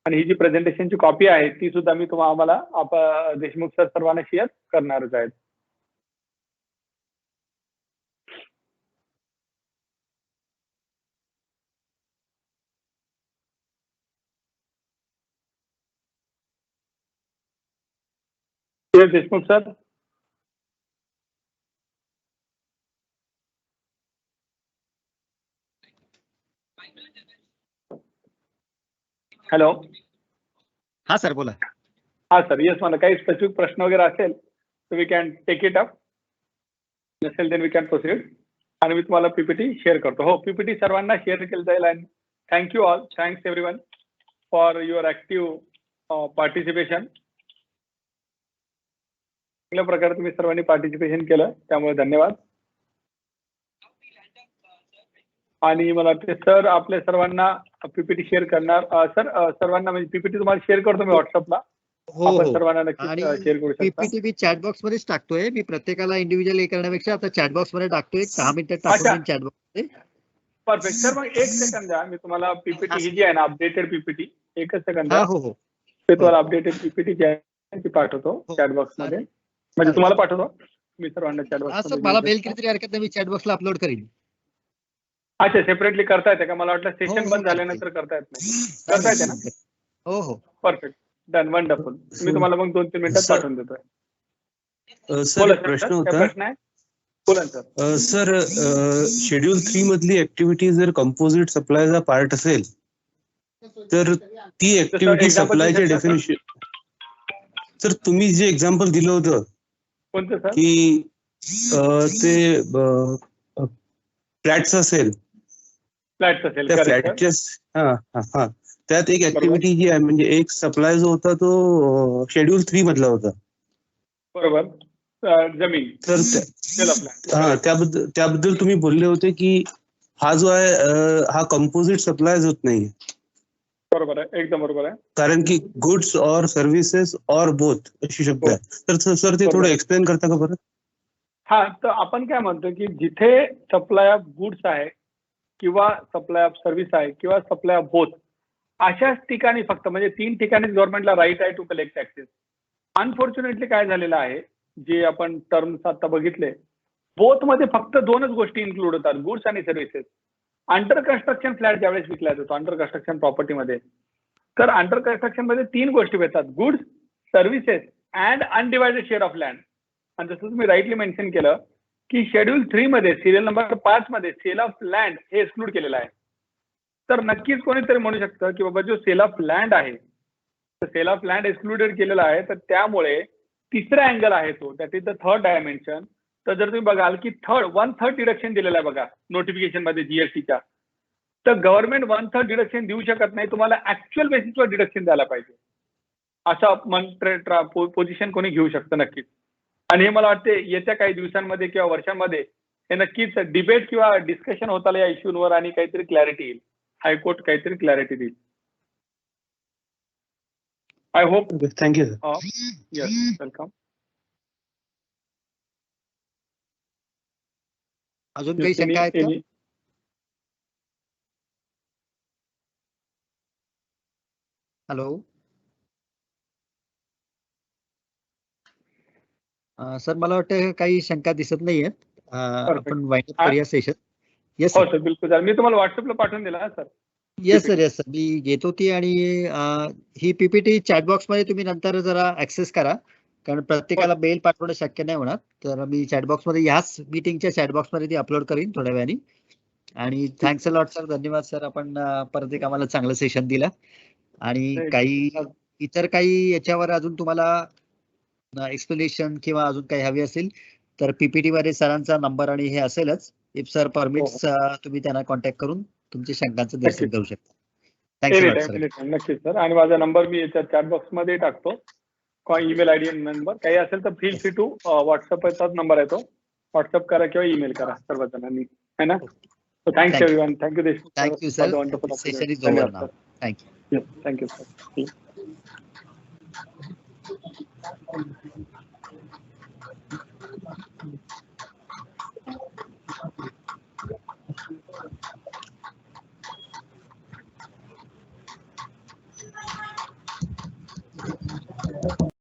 आणि ही जी प्रेझेंटेशनची कॉपी आहे ती सुद्धा मी आम्हाला देशमुख सर सर्वांना शेअर करणारच आहेत. Deshmukh sir, hello. हा सर बोला. हा सर, येस, मला काही स्पेसिफिक प्रश्न वगैरे असेल तर we can take it up, नसेल देन वी कॅन प्रोसीड. आणि मी तुम्हाला PPT शेअर करतो. हो, PPT सर्वांना शेअर केलं जाईल. आणि thank you all, thanks everyone for your active participation. चांगल्या प्रकारे तुम्ही सर्वांनी पार्टिसिपेशन केलं त्यामुळे धन्यवाद. आणि मला वाटते सर आपल्या सर्वांना PPT शेअर करणार. सर सर्वांना म्हणजे PPT तुम्हाला शेअर करतो मी व्हॉट्सअपला. आपण सर्वांना नक्की शेअर करू शकता. PPT मी चॅट बॉक्स मध्येच टाकतोय. मी प्रत्येकाला इंडिव्हिज्युअल हे करण्यापेक्षा आता चॅट बॉक्स मध्ये टाकतोय. 6 मिनिटं टाकून चॅट बॉक्स मध्ये. Perfect sir. मग एक सेकंद द्या, मी तुम्हाला PPT ही जी आहे ना अपडेटेड PPT, एकच सेकंद द्या. हो हो, मी तुम्हाला अपडेटेड PPT जी आहे ती पाठवतो चॅट बॉक्स मध्ये. म्हणजे तुम्हाला पाठवतो मी सर्वांना चॅट बॉक्स मध्ये. मला मेल केली तरी हरकत नाही, मी चॅट बॉक्सला अपलोड करीन. अच्छा, सेपरेटली करता येते का? मला वाटलं सेशन बंद झाल्यानंतर करता येत नाही. करता येते ना? हो हो, परफेक्ट, डन, वंडरफुल. मी तुम्हाला मग 2-3 मिनिटात पाठवून देतोय. सर प्रश्न होता. प्रश्न आहे, बोला सर. सर शेड्यूल 3 मधली ऍक्टिव्हिटी जर कंपोजिट सप्लायचा पार्ट असेल तर ती ऍक्टिव्हिटी सप्लायचे डेफिनेशन. सर तुम्ही जे एक्झाम्पल दिलं होतं कोणतं सर? की ते फ्लॅट्स असेल, त्या फ्लॅटच्या त्यात एक ऍक्टिव्हिटी जी आहे म्हणजे एक सप्लाय जो होता तो शेड्यूल 3 मधला होता. बरोबर, जमीन. तर त्याबद्दल तुम्ही बोलले होते की हा जो आहे हा कंपोजिट सप्लाय होत नाही. बरोबर आहे, एकदम बरोबर आहे. कारण की गुड्स और सर्व्हिसेस और बोथ अशी शब्द आहे. तर सर ते थोडं एक्सप्लेन करता का बरं? हा, तर आपण काय म्हणतो की जिथे सप्लाय ऑफ गुड्स आहे किंवा सप्लाय ऑफ सर्व्हिस आहे किंवा सप्लाय ऑफ बोथ, अशाच ठिकाणी फक्त म्हणजे 3 ठिकाणीच गव्हर्नमेंटला राईट आहे टू कलेक्ट टॅक्सेस. अनफॉर्च्युनेटली काय झालेलं आहे, जे आपण टर्म्स आता बघितले, बोथ मध्ये फक्त 2च गोष्टी इन्क्लूड होतात, गुड्स आणि सर्व्हिसेस. अंडर कन्स्ट्रक्शन फ्लॅट ज्यावेळेस विकला जातो अंडर कन्स्ट्रक्शन प्रॉपर्टीमध्ये, तर अंडर कन्स्ट्रक्शन मध्ये 3 गोष्टी भेटतात, goods, services and undivided share of land. आणि जसं तुम्ही राईटली मेन्शन केलं की शेड्यूल 3 मध्ये सिरियल नंबर 5 मध्ये सेल ऑफ लँड हे एक्सक्लूड केलेलं आहे. तर नक्कीच कोणीतरी म्हणू शकतं की बाबा जो सेल ऑफ लँड आहे, तर सेल ऑफ लँड एक्सक्लुडेड केलेला आहे, तर त्यामुळे तिसरा अँगल आहे तो, that is the third dimension. तर जर तुम्ही बघाल की 1/3 डिडक्शन दिलेलं आहे बघा नोटिफिकेशन मध्ये जीएसटीच्या, तर गव्हर्नमेंट 1/3 डिडक्शन देऊ शकत नाही, तुम्हाला ऍक्च्युअल बेसिसवर डिडक्शन द्यायला पाहिजे, असं पोझिशन कोणी घेऊ शकतं नक्कीच. आणि हे मला वाटते येत्या काही दिवसांमध्ये किंवा वर्षांमध्ये हे नक्कीच डिबेट किंवा डिस्कशन होत आलं या इश्यूवर आणि काहीतरी क्लॅरिटी येईल, हायकोर्ट काहीतरी क्लॅरिटी देईल. I hope. Thank you sir. Yes, welcome. अजून काही शंका आहेत का? हॅलो सर, मला वाटतं काही शंका दिसत नाहीयेत. आपण वाईंड अप करूया सेशन. येस हो सर. सर, बिलकुल सर, मी तुम्हाला व्हॉट्सअपला पाठवून दिला sir. Yes sir, yes sir, मी घेतो ती. आणि ही पीपीटी चॅटबॉक्स मध्ये तुम्ही नंतर जरा ऍक्सेस करा, कारण प्रत्येकाला मेल पाठवणं शक्य नाही होणार. तर मी चॅटबॉक्स मध्ये ह्याच मीटिंगच्या चॅटबॉक्स मध्ये ती अपलोड करीन थोड्या वेळाने. आणि थँक्स अ लॉट सर, धन्यवाद सर, आपण परत एक आम्हाला चांगलं सेशन दिलं. आणि काही इतर काही याच्यावर अजून तुम्हाला एक्सप्लेनेशन किंवा अजून काही हवी असेल तर पीपीटी मध्ये सरांचा नंबर आणि हे असेलच. इफ सर परमिट्स तुम्ही त्यांना कॉन्टॅक्ट करून तुमच्या शंकांचं निरसन करू शकता. Thanks sir. नक्कीच सर, आणि माझा नंबर मी याच्या चॅट बॉक्स मध्ये टाकतो, ईमेल आयडी नंबर काही असेल तर फील फ्री टू व्हॉट्सअपचा नंबर आहे तो, व्हॉट्सअप करा किंवा ईमेल करा सर्वजणांनी, है ना. So thanks everyone. Thank you Deshmukh. Thank you sir. Session is over now. Thank you. Thank you sir.